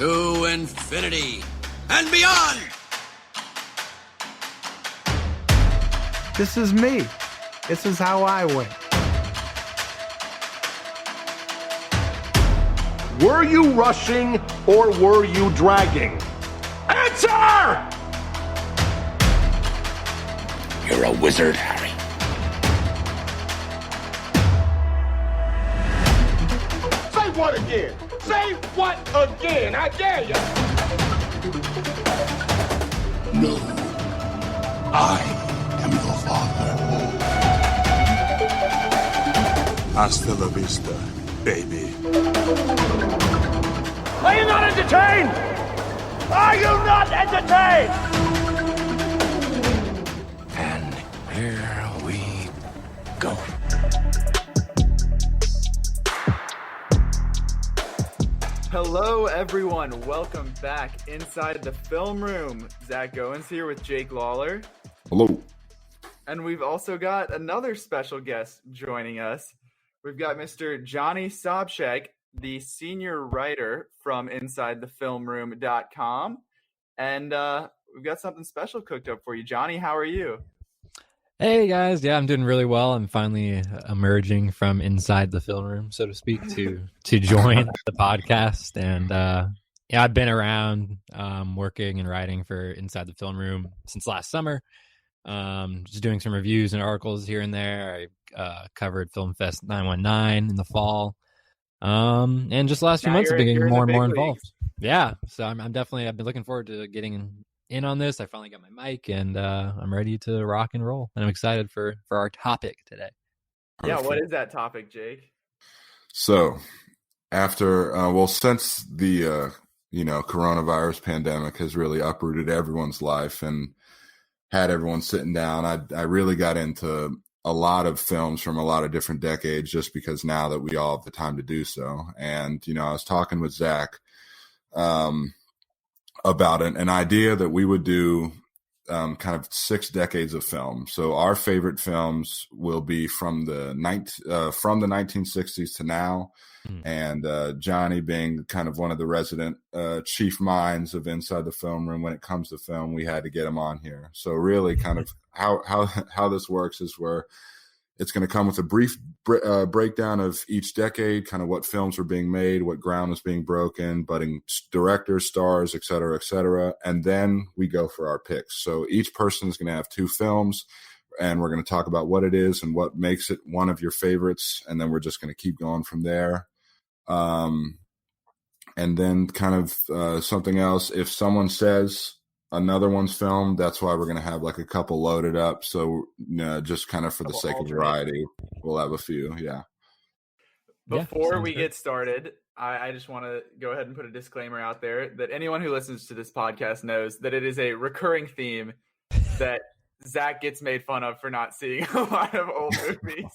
to infinity and beyond. This is me. This is how I win. Were you rushing or were you dragging? Answer! You're a wizard, Harry. Say what again? Say what again? I dare you. No, I am your father. Hasta la vista, baby. Are you not entertained? Are you not entertained? And here we go. Hello, everyone. Welcome back inside the film room. Zach Goins here with Jake Lawler. Hello. And we've also got another special guest joining us. We've got Mr. Johnny Sobczak, the senior writer from InsideTheFilmRoom.com. And we've got something special cooked up for you. Johnny, how are you? Hey guys, yeah, I'm doing really well. I'm finally emerging from inside the film room, so to speak, to join the podcast. And yeah, I've been around working and writing for Inside the Film Room since last summer. Just doing some reviews and articles here and there. I covered Film Fest 919 in the fall, and just the last few months I've been getting more and more involved. Yeah, so I've been looking forward to getting in on this. I finally got my mic, and I'm ready to rock and roll, and I'm excited for our topic today. Yeah, what is that topic, Jake? So, after since the coronavirus pandemic has really uprooted everyone's life and had everyone sitting down, I really got into a lot of films from a lot of different decades, just because now that we all have the time to do so. And I was talking with Zach about an idea that we would do kind of 6 decades of film. So our favorite films will be from the 1960s to now. And Johnny, being kind of one of the resident chief minds of Inside the Film Room when it comes to film, we had to get him on here. So really kind of how this works is where it's going to come with a brief breakdown of each decade, kind of what films were being made, what ground was being broken, budding directors, stars, et cetera, et cetera. And then we go for our picks. So each person is going to have 2 films, and we're going to talk about what it is and what makes it one of your favorites. And then we're just going to keep going from there. And then kind of something else. If someone says another one's film, that's why we're going to have like a couple loaded up. So just kind of for the sake of variety, we'll have a few. Yeah. Before we get started, I just want to go ahead and put a disclaimer out there that anyone who listens to this podcast knows that it is a recurring theme that Zach gets made fun of for not seeing a lot of old movies.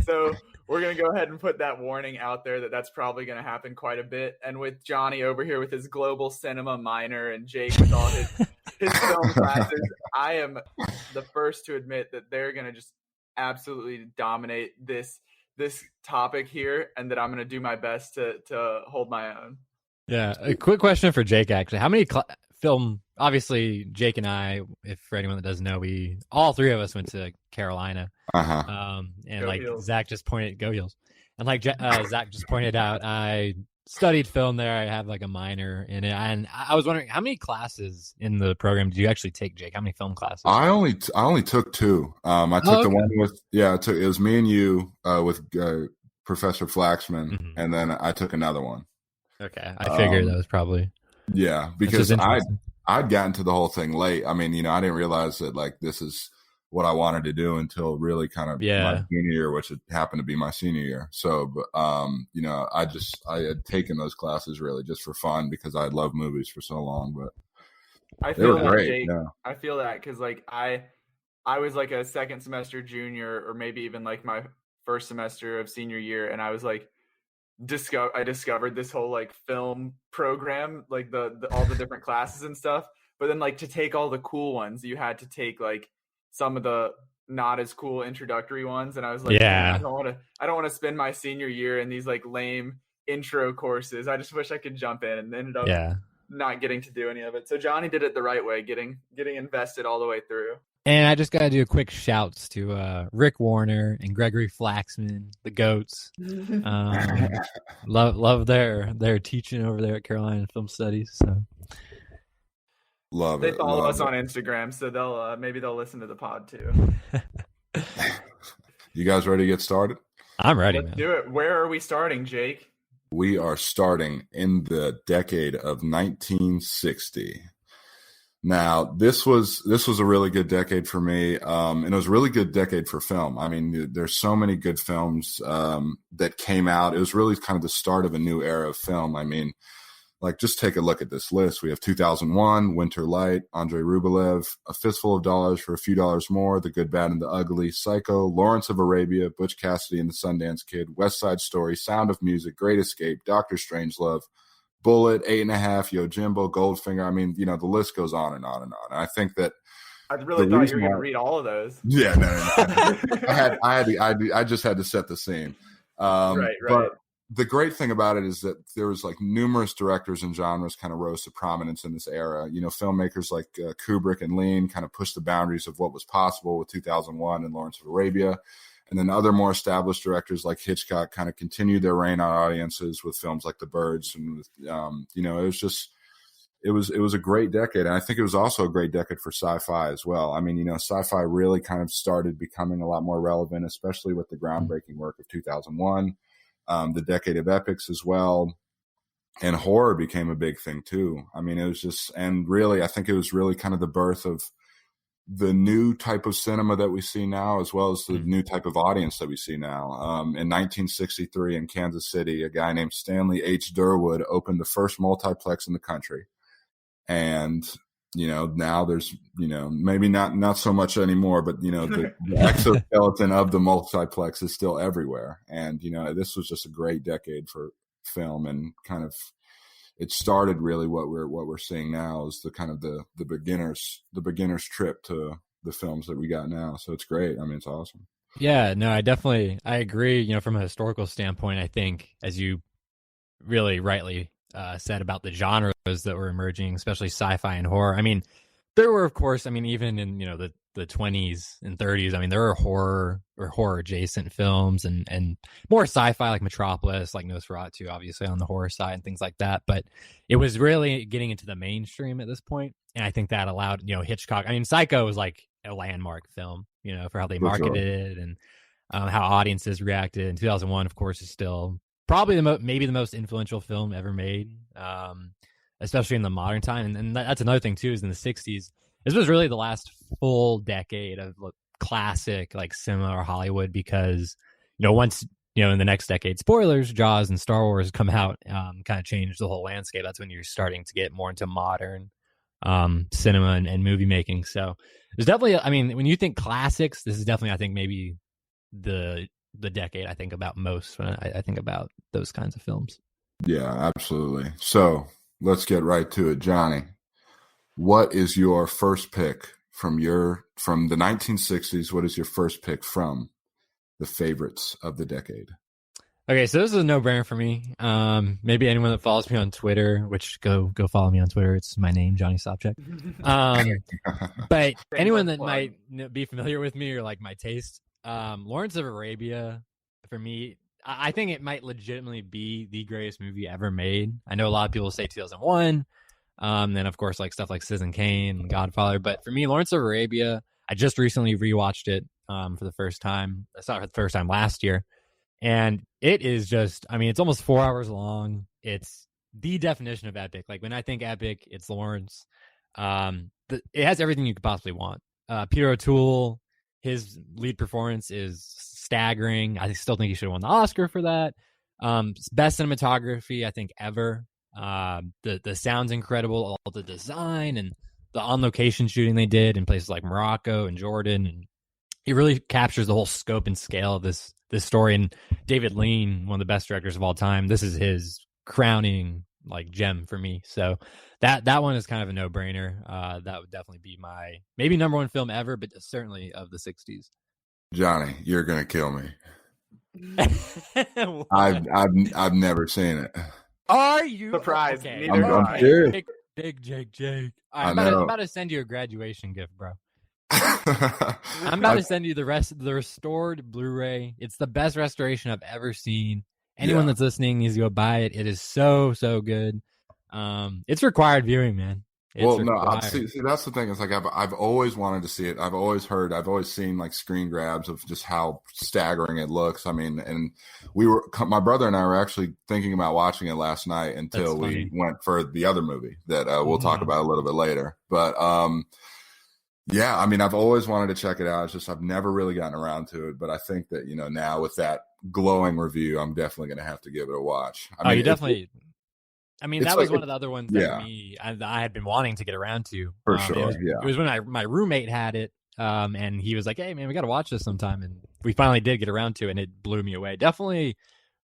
So we're going to go ahead and put that warning out there that that's probably going to happen quite a bit. And with Johnny over here with his global cinema minor and Jake with all his film classes, I am the first to admit that they're going to just absolutely dominate this topic here, and that I'm going to do my best to hold my own. Yeah, a quick question for Jake, actually. How many film, obviously Jake and I, if for anyone that doesn't know, all 3 of us went to Carolina. And Go like Heels. Zach just pointed, go Heels. And like Zach just pointed out, I studied film there. I have like a minor in it. And I was wondering, how many classes in the program did you actually take, Jake? How many film classes? I only took 2. I took the one with, it was me and you with Professor Flaxman. And then I took another one. Okay. I figured that was probably. Yeah, because I'd gotten to the whole thing late. I mean, I didn't realize that like this is what I wanted to do until really kind of my junior year, which had happened to be my senior year. So, but, I had taken those classes really just for fun because I loved movies for so long, but I feel they were that, great. Jake. Yeah. I feel that because like I was like a second semester junior, or maybe even like my first semester of senior year, and I was like, I discovered this whole like film program, like the all the different classes and stuff. But then like to take all the cool ones, you had to take like some of the not as cool introductory ones, and I was like, yeah, I don't want to spend my senior year in these like lame intro courses. I just wish I could jump in, and ended up not getting to do any of it. So Johnny did it the right way, getting invested all the way through. And I just got to do a quick shouts to Rick Warner and Gregory Flaxman, the GOATs. Love their teaching over there at Carolina Film Studies. So love they it. follow love us it. on Instagram, so they'll maybe they'll listen to the pod too. You guys ready to get started? I'm ready, Let's man. do it. Where are we starting, Jake? We are starting in the decade of 1960. Now, this was a really good decade for me, and it was a really good decade for film. I mean, there's so many good films that came out. It was really kind of the start of a new era of film. I mean, like, just take a look at this list. We have 2001, Winter Light, Andrei Rublev, A Fistful of Dollars for a Few Dollars More, The Good, Bad, and the Ugly, Psycho, Lawrence of Arabia, Butch Cassidy and the Sundance Kid, West Side Story, Sound of Music, Great Escape, Doctor Strangelove, Bullet, 8.5, Yojimbo, Goldfinger. I mean, the list goes on and on and on. And I think that I really thought you were going to read all of those. Yeah, no. I just had to set the scene. Right. But the great thing about it is that there was like numerous directors and genres kind of rose to prominence in this era. Filmmakers like Kubrick and Lean kind of pushed the boundaries of what was possible with 2001 and Lawrence of Arabia. And then other more established directors like Hitchcock kind of continued their reign on audiences with films like The Birds. And, it was a great decade. And I think it was also a great decade for sci-fi as well. I mean, sci-fi really kind of started becoming a lot more relevant, especially with the groundbreaking work of 2001, the decade of epics as well. And horror became a big thing too. I mean, it was just, and really, I think it was really kind of the birth of the new type of cinema that we see now, as well as the new type of audience that we see now. In 1963 in Kansas City, a guy named Stanley H. Durwood opened the first multiplex in the country. And, now there's, maybe not so much anymore, but, the exoskeleton of the multiplex is still everywhere. And, this was just a great decade for film, and kind of, it started really what we're seeing now is the kind of the beginner's trip to the films that we got now. So it's great. I mean, it's awesome. Yeah, no, I agree. From a historical standpoint, I think, as you really rightly said about the genres that were emerging, especially sci-fi and horror. I mean, there were, of course, even in the 20s and 30s, I mean, there were horror or horror adjacent films and more sci-fi like Metropolis, like Nosferatu, obviously on the horror side and things like that. But it was really getting into the mainstream at this point, and I think that allowed Hitchcock. I mean, Psycho was like a landmark film, for how they marketed it and how audiences reacted. And 2001, of course, is still probably maybe the most influential film ever made, especially in the modern time. And that's another thing too, is in the 60s, this was really the last full decade of classic like cinema or Hollywood, because once in the next decade, spoilers, Jaws and Star Wars come out, kind of changed the whole landscape. That's when you're starting to get more into modern cinema and movie making. So there's definitely, I mean, when you think classics, this is definitely, I think, maybe the decade I think about most when I think about those kinds of films. Yeah, absolutely. So let's get right to it. Johnny, what is your first pick from the 1960s? What is your first pick from the favorites of the decade? Okay, so this is a no-brainer for me. Maybe anyone that follows me on Twitter, which go follow me on Twitter. It's my name, Johnny Sobczak. But anyone that might be familiar with me or like my taste, Lawrence of Arabia, for me, I think it might legitimately be the greatest movie ever made. I know a lot of people say 2001. Then, of course, like stuff like Citizen Kane and Godfather. But for me, Lawrence of Arabia, I just recently rewatched it for the first time. I saw it for the first time last year. And it is just, I mean, it's almost 4 hours long. It's the definition of epic. Like, when I think epic, it's Lawrence. It has everything you could possibly want. Peter O'Toole, his lead performance is staggering. I still think he should have won the Oscar for that. Best cinematography, I think, ever. The sound's incredible, all the design and the on-location shooting they did in places like Morocco and Jordan, and it really captures the whole scope and scale of this story. And David Lean, one of the best directors of all time, this is his crowning like gem for me. So that one is kind of a no-brainer. That would definitely be my maybe number one film ever, but certainly of the 60s. Johnny, you're gonna kill me. I've never seen it. Are you Surprised? Okay. Neither I'm have I. serious. Jake. I I'm know. about to send you a graduation gift, bro. I'm about to send you the rest of the restored Blu-ray. It's the best restoration I've ever seen. Anyone that's listening needs to go buy it. It is so good. It's required viewing, man. It's required. See, that's the thing. It's like I've always wanted to see it. I've always seen like screen grabs of just how staggering it looks. I mean, and my brother and I were actually thinking about watching it last night until we went for the other movie that we'll talk about a little bit later. But yeah, I mean, I've always wanted to check it out. It's just I've never really gotten around to it. But I think that now with that glowing review, I'm definitely going to have to give it a watch. I mean, you definitely. I mean, that was one of the other ones that I had been wanting to get around to. For sure, It was when my roommate had it, and he was like, "Hey, man, we got to watch this sometime." And we finally did get around to it, and it blew me away. Definitely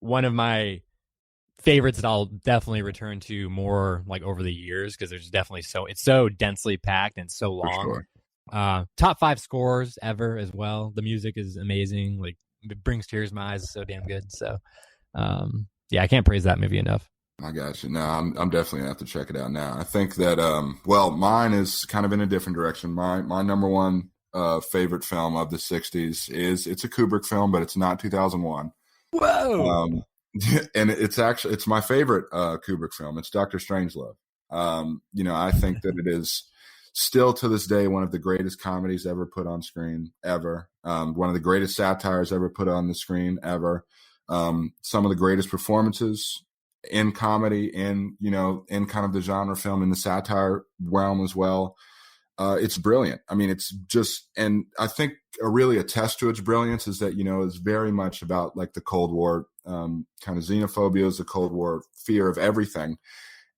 one of my favorites that I'll definitely return to more like over the years because there's definitely it's so densely packed and so long. Sure. Top 5 scores ever as well. The music is amazing. Like it brings tears to my eyes. It's so damn good. So, I can't praise that movie enough. I got you. No, I'm definitely gonna have to check it out now. I think that mine is kind of in a different direction. My number one favorite film of the '60s it's a Kubrick film, but it's not 2001. Whoa! And it's my favorite Kubrick film. It's Dr. Strangelove. I think that it is still to this day one of the greatest comedies ever put on screen ever. One of the greatest satires ever put on the screen ever. Some of the greatest performances in comedy, in kind of the genre film, in the satire realm as well. It's brilliant. I mean, it's just, and I think really a test to its brilliance is that, it's very much about like the Cold War, kind of xenophobia, is the Cold War fear of everything.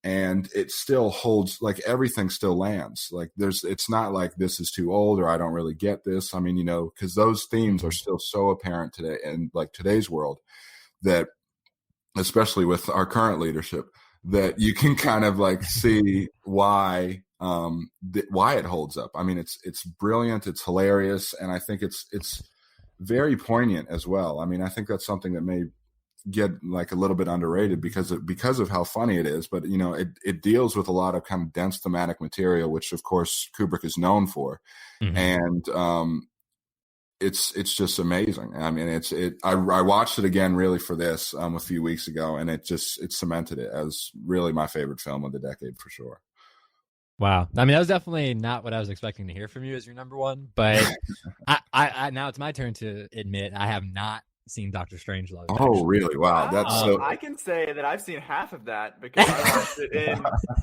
And it still holds, like everything still lands. Like it's not like this is too old or I don't really get this. I mean, because those themes are still so apparent today in like today's world that, especially with our current leadership, that you can kind of like see why it holds up. I mean, it's brilliant, it's hilarious, and I think it's very poignant as well. I mean, I think that's something that may get like a little bit underrated because of how funny it is, but it deals with a lot of kind of dense thematic material, which of course Kubrick is known for. Mm-hmm. And it's just amazing. I mean, I watched it again really for this a few weeks ago, and it cemented it as really my favorite film of the decade for sure. Wow. I mean, that was definitely not what I was expecting to hear from you as your number one, but I now it's my turn to admit I have not seen Dr. Strangelove. Oh, really? Wow. That's so. I can say that I've seen half of that because I watched it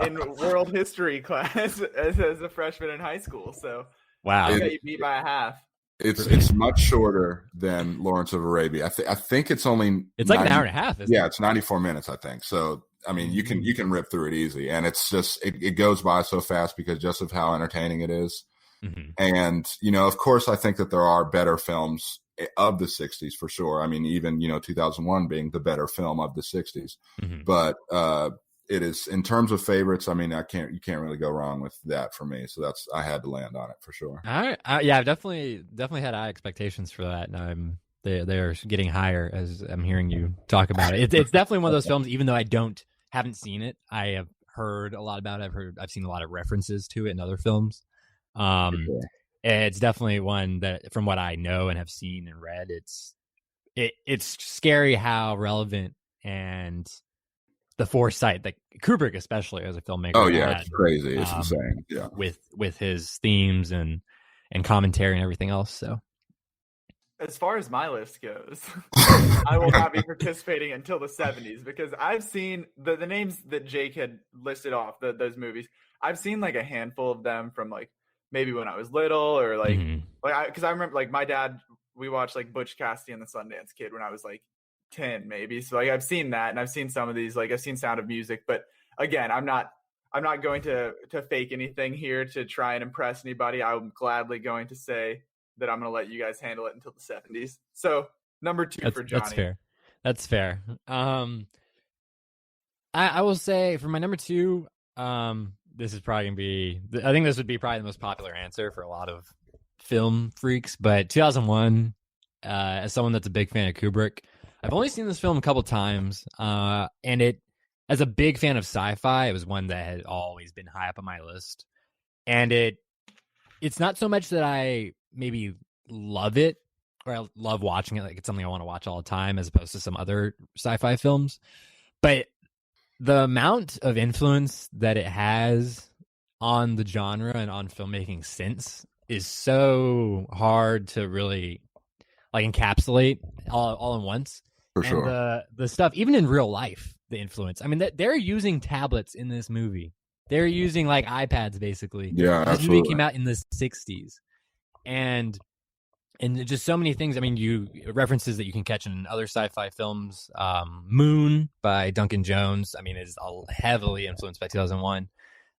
in world history class as a freshman in high school. So wow, I got you beat by a half. It's much shorter than Lawrence of Arabia. I think it's only like an hour and a half. Isn't it? It's 94 minutes, I think. So I mean, you can rip through it easy, and it's just it goes by so fast because just of how entertaining it is. Mm-hmm. And of course, I think that there are better films of the 60s for sure. I mean, even 2001 being the better film of the 60s. Mm-hmm. But it is, in terms of favorites, I mean, you can't really go wrong with that for me. So I had to land on it for sure. All right. Yeah, I've definitely had high expectations for that, and they're getting higher as I'm hearing you talk about it. It's definitely one of those films, even though I haven't seen it. I have heard a lot about it. I've seen a lot of references to it in other films. Sure. It's definitely one that, from what I know and have seen and read, it's scary how relevant and the foresight that Kubrick, especially as a filmmaker. Oh yeah, it's crazy. It's insane. Yeah, with his themes and commentary and everything else. So, as far as my list goes, I will not be participating until the 70s because I've seen the names that Jake had listed off, those movies. I've seen like a handful of them from like maybe when I was little or like, because I remember like my dad, we watched like Butch Cassidy and the Sundance Kid when I was like 10 maybe. So like I've seen that, and I've seen some of these, like I've seen Sound of Music, but again, I'm not going to fake anything here to try and impress anybody. I'm gladly going to say that I'm going to let you guys handle it until the 70s. So number 2 for Johnny. That's fair. I will say for my number 2, this is probably going to be, I think this would be probably the most popular answer for a lot of film freaks, but 2001, as someone that's a big fan of Kubrick, I've only seen this film a couple times, and it, as a big fan of sci-fi, it was one that had always been high up on my list. And it's not so much that I maybe love it or I love watching it, like it's something I want to watch all the time, as opposed to some other sci-fi films, but the amount of influence that it has on the genre and on filmmaking since is so hard to really like encapsulate all in once. For sure. And the stuff, even in real life, the influence. I mean, they're using tablets in this movie. They're using like iPads, basically. Yeah, this movie came out in the 60s. And just so many things. I mean, you references that you can catch in other sci-fi films. Moon by Duncan Jones, I mean, is heavily influenced by 2001.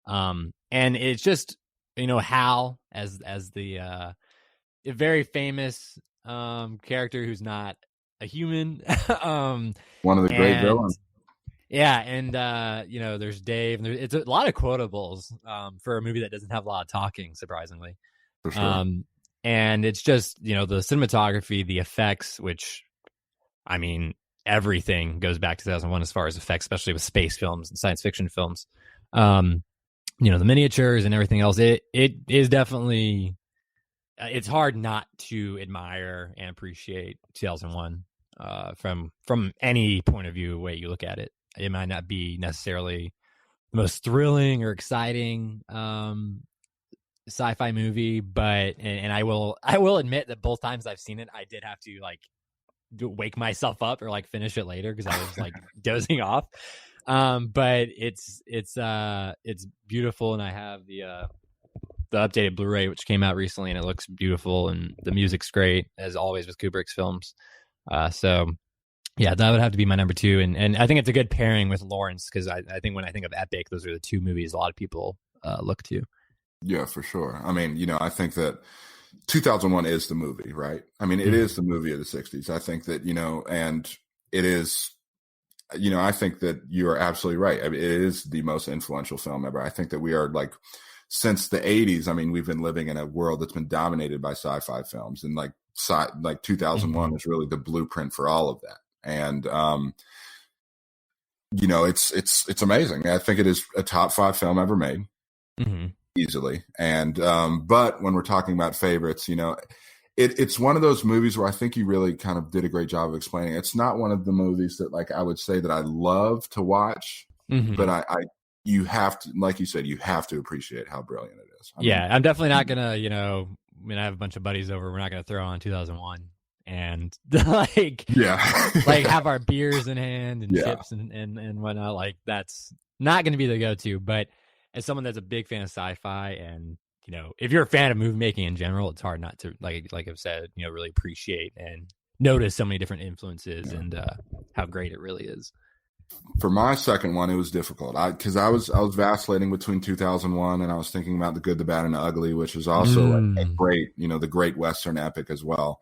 And it's just, Hal as the very famous character who's not a human. One of the great villains. Yeah, and there's Dave, and it's a lot of quotables for a movie that doesn't have a lot of talking, surprisingly. For sure. And it's just, the cinematography, the effects, which, I mean, everything goes back to 2001 as far as effects, especially with space films and science fiction films. The miniatures and everything else, it is definitely, it's hard not to admire and appreciate 2001 from any point of view, way you look at it. It might not be necessarily the most thrilling or exciting sci-fi movie, but and I will admit that both times I've seen it, I did have to like wake myself up or like finish it later because I was like dozing off. But it's beautiful, and I have the updated Blu-ray which came out recently, and it looks beautiful, and the music's great as always with Kubrick's films. So yeah, that would have to be my number 2, and I think it's a good pairing with Lawrence, because I think when I think of epic, those are the two movies a lot of people look to. Yeah, for sure. I mean, I think that 2001 is the movie, right? I mean, it is the movie of the 60s. I think that, and it is, I think that you are absolutely right. I mean, it is the most influential film ever. I think that we are like, since the 80s, I mean, we've been living in a world that's been dominated by sci-fi films, and like 2001 is really the blueprint for all of that. And, it's amazing. I think it is a top 5 film ever made. Mm-hmm. Easily. And but when we're talking about favorites, it's one of those movies where I think you really kind of did a great job of explaining. It's not one of the movies that like I would say that I love to watch, but you have to, like you said, you have to appreciate how brilliant it is. I'm definitely not gonna, I have a bunch of buddies over, we're not gonna throw on 2001 and like like have our beers in hand and chips and whatnot. Like that's not gonna be the go-to, but as someone that's a big fan of sci-fi, and if you're a fan of movie making in general, it's hard not to like I've said, really appreciate and notice so many different influences and how great it really is. For my second one, it was difficult because I was vacillating between 2001, and I was thinking about The Good, the Bad, and the Ugly, which is also like a great, the great Western epic as well,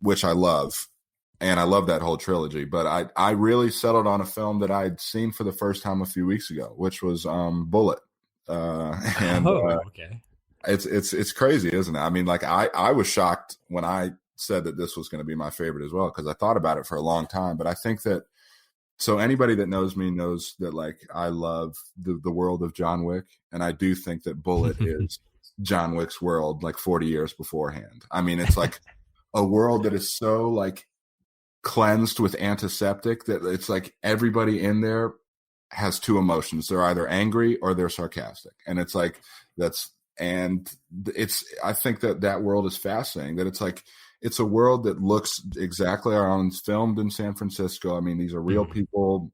which I love. And I love that whole trilogy, but I really settled on a film that I'd seen for the first time a few weeks ago, which was Bullet. Okay. It's crazy, isn't it? I mean, like I was shocked when I said that this was going to be my favorite as well, because I thought about it for a long time. But I think that, so anybody that knows me knows that like I love the world of John Wick, and I do think that Bullet is John Wick's world like 40 years beforehand. I mean, it's like a world that is so like cleansed with antiseptic that it's like everybody in there has two emotions. They're either angry or they're sarcastic. And it's like, I think that world is fascinating, that it's like, it's a world that looks exactly our own. It's filmed in San Francisco. I mean, these are real people.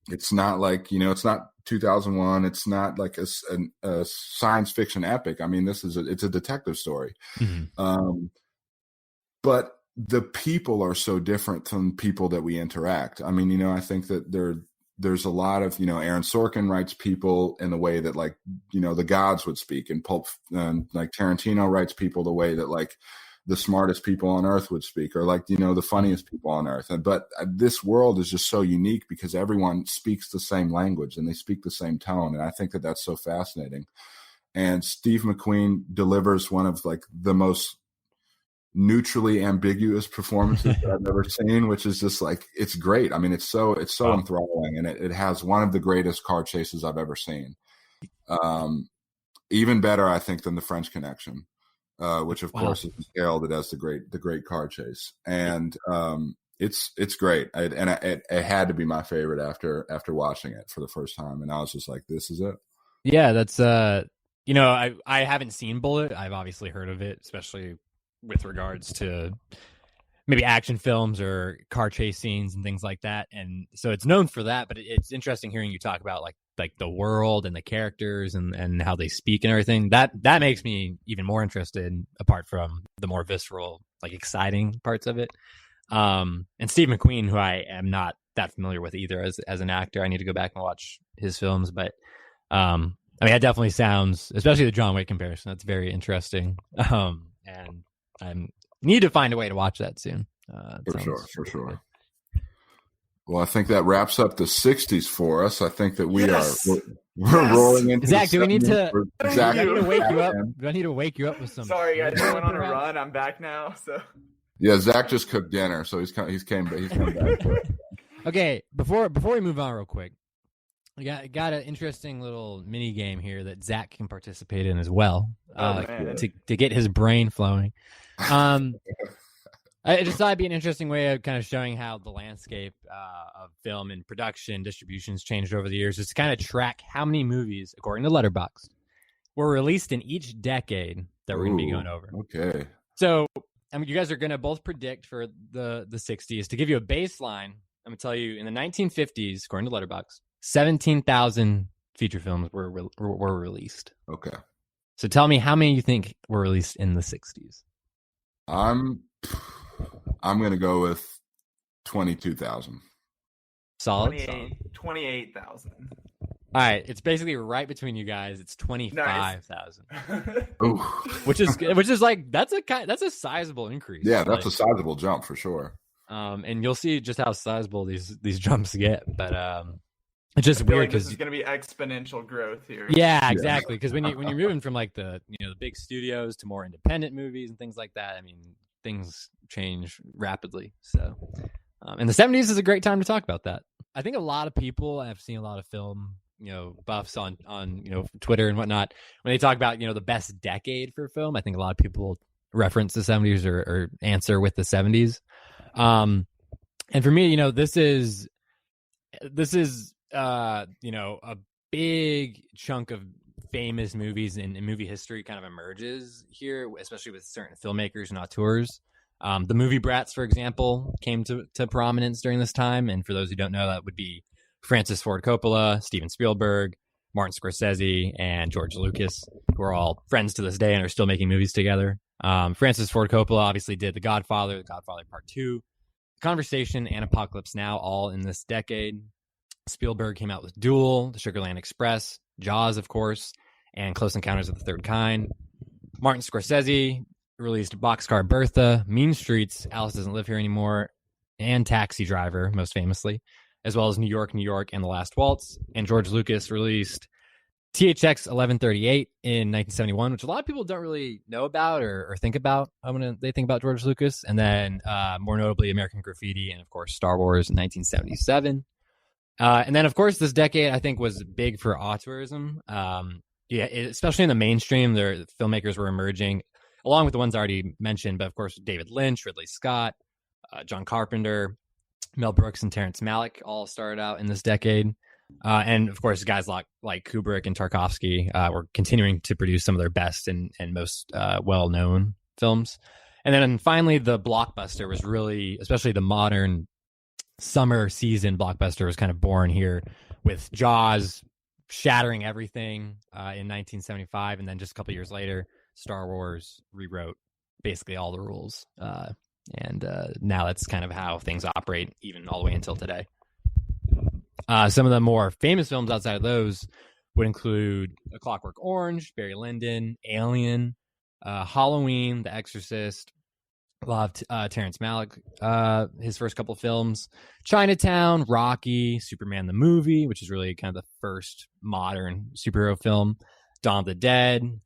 It's not like, it's not 2001. It's not like a science fiction epic. I mean, it's a detective story. But the people are so different from people that we interact. I mean, I think that there's a lot of, Aaron Sorkin writes people in the way that like, the gods would speak, and Pulp, like Tarantino writes people the way that like the smartest people on earth would speak, or like, the funniest people on earth. But this world is just so unique because everyone speaks the same language and they speak the same tone. And I think that that's so fascinating. And Steve McQueen delivers one of like the most neutrally ambiguous performances that I've never seen, which is just like, it's great. I mean, it's so enthralling, and it has one of the greatest car chases I've ever seen. Even better, I think, than the French Connection, which of course is hailed as the great car chase. And it's great. It had to be my favorite after watching it for the first time, and I was just like, this is it. Yeah, that's I haven't seen Bullet. I've obviously heard of it, especially with regards to maybe action films or car chase scenes and things like that. And so it's known for that, but it's interesting hearing you talk about like the world and the characters and how they speak and everything. That makes me even more interested, apart from the more visceral, like exciting parts of it. And Steve McQueen, who I am not that familiar with either as an actor. I need to go back and watch his films, but I mean, that definitely sounds, especially the John Wick comparison, that's very interesting. And I need to find a way to watch that soon. For sure. Well, I think that wraps up the 60s for us. I think that we're rolling into Zach, do we need to wake you up? Man. Do I need to wake you up with some? Sorry, guys, I went on a run. I'm back now. So yeah, Zach just cooked dinner, so he's came back. Okay, before we move on real quick, we got an interesting little mini game here that Zach can participate in as well, to get his brain flowing. I just thought it'd be an interesting way of kind of showing how the landscape of film and production distributions changed over the years, is to kind of track how many movies, according to Letterboxd, were released in each decade that we're going to be going over. Okay. So, I mean, you guys are going to both predict for the 60s. To give you a baseline, I'm going to tell you, in the 1950s, according to Letterboxd, 17,000 feature films were released. Okay. So tell me how many you think were released in the 60s. I'm going to go with 22,000. Solid. 28,000. All right, it's basically right between you guys. It's 25,000. Nice. which is like that's a sizable increase. Yeah, that's a sizable jump for sure. And you'll see just how sizable these jumps get, but it's just weird because this is going to be exponential growth here. Yeah, exactly. Because when you're moving from like the big studios to more independent movies and things like that, I mean, things change rapidly. So, and the 70s is a great time to talk about that. I think a lot of people, I've seen a lot of film, buffs on Twitter and whatnot, when they talk about, the best decade for film, I think a lot of people reference the 70s or answer with the 70s. And for me, this is a big chunk of famous movies in movie history kind of emerges here, especially with certain filmmakers and auteurs. The movie Brats, for example, came to prominence during this time. And for those who don't know, that would be Francis Ford Coppola, Steven Spielberg, Martin Scorsese, and George Lucas, who are all friends to this day and are still making movies together. Francis Ford Coppola obviously did The Godfather Part 2, Conversation, and Apocalypse Now, all in this decade. Spielberg came out with Duel, The Sugarland Express, Jaws, of course, and Close Encounters of the Third Kind. Martin Scorsese released Boxcar Bertha, Mean Streets, Alice Doesn't Live Here Anymore, and Taxi Driver, most famously, as well as New York, and The Last Waltz. And George Lucas released THX 1138 in 1971, which a lot of people don't really know about or think about when they think about George Lucas. And then more notably, American Graffiti, and of course, Star Wars in 1977. And then, of course, this decade, I think, was big for auteurism. Especially in the mainstream, the filmmakers were emerging, along with the ones I already mentioned. But, of course, David Lynch, Ridley Scott, John Carpenter, Mel Brooks, and Terrence Malick all started out in this decade. And, of course, guys like Kubrick and Tarkovsky were continuing to produce some of their best and most well-known films. And then finally, the blockbuster was really, especially the modern summer season blockbuster, was kind of born here with Jaws shattering everything in 1975, and then just a couple years later, Star Wars rewrote basically all the rules, and now that's kind of how things operate even all the way until today. Some of the more famous films outside of those would include A Clockwork Orange, Barry Lyndon, Alien, Halloween, The Exorcist. A lot of Terrence Malick, his first couple of films, Chinatown, Rocky, Superman the movie, which is really kind of the first modern superhero film, Dawn of the Dead,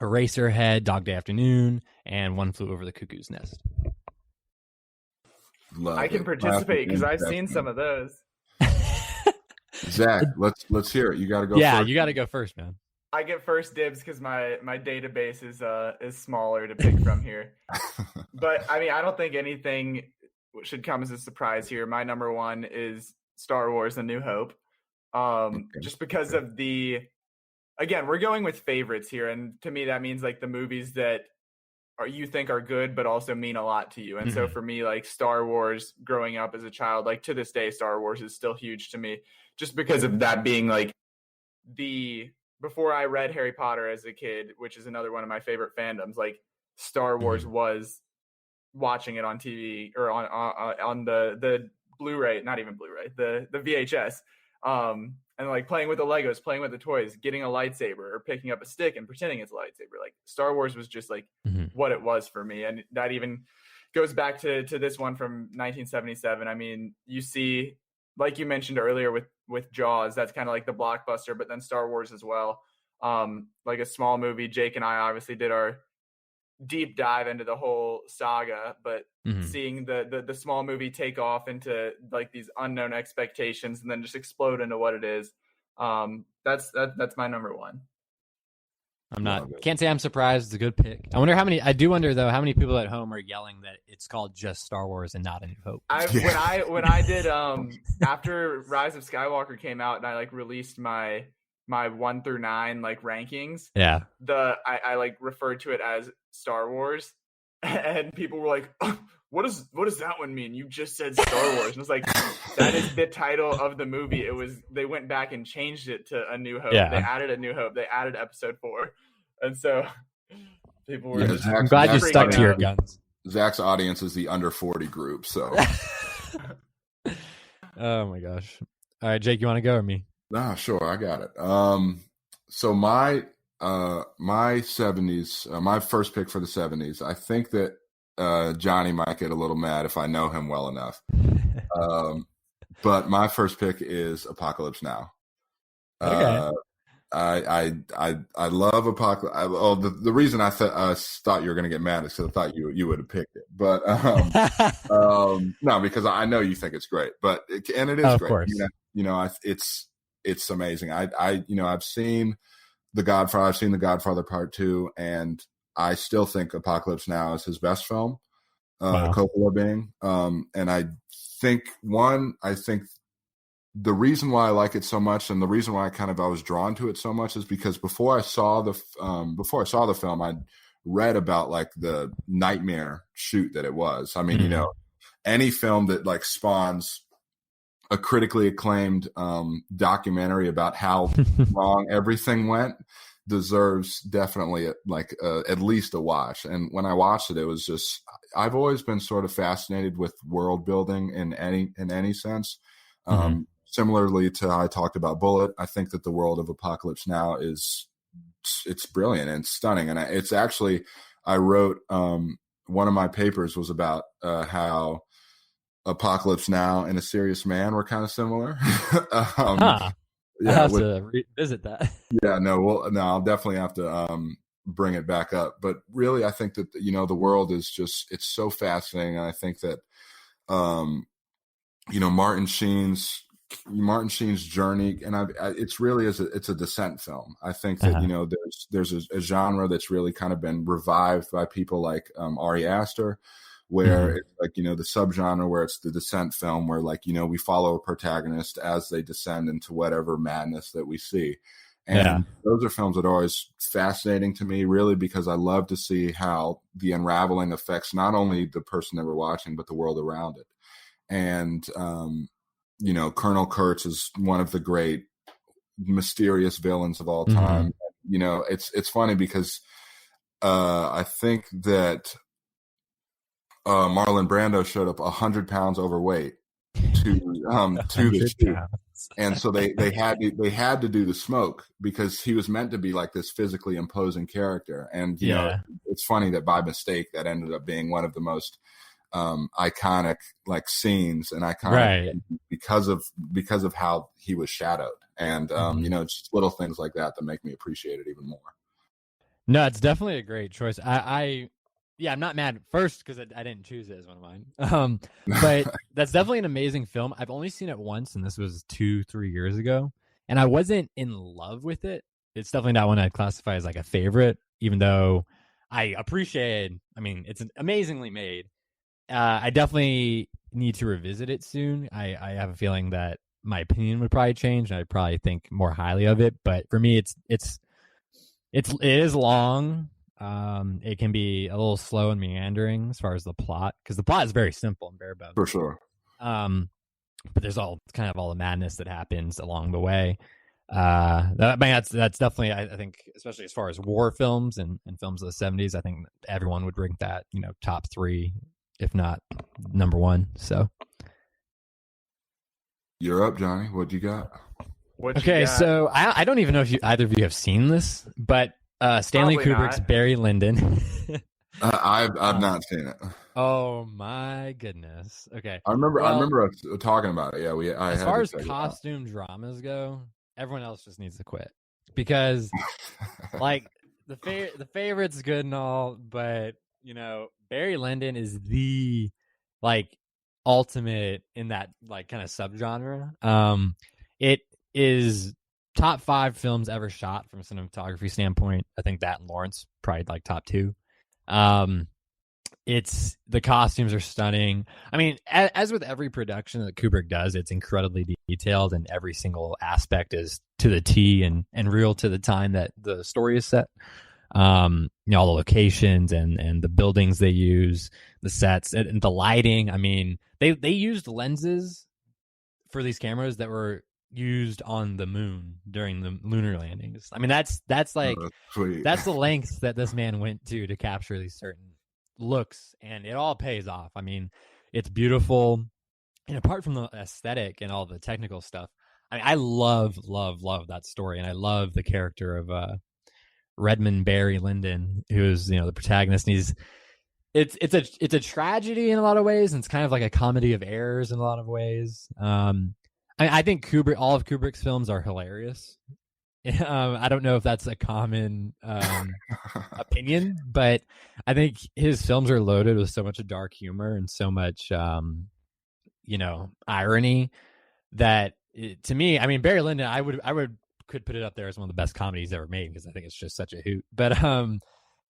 Eraserhead, Dog Day Afternoon, and One Flew Over the Cuckoo's Nest. Love I can it. participate because I've seen some of those. Zach, let's hear it. You got to go. Yeah, first. you got to go first, man. I get first dibs because my database is smaller to pick from here. But I mean, I don't think anything should come as a surprise here. My number one is Star Wars: A New Hope. Just because of again, we're going with favorites here, and to me that means like the movies that you think are good but also mean a lot to you. And so for me, like Star Wars growing up as a child, like to this day Star Wars is still huge to me, just because of that being like before I read Harry Potter as a kid, which is another one of my favorite fandoms, like Star Wars was watching it on TV or on the Blu-ray, not even Blu-ray, the VHS, and like playing with the Legos, playing with the toys, getting a lightsaber or picking up a stick and pretending it's a lightsaber. Like Star Wars was just like what it was for me. And that even goes back to this one from 1977. I mean, you see, like you mentioned earlier with Jaws, that's kind of like the blockbuster, but then Star Wars as well. Like a small movie. Jake and I obviously did our deep dive into the whole saga, but seeing the small movie take off into like these unknown expectations and then just explode into what it is, that's my number one. Can't say I'm surprised. It's a good pick. I do wonder though how many people at home are yelling that it's called just Star Wars and not A New Hope. When I did after Rise of Skywalker came out and I like released my 1 through 9 like rankings. Yeah. I like referred to it as Star Wars, and people were like, oh, what does that one mean? You just said Star Wars. And it's like, that is the title of the movie. They went back and changed it to A New Hope. Yeah. They added A New Hope. They added episode 4. And so people were just I'm glad you stuck to your guns. Zach's audience is the under 40 group, so. Oh my gosh. All right, Jake, you want to go or me? Sure, I got it. So my 70s, my first pick for the 70s, I think that Johnny might get a little mad if I know him well enough. But my first pick is Apocalypse Now. Okay. I love Apocalypse. The reason I thought you were going to get mad is because I thought you would have picked it. But no, because I know you think it's great. But it is of great. Course. It's amazing. I've seen The Godfather. I've seen The Godfather Part 2, and I still think Apocalypse Now is his best film. Wow. Coppola being, and I think the reason why I like it so much, and the reason why I was drawn to it so much, is because before I saw the film, I'd read about like the nightmare shoot that it was. I mean, any film that like spawns a critically acclaimed documentary about how wrong everything went deserves definitely at least a watch. And when I watched it, it was just, I've always been sort of fascinated with world building in any sense. Similarly to how I talked about Bullet, I think that the world of Apocalypse Now it's brilliant and stunning. And it's actually, I wrote, one of my papers was about how Apocalypse Now and A Serious Man were kind of similar. I'll have to revisit that. Yeah, I'll definitely have to bring it back up. But really, I think that the world is just, it's so fascinating. And I think that Martin Sheen's journey, and it's really it's a descent film. I think that there's a genre that's really kind of been revived by people like Ari Aster, where it's like the subgenre where it's the descent film, where we follow a protagonist as they descend into whatever madness that we see. And those are films that are always fascinating to me, really, because I love to see how the unraveling affects not only the person that we're watching, but the world around it. And Colonel Kurtz is one of the great mysterious villains of all time. It's funny because I think that Marlon Brando showed up 100 pounds overweight to the shoot, and so they had to do the smoke because he was meant to be like this physically imposing character. And it's funny that by mistake that ended up being one of the most iconic scenes, and iconic because of how he was shadowed, and just little things like that make me appreciate it even more. No, it's definitely a great choice. Yeah, I'm not mad first because I didn't choose it as one of mine. But that's definitely an amazing film. I've only seen it once, and this was 2-3 years ago, and I wasn't in love with it. It's definitely not one I'd classify as like a favorite, even though I appreciate. I mean, it's amazingly made. I definitely need to revisit it soon. I have a feeling that my opinion would probably change, and I'd probably think more highly of it. But for me, it is long. It can be a little slow and meandering as far as the plot, because the plot is very simple and bare bones. For sure. But there's all the madness that happens along the way. That's definitely, I think, especially as far as war films and films of the 70s, I think everyone would rank that, top 3, if not number 1. So You're up, Johnny. What you got? So I don't even know if either of you have seen this, but Stanley Probably Kubrick's not. Barry Lyndon. I've not seen it. Oh my goodness. Okay. I remember us talking about it. Yeah, as far as costume dramas go, everyone else just needs to quit, because like the favorite's good and all, but Barry Lyndon is the like ultimate in that like kind of subgenre. It is top 5 films ever shot from a cinematography standpoint. I think that and Lawrence probably like top 2. It's the costumes are stunning. I mean, as with every production that Kubrick does, it's incredibly detailed, and every single aspect is to the T and real to the time that the story is set. All the locations and the buildings they use, the sets and the lighting. I mean, they used lenses for these cameras that were used on the moon during the lunar landings. I mean, that's like that's the lengths that this man went to capture these certain looks, and it all pays off. I mean, it's beautiful, and apart from the aesthetic and all the technical stuff, I mean, I love that story, and I love the character of Redmond Barry Lyndon, who is the protagonist. And it's a tragedy in a lot of ways, and it's kind of like a comedy of errors in a lot of ways. I think all of Kubrick's films are hilarious. I don't know if that's a common opinion, but I think his films are loaded with so much dark humor and so much, irony that to me, I mean, Barry Lyndon, I could put it up there as one of the best comedies ever made, because I think it's just such a hoot. But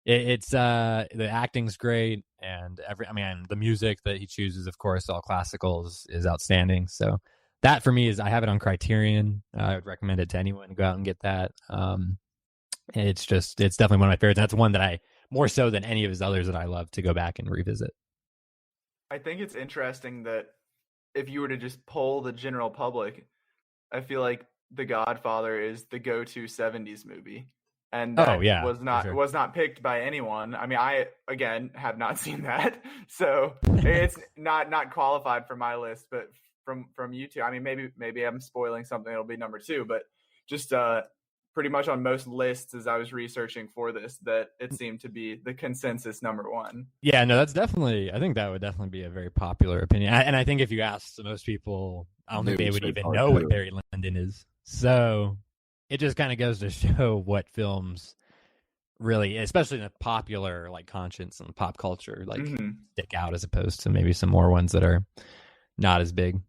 it's the acting's great, and the music that he chooses, of course, all classicals, is outstanding. So that for me I have it on Criterion. I would recommend it to anyone to go out and get that. It's definitely one of my favorites. That's one that I, more so than any of his others, that I love to go back and revisit. I think it's interesting that if you were to just poll the general public, I feel like The Godfather is the go-to 70s movie. And that was not picked by anyone. I mean, I again have not seen that, so it's not qualified for my list. But from you two, I mean, maybe I'm spoiling something. It'll be number 2, but just pretty much on most lists as I was researching for this, that it seemed to be the consensus number 1. Yeah, no, I think that would definitely be a very popular opinion. And I think if you asked most people, I don't think they would even know what Barry Lyndon is. So it just kind of goes to show what films really, especially in the popular like conscience and pop culture, like stick out, as opposed to maybe some more ones that are not as big.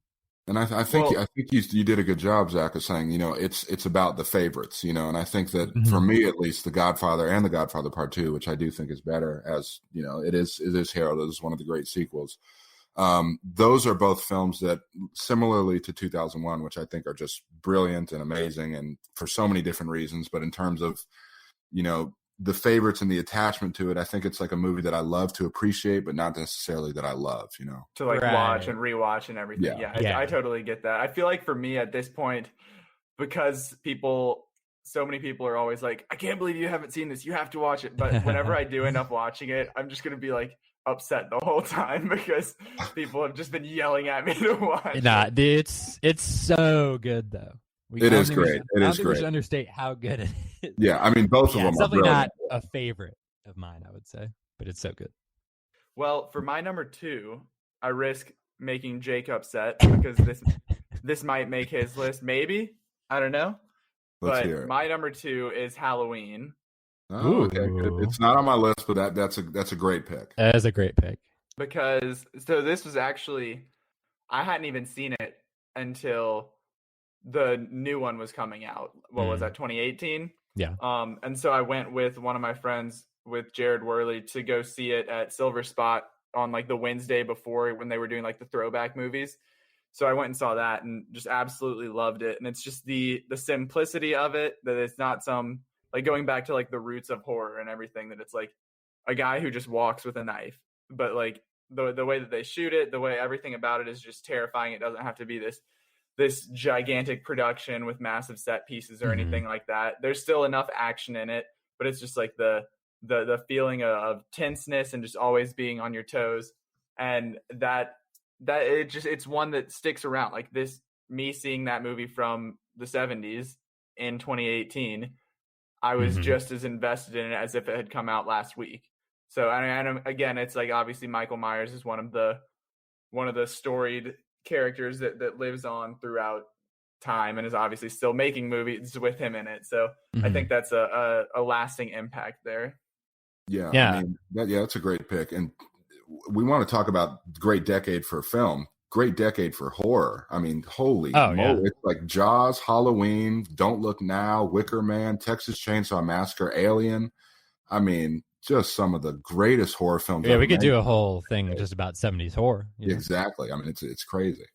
And I think you did a good job, Zach, of saying, it's about the favorites, and I think that for me, at least, The Godfather and The Godfather Part 2, which I do think is better, as it is heralded as one of the great sequels. Those are both films that, similarly to 2001, which I think are just brilliant and amazing, and for so many different reasons. But in terms of, the favorites and the attachment to it, I think it's like a movie that I love to appreciate, but not necessarily that I love, to like watch and rewatch and everything. Yeah. I totally get that. I feel like for me at this point, because so many people are always like, I can't believe you haven't seen this, you have to watch it. But whenever I do end up watching it, I'm just going to be like upset the whole time, because people have just been yelling at me to watch it. It's so good though. It is great. I don't think we should understate how good it is. Yeah, I mean, both of them it's are definitely brilliant. not a favorite of mine, I would say, but it's so good. Well, for my number 2, I risk making Jake upset, because this might make his list, maybe. I don't know. Let's hear it. My number 2 is Halloween. Oh, okay. It's not on my list, but that's a great pick. That is a great pick. Because so this was actually, I hadn't even seen it until the new one was coming out. What was that, 2018? Yeah. And so I went with one of my friends, with Jared Worley, to go see it at Silver Spot on like the Wednesday before, when they were doing like the throwback movies. So I went and saw that and just absolutely loved it. And it's just the simplicity of it, that it's not some, like, going back to like the roots of horror and everything, that it's like a guy who just walks with a knife, but like the way that they shoot it, the way everything about it is just terrifying. It doesn't have to be this gigantic production with massive set pieces or anything like that. There's still enough action in it, but it's just like the feeling of tenseness and just always being on your toes. And that it's one that sticks around. Like me seeing that movie from the 70s in 2018, I was just as invested in it as if it had come out last week. So, and again, it's like, obviously Michael Myers is one of the storied characters that lives on throughout time and is obviously still making movies with him in it. So I think that's a lasting impact there. Yeah. I mean, that's a great pick. And we want to talk about great decade for film, great decade for horror. I mean, holy moly. Yeah. It's like Jaws, Halloween, Don't Look Now, Wicker Man, Texas Chainsaw Massacre, Alien. I mean, just some of the greatest horror films. Yeah, we could do a whole thing just about 70s horror. You know? Exactly. I mean, it's crazy.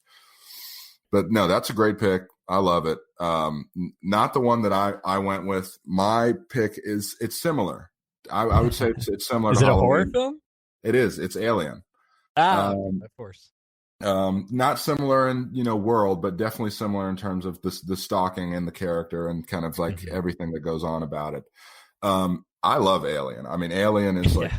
But no, that's a great pick. I love it. Not the one that I went with. My pick it's similar. I would say it's similar. Is to it Halloween. A horror film? It is. It's Alien. Of course. Not similar in world, but definitely similar in terms of the stalking and the character and kind of like everything that goes on about it. I love Alien. I mean, Alien is like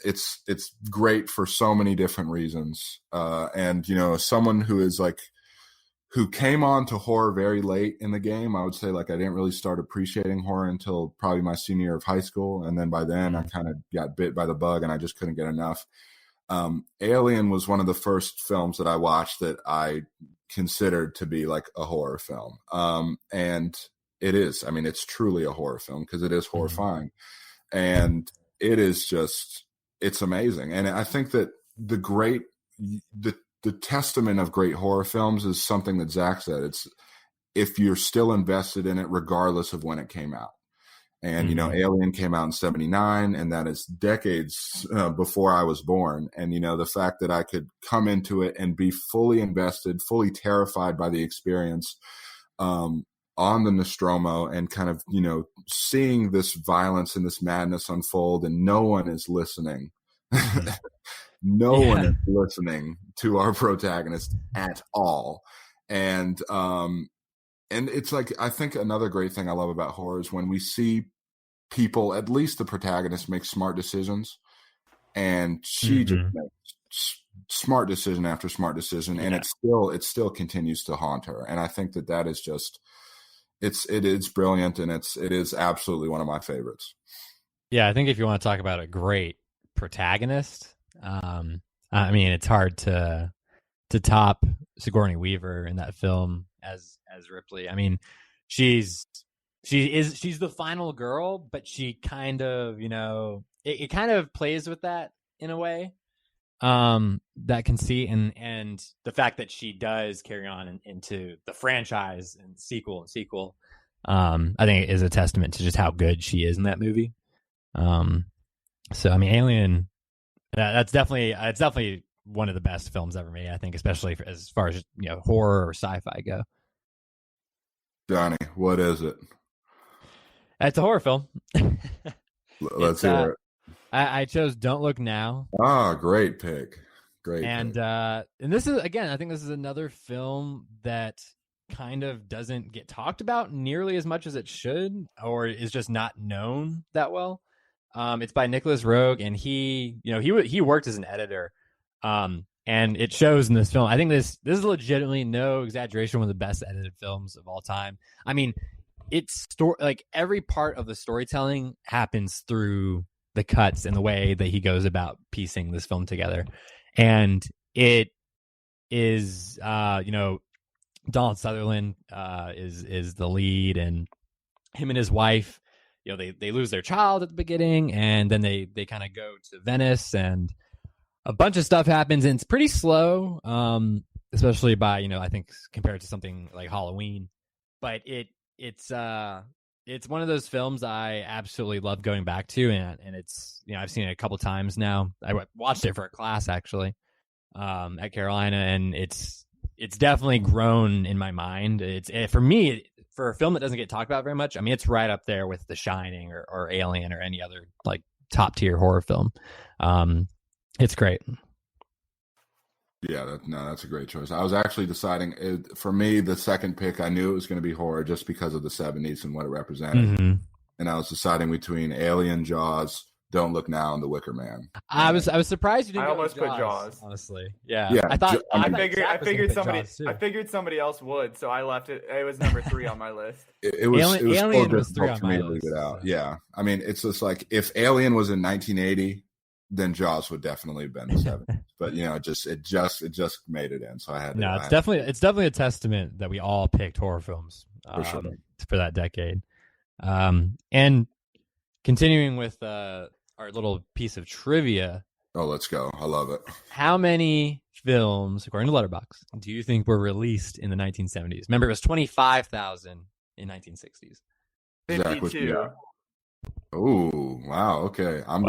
it's great for so many different reasons. And someone who came on to horror very late in the game, I would say, like, I didn't really start appreciating horror until probably my senior year of high school. And then by then I kind of got bit by the bug and I just couldn't get enough. Alien was one of the first films that I watched that I considered to be like a horror film. And it is. I mean, it's truly a horror film because it is horrifying. And it is it's amazing. And I think that the testament of great horror films is something that Zach said. It's if you're still invested in it, regardless of when it came out. And, Alien came out in 1979, and that is decades before I was born. And, the fact that I could come into it and be fully invested, fully terrified by the experience on the Nostromo and kind of, seeing this violence and this madness unfold, and no one is listening. No one is listening to our protagonist at all. And it's like, I think another great thing I love about horror is when we see people, at least the protagonist, make smart decisions, and she just makes smart decision after smart decision, and it still continues to haunt her. And I think that is just, it is brilliant, and it is absolutely one of my favorites. Yeah, I think if you want to talk about a great protagonist, I mean, it's hard to top Sigourney Weaver in that film as Ripley. I mean, she's the final girl, but she kind of, it kind of plays with that in a way, that conceit and the fact that she does carry on into the franchise and sequel, I think it is a testament to just how good she is in that movie. So I mean, Alien, it's definitely one of the best films ever made, I think, especially as far as horror or sci-fi go. Johnny, what is it? It's a horror film. Let's hear it. I chose Don't Look Now. Ah, great pick. Great. And this is, again, I think this is another film that kind of doesn't get talked about nearly as much as it should, or is just not known that well. It's by Nicholas Roeg, and he worked as an editor, and it shows in this film. I think this is legitimately, no exaggeration, one of the best edited films of all time. I mean, it's like every part of the storytelling happens through the cuts and the way that he goes about piecing this film together, and it is, Donald Sutherland is the lead, and him and his wife they lose their child at the beginning, and then they kind of go to Venice, and a bunch of stuff happens, and it's pretty slow, especially by I think compared to something like Halloween. But it's one of those films I absolutely love going back to, and it's I've seen it a couple times now. I watched it for a class actually at Carolina, and it's definitely grown in my mind. For me, for a film that doesn't get talked about very much, I mean, it's right up there with The Shining or Alien or any other like top tier horror film. It's great. Yeah, that's a great choice. I was actually deciding, for me, the second pick, I knew it was going to be horror just because of the 70s and what it represented. Mm-hmm. And I was deciding between Alien, Jaws, Don't Look Now, and The Wicker Man. I was surprised you didn't. I almost put Jaws. Honestly, yeah. Yeah, I figured somebody else would, so I left it. It was number 3 on my list. It was Alien was 3 on for my me to list. leave it out. So. Yeah, I mean, it's just like if Alien was in 1980, then Jaws would definitely have been the 70s. But it just made it in, so I had. No, it's definitely a testament that we all picked horror films for that decade. And continuing with our little piece of trivia. Oh, let's go! I love it. How many films, according to Letterboxd, do you think were released in the 1970s? Remember, it was 25,000 in 1960s. 52. Oh, wow. Okay, I'm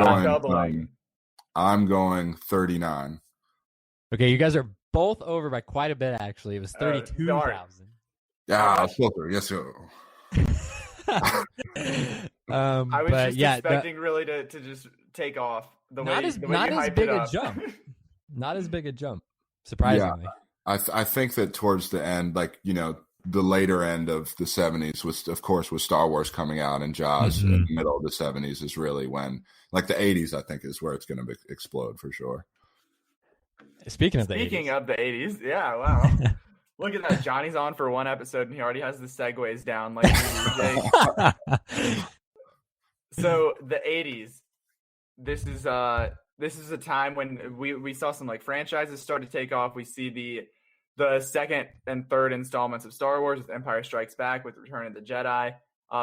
going 39. Okay, you guys are both over by quite a bit. Actually, it was 32,000. Yeah, filter. Yes, sir. I was expecting really to just take off. Not as big a jump. Not as big a jump. Surprisingly. Yeah, I think that towards the end, like the later end of the 70s was Star Wars coming out, and Jaws in the middle of the 70s is really when, like the 80s, I think is where it's going to explode for sure. Speaking of the 80s, yeah, wow. Look at that. Johnny's on for one episode and he already has the segues down like So the 80s, this is a time when we saw some like franchises start to take off. We see the second and third installments of Star Wars with Empire Strikes Back, with Return of the Jedi.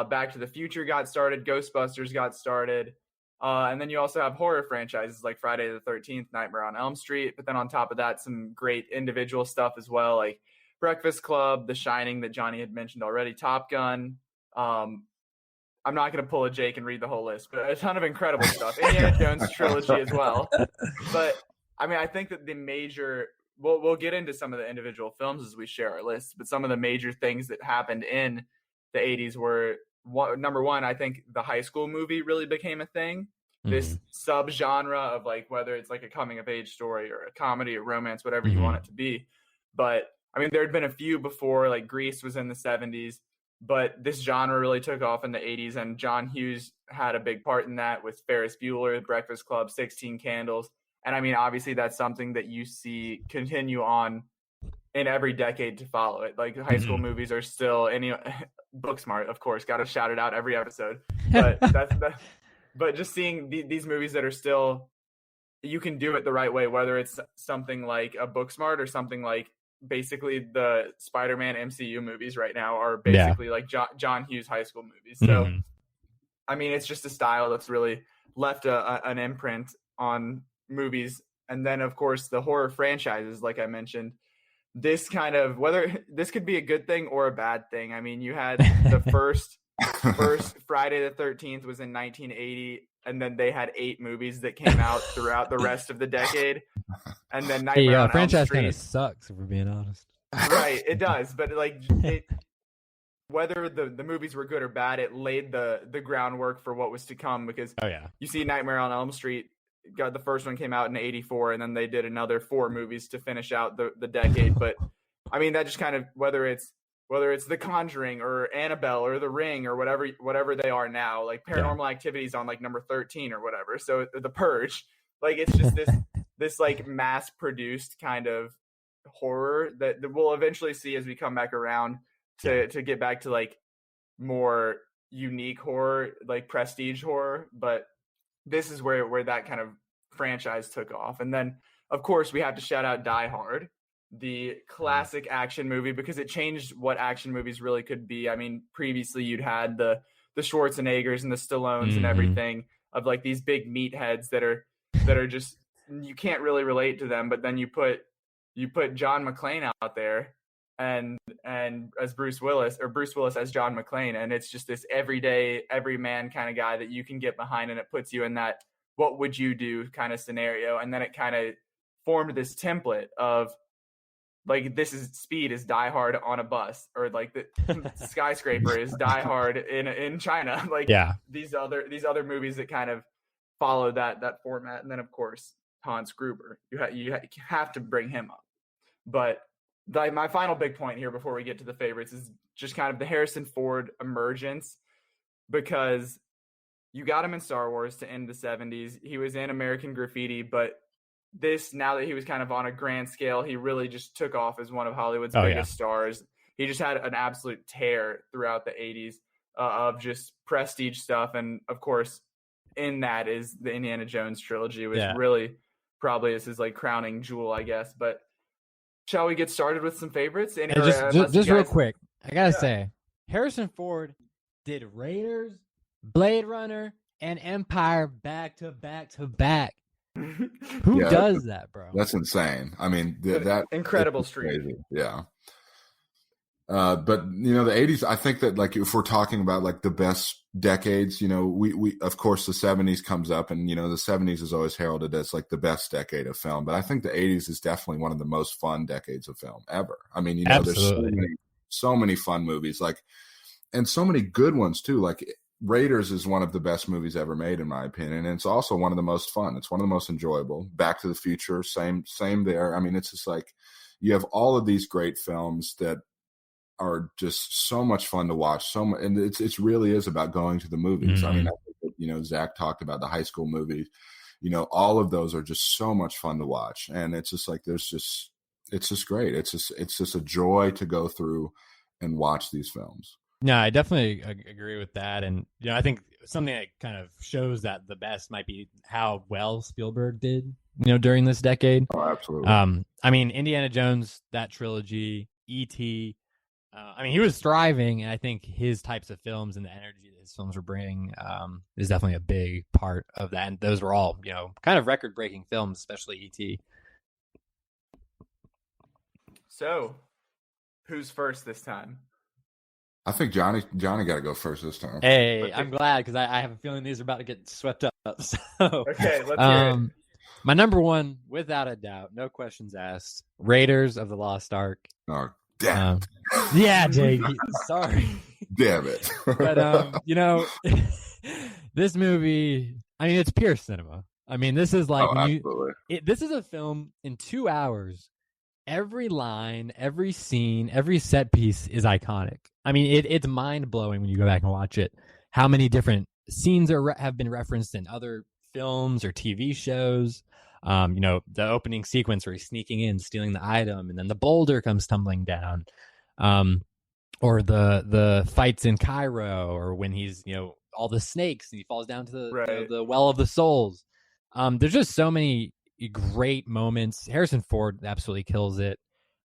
Back to the Future got started. Ghostbusters got started. And then you also have horror franchises like Friday the 13th, Nightmare on Elm Street. But then on top of that, some great individual stuff as well, like Breakfast Club, The Shining that Johnny had mentioned already, Top Gun. I'm not going to pull a Jake and read the whole list, but a ton of incredible stuff. Indiana Jones trilogy as well. But I mean, I think that the major, we'll get into some of the individual films as we share our lists, but some of the major things that happened in the 80s were, number one, I think the high school movie really became a thing. This sub-genre of like, whether it's like a coming of age story or a comedy or romance, whatever you want it to be. But I mean, there'd been a few before, like Grease was in the 70s, but this genre really took off in the 80s, and John Hughes had a big part in that with Ferris Bueller, Breakfast Club, 16 Candles. And I mean, obviously that's something that you see continue on in every decade to follow it. Like high school movies are still Booksmart, of course, got to shout it out every episode. But but just seeing these movies that are still, you can do it the right way, whether it's something like a Booksmart or something like basically the Spider-Man MCU movies right now are basically like John Hughes high school movies. So, I mean, it's just a style that's really left an imprint on movies. And then, of course, the horror franchises, like I mentioned, this kind of, whether this could be a good thing or a bad thing. I mean, you had the first Friday the 13th was in 1980, and then they had 8 movies that came out throughout the rest of the decade. And then Nightmare on franchise Elm Street kind of sucks, if we're being honest. Right, it does, but like whether the movies were good or bad, it laid the groundwork for what was to come, because you see Nightmare on Elm Street, the first one came out in 84, and then they did another 4 movies to finish out the decade. But I mean, that just kind of, whether it's The Conjuring or Annabelle or The Ring or whatever they are now, like Paranormal Activity's on like number 13 or whatever. So The Purge, like it's just this like mass produced kind of horror that we'll eventually see as we come back around to get back to like more unique horror, like prestige horror. But this is where that kind of franchise took off. And then of course we have to shout out Die Hard, the classic action movie, because it changed what action movies really could be. I mean, previously you'd had the Schwarzeneggers and the Stallones and everything, of like these big meatheads that are just, you can't really relate to them. But then you put John McClane out there and as Bruce Willis, or Bruce Willis as John McClane, and it's just this everyday, everyman kind of guy that you can get behind, and it puts you in that what would you do kind of scenario. And then it kind of formed this template of like, this is Speed is Die Hard on a bus, or like the Skyscraper is Die Hard in China. Like, these other movies that kind of follow that format. And then of course Hans Gruber, you have to bring him up. But my final big point here before we get to the favorites is just kind of the Harrison Ford emergence, because you got him in Star Wars to end the 70s. He was in American Graffiti, but this, now that he was kind of on a grand scale, he really just took off as one of Hollywood's biggest stars. He just had an absolute tear throughout the 80s of just prestige stuff. And of course, in that is the Indiana Jones trilogy, which really probably is his like crowning jewel, I guess. But shall we get started with some favorites? Just real quick, I gotta say, Harrison Ford did Raiders, Blade Runner, and Empire back to back to back. Who does that, bro? That's insane. I mean, that incredible streak. Crazy. Yeah. But you know, the 80s, I think that like, if we're talking about like the best decades, you know, we of course the 70s comes up, and you know, the 70s is always heralded as like the best decade of film, but I think the 80s is definitely one of the most fun decades of film ever. I mean, you know, Absolutely. there's so many fun movies, like, and so many good ones too. Like Raiders is one of the best movies ever made, in my opinion, and it's also one of the most fun. It's one of the most enjoyable. Back to the Future, same there. I mean, it's just like you have all of these great films that are just so much fun to watch. And it's really is about going to the movies. I mean, I think that, you know, Zach talked about the high school movies. You know, all of those are just so much fun to watch, and it's just like it's just great. It's just a joy to go through and watch these films. No, I definitely agree with that. And, you know, I think something that kind of shows that the best might be how well Spielberg did, you know, during this decade. Oh, absolutely. I mean, Indiana Jones, that trilogy, E.T., I mean, he was thriving, and I think his types of films and the energy that his films were bringing is definitely a big part of that. And those were all, you know, kind of record-breaking films, especially E.T. So, who's first this time? I think Johnny got to go first this time. Hey, I'm glad, because I have a feeling these are about to get swept up. So, okay, let's hear it. My number one, without a doubt, no questions asked, Raiders of the Lost Ark. Oh, damn it. Yeah, Jake. Sorry. Damn it. But, you know, this movie, I mean, it's pure cinema. I mean, this is like, this is a film in 2 hours. Every line, every scene, every set piece is iconic. I mean, it's mind-blowing when you go back and watch it. How many different scenes have been referenced in other films or TV shows. You know, the opening sequence where he's sneaking in, stealing the item, and then the boulder comes tumbling down. Or the fights in Cairo, or when he's, you know, all the snakes and he falls down to the Well of the Souls. There's just so many great moments. Harrison Ford absolutely kills it.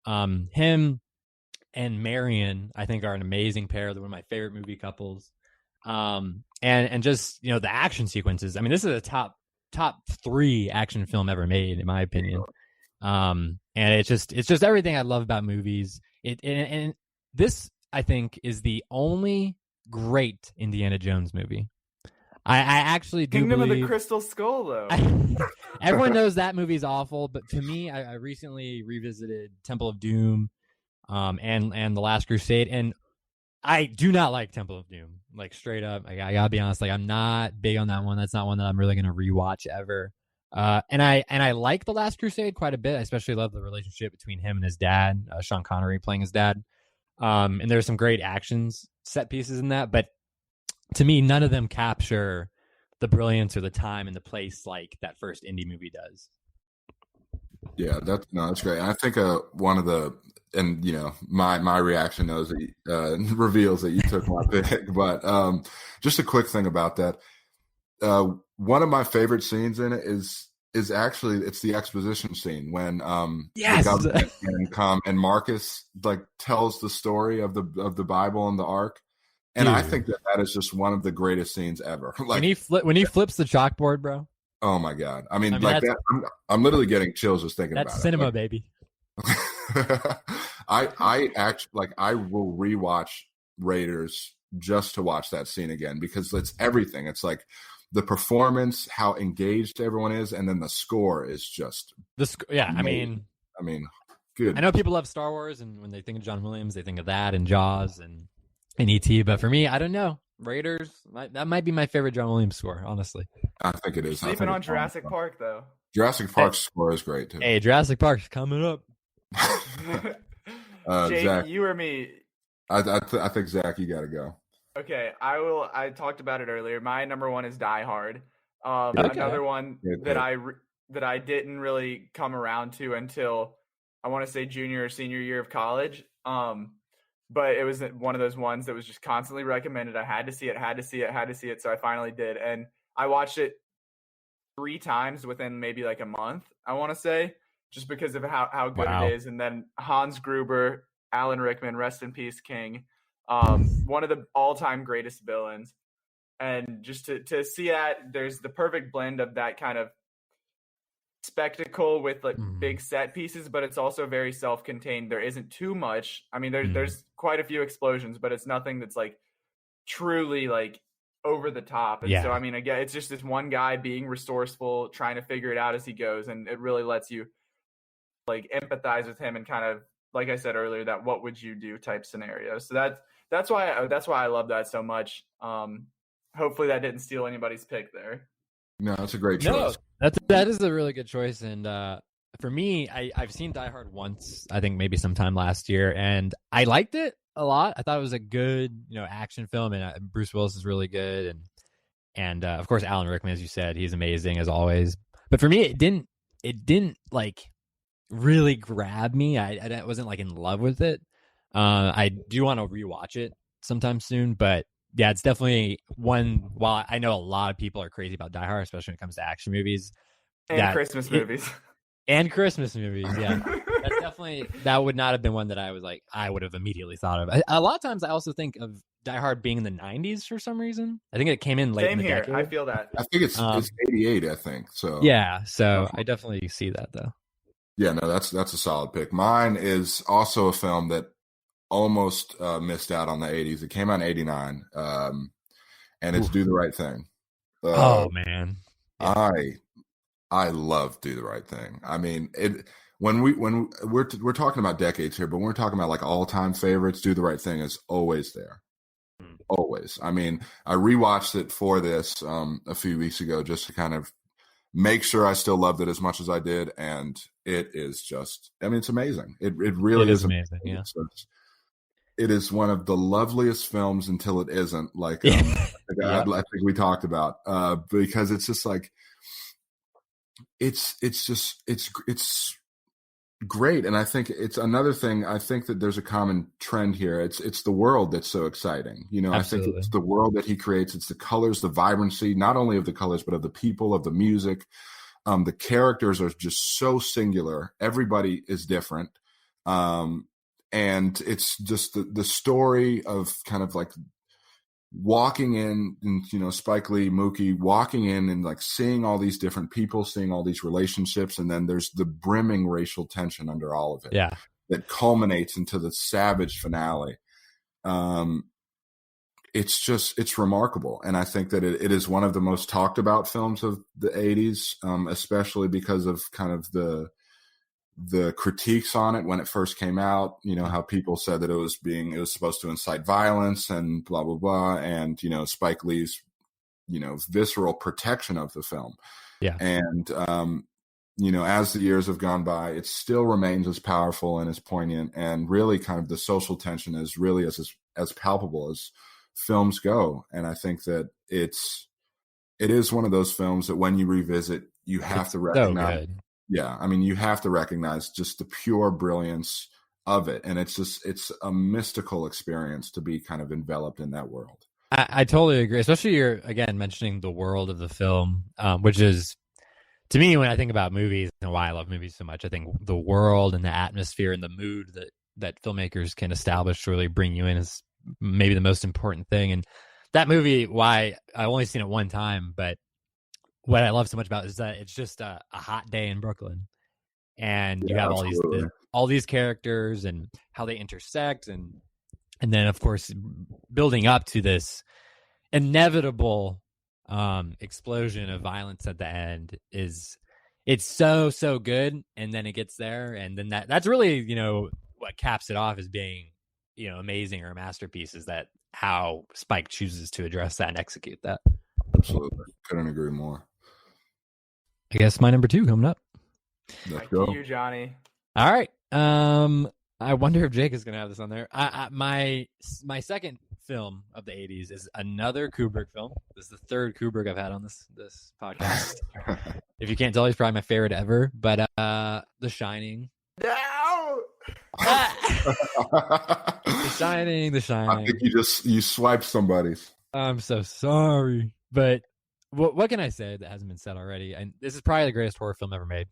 Him and Marion, I think, are an amazing pair. They're one of my favorite movie couples. And just, you know, the action sequences. I mean, this is a top 3 action film ever made, in my opinion. And it's just everything I love about movies. And this, I think, is the only great Indiana Jones movie. I actually do Kingdom believe... of the Crystal Skull, though. Everyone knows that movie's awful, but to me, I recently revisited Temple of Doom, and The Last Crusade, and I do not like Temple of Doom. Like, straight up, I gotta be honest. Like, I'm not big on that one. That's not one that I'm really gonna rewatch ever. And I like The Last Crusade quite a bit. I especially love the relationship between him and his dad, Sean Connery playing his dad. And there's some great actions set pieces in that, but to me, none of them capture the brilliance or the time and the place like that first indie movie does. Yeah, that's great. And I think one of the, and you know, my reaction knows that reveals that you took my pick, but just a quick thing about that. One of my favorite scenes in it is actually, it's the exposition scene when yes! the government can come and Marcus like tells the story of the Bible and the Ark. And I Dude. think that is just one of the greatest scenes ever. When he flips the chalkboard, bro. Oh my God. I mean like that. I'm literally getting chills just thinking about it. That's cinema, baby. I actually I will rewatch Raiders just to watch that scene again because it's everything. It's like the performance, how engaged everyone is, and then the score is just amazing. I mean, good. I know people love Star Wars, and when they think of John Williams, they think of that and Jaws and E.T. But for me, I don't know. Raiders, that might be my favorite John Williams score, honestly. I think it is. Sleeping on Jurassic Park, though. Jurassic Park's score is great too. Hey, Jurassic Park's coming up. Jake, Zach, you or me? I think Zach, you got to go. Okay, I will. I talked about it earlier. My number one is Die Hard. Okay. Another one that I didn't really come around to until I want to say junior or senior year of college. But it was one of those ones that was just constantly recommended. I had to see it. So I finally did. And I watched it 3 times within maybe like a month, I want to say, just because of how good it is. And then Hans Gruber, Alan Rickman, rest in peace, King. One of the all-time greatest villains. And just to see that, there's the perfect blend of that kind of spectacle with like big set pieces, but it's also very self-contained. There isn't too much. I mean, there's quite a few explosions, but it's nothing that's like truly like over the top. And so, I mean, again, it's just this one guy being resourceful, trying to figure it out as he goes. And it really lets you like empathize with him and kind of, like I said earlier, that what would you do type scenario. So that's why I love that so much. Hopefully that didn't steal anybody's pick there. No, that's a great choice. That is a really good choice. And for me, I've seen Die Hard once, I think maybe sometime last year, and I liked it a lot. I thought it was a good, action film, and Bruce Willis is really good, and of course Alan Rickman, as you said, he's amazing as always. But for me, it didn't like really grab me. I wasn't like in love with it. I do want to rewatch it sometime soon, but yeah, it's definitely one. While I know a lot of people are crazy about Die Hard, especially when it comes to action movies and Christmas movies. And Christmas movies, yeah. That's definitely, that would not have been one that I was like, I would have immediately thought of. A lot of times I also think of Die Hard being in the 90s for some reason. I think it came in late in the decade. I feel that. I think it's 88, I think. So yeah, so I definitely see that though. Yeah, no, that's a solid pick. Mine is also a film that almost missed out on the 80s. It came out in 89, and it's Do the Right Thing. Oh man, I love Do the Right Thing. I mean, when we're talking about decades here, but when we're talking about like all time favorites, Do the Right Thing is always there. Always. I mean, I rewatched it for this a few weeks ago just to kind of make sure I still loved it as much as I did, and it is just, I mean, it's amazing. It really is amazing. Yeah. It is one of the loveliest films until it isn't. Like I think we talked about, because it's just like it's great, and I think it's another thing. I think that there's a common trend here. It's the world that's so exciting. Absolutely. I think it's the world that he creates. It's the colors, the vibrancy, not only of the colors but of the people, of the music. The characters are just so singular. Everybody is different. And it's just the story of kind of like walking in and, Spike Lee, Mookie, walking in and like seeing all these different people, seeing all these relationships. And then there's the brimming racial tension under all of it that culminates into the savage finale. It's remarkable. And I think that it is one of the most talked about films of the 80s, especially because of kind of the critiques on it when it first came out, how people said that it was supposed to incite violence and blah, blah, blah. And, Spike Lee's, visceral protection of the film. Yeah. And, as the years have gone by, it still remains as powerful and as poignant, and really kind of the social tension is really as palpable as films go. And I think that it is one of those films that when you revisit, you have to recognize. So good. Yeah, I mean, you have to recognize just the pure brilliance of it. And it's a mystical experience to be kind of enveloped in that world. I totally agree, especially you're, again, mentioning the world of the film, which is, to me, when I think about movies and why I love movies so much, I think the world and the atmosphere and the mood that filmmakers can establish to really bring you in is maybe the most important thing. And that movie, why I only seen it one time, but what I love so much about it is that it's just a hot day in Brooklyn, and you have all these characters and how they intersect, and then of course building up to this inevitable explosion of violence at the end it's so good. And then it gets there, and then that's really what caps it off as being amazing or a masterpiece, is that how Spike chooses to address that and execute that. Absolutely, couldn't agree more. I guess my number 2 coming up. Let's Back go. to you, Johnny. All right. I wonder if Jake is going to have this on there. My second film of the 80s is another Kubrick film. This is the third Kubrick I've had on this podcast. If you can't tell, he's probably my favorite ever. But The Shining. No! The Shining. I think you swiped somebody's. I'm so sorry. But what can I say that hasn't been said already? And this is probably the greatest horror film ever made.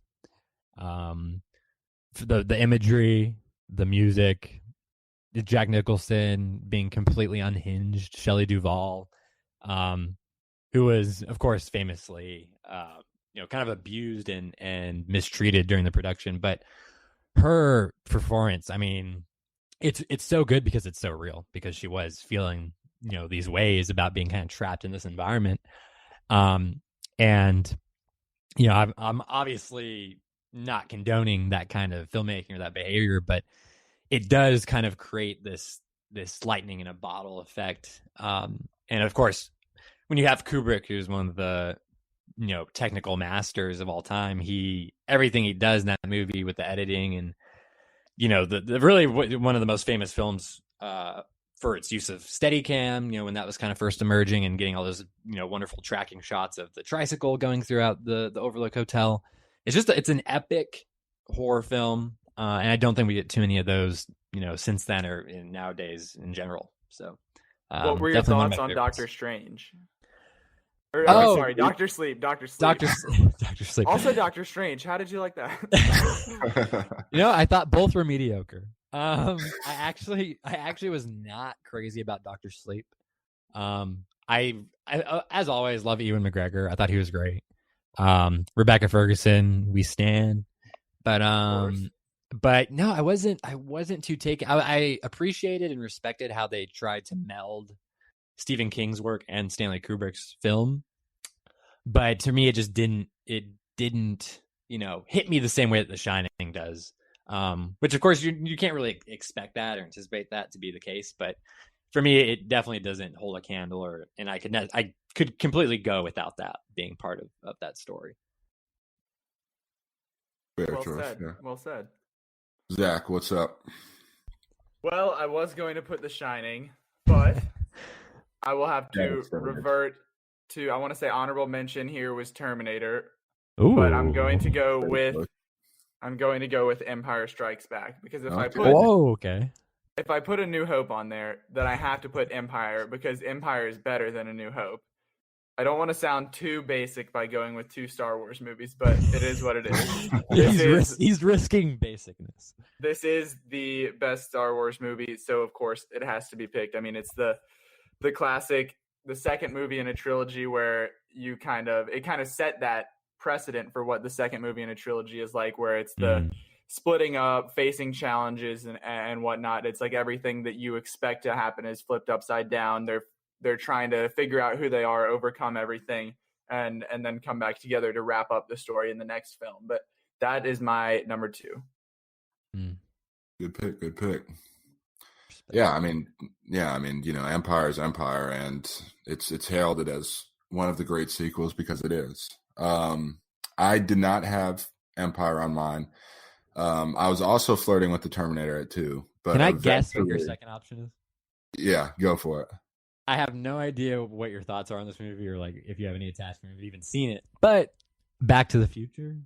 The imagery, the music, Jack Nicholson being completely unhinged, Shelley Duvall, who was, of course, famously, kind of abused and mistreated during the production. But her performance, I mean, it's so good because it's so real, because she was feeling, these ways about being kind of trapped in this environment. I'm obviously not condoning that kind of filmmaking or that behavior, but it does kind of create this lightning in a bottle effect. And of course, when you have Kubrick, who's one of the technical masters of all time, everything he does in that movie with the editing and the really one of the most famous films for its use of Steadicam, when that was kind of first emerging, and getting all those wonderful tracking shots of the tricycle going throughout the Overlook Hotel. It's an epic horror film, and I don't think we get too many of those, since then or nowadays in general. So, what were your thoughts on Doctor Strange? Doctor Sleep. Doctor Sleep. Also, Doctor Strange. How did you like that? I thought both were mediocre. I actually was not crazy about Doctor Sleep. I as always love Ewan McGregor. I thought he was great. Rebecca Ferguson, we stand. But no, I wasn't too taken. I appreciated and respected how they tried to meld Stephen King's work and Stanley Kubrick's film. But to me, it just didn't hit me the same way that The Shining does. Which of course you can't really expect that or anticipate that to be the case. But for me, it definitely doesn't hold a candle, and I could completely go without that being part of that story. Well said. Yeah. Well said. Zach, what's up? Well, I was going to put The Shining, but I will have to revert to, I want to say honorable mention here was Terminator. Ooh. But I'm going to go with Empire Strikes Back, because if I put A New Hope on there, then I have to put Empire, because Empire is better than A New Hope. I don't want to sound too basic by going with 2 Star Wars movies, but it is what it is. He's risking basicness. This is the best Star Wars movie, so of course it has to be picked. I mean, it's the classic, the second movie in a trilogy where it kind of set that precedent for what the second movie in a trilogy is like, where it's the splitting up, facing challenges and whatnot. It's like everything that you expect to happen is flipped upside down. They're trying to figure out who they are, overcome everything, and then come back together to wrap up the story in the next film. But that is my number 2. Good pick. Yeah, I mean, Empire is Empire, and it's heralded as one of the great sequels because it is. I did not have Empire on mine. I was also flirting with the Terminator at 2. But can I guess what your second option is? Yeah, go for it. I have no idea what your thoughts are on this movie, or like if you have any attachment, or have even seen it. But Back to the Future.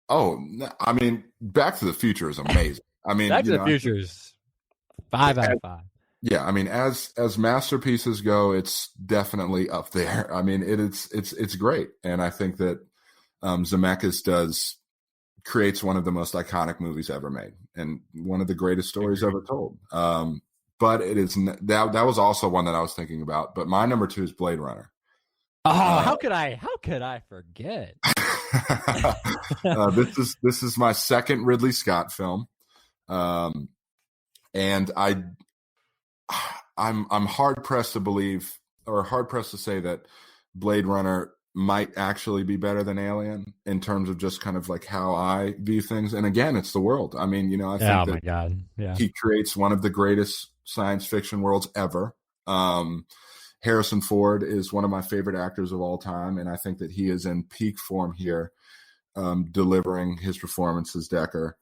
Oh, I mean, Back to the Future is amazing. I mean, Back to the Future is 5 out of 5. Yeah, I mean, as masterpieces go, it's definitely up there. I mean, it's great, and I think that Zemeckis creates one of the most iconic movies ever made, and one of the greatest stories ever told. but it is that was also one that I was thinking about. But my number 2 is Blade Runner. Oh, how could I forget? This is my second Ridley Scott film, and I'm hard pressed to believe, or hard pressed to say, that Blade Runner might actually be better than Alien in terms of just kind of like how I view things. And again, it's the world. I mean, I think my God, yeah, he creates one of the greatest science fiction worlds ever. Harrison Ford is one of my favorite actors of all time, and I think that he is in peak form here, delivering his performance as Decker.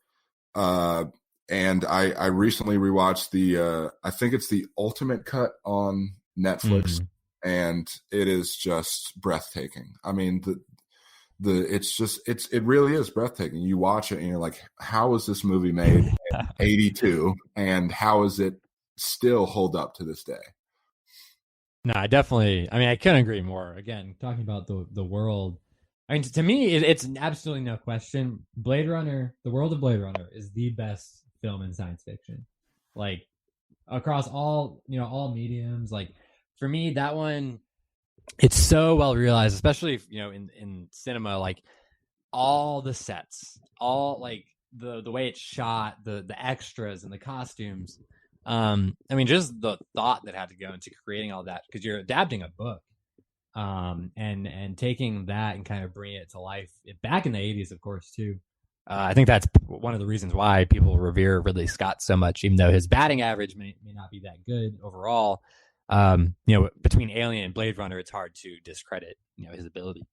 And I recently rewatched I think it's the Ultimate Cut on Netflix, and it is just breathtaking. I mean, it really is breathtaking. You watch it and you're like, how was this movie made in 82, and how is it still hold up to this day? No, I couldn't agree more. Again, talking about the world. I mean, to me, it's absolutely no question. Blade Runner, the world of Blade Runner, is the best film in science fiction. Like, across all mediums. Like, for me, that one, it's so well realized, especially in cinema. Like, all the sets, all like the way it's shot, the extras and the costumes. I mean, just the thought that had to go into creating all that, because you're adapting a book, and taking that and kind of bringing it to life back in the 80s, of course, too. I think that's one of the reasons why people revere Ridley Scott so much, even though his batting average may not be that good overall. Between Alien and Blade Runner, it's hard to discredit his ability.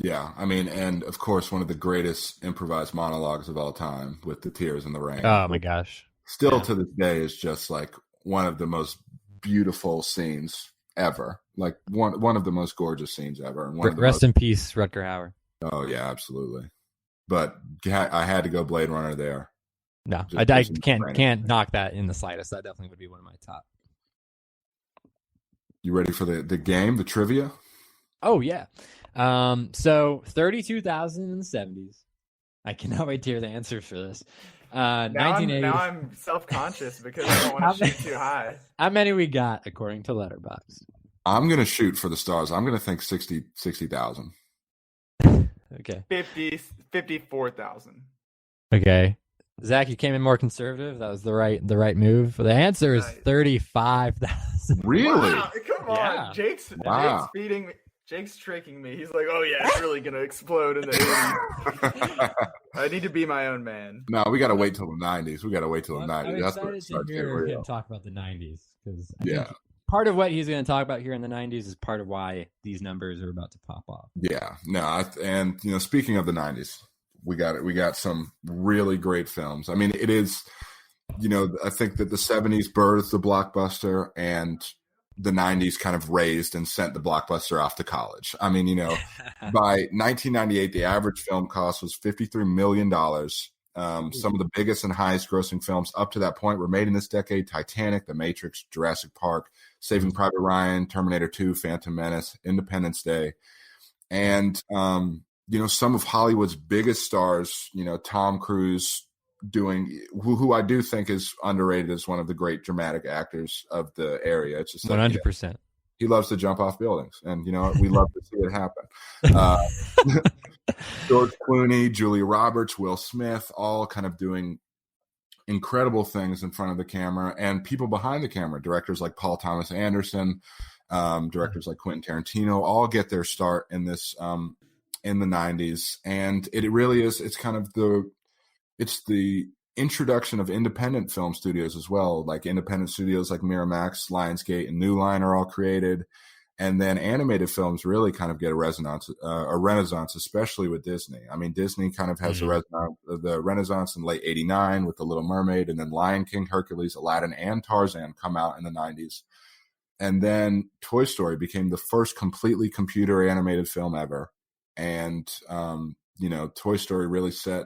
Yeah, I mean, and of course, one of the greatest improvised monologues of all time with the tears in the rain. Oh my gosh! Still to this day is just like one of the most beautiful scenes ever. Like one of the most gorgeous scenes ever. And Rest in peace, Rutger Hauer. Oh yeah, absolutely. But I had to go Blade Runner there. No, I can't knock that in the slightest. That definitely would be one of my top. You ready for the game, the trivia? Oh yeah. So 32,000 in the 70s. I cannot wait to hear the answers for this. 1980. Now I'm self-conscious because I don't want to shoot too high. How many we got according to Letterboxd? I'm going to shoot for the stars. I'm going to think 60,000. Okay. 54,000. Okay. Zach, you came in more conservative. That was the right move. The answer is 35,000. Really? Wow, come on. Yeah. Jake's feeding me. Jake's tricking me. He's like, oh yeah, it's really gonna explode in the 80s. I need to be my own man. No, we got to wait till the 90s. We got to wait till the 90s. I'm That's what excited it starts to getting hear real. him talk about the 90s, because Yeah. part of what he's going to talk about here in the 90s is part of why these numbers are about to pop off. Yeah. No, and speaking of the 90s, we got some really great films. I mean, it is, I think that the 70s birthed the blockbuster, and the 90s kind of raised and sent the blockbuster off to college. I mean, by 1998, the average film cost was $53 million. Some of the biggest and highest grossing films up to that point were made in this decade: Titanic, The Matrix, Jurassic Park, Saving Private Ryan, Terminator 2, Phantom Menace, Independence Day. And, some of Hollywood's biggest stars, Tom Cruise, who I do think is underrated as one of the great dramatic actors of the area. It's just 100%. He loves to jump off buildings, and we love to see it happen. George Clooney, Julia Roberts, Will Smith, all kind of doing incredible things in front of the camera, and people behind the camera, directors like Paul Thomas Anderson, directors like Quentin Tarantino, all get their start in this in the 90s. And it really is. It's kind of the introduction of independent film studios as well. Like independent studios like Miramax, Lionsgate, and New Line are all created. And then animated films really kind of get a renaissance, especially with Disney. I mean, Disney kind of has the renaissance in late '89 with The Little Mermaid, and then Lion King, Hercules, Aladdin, and Tarzan come out in the 90s. And then Toy Story became the first completely computer animated film ever. And, Toy Story really set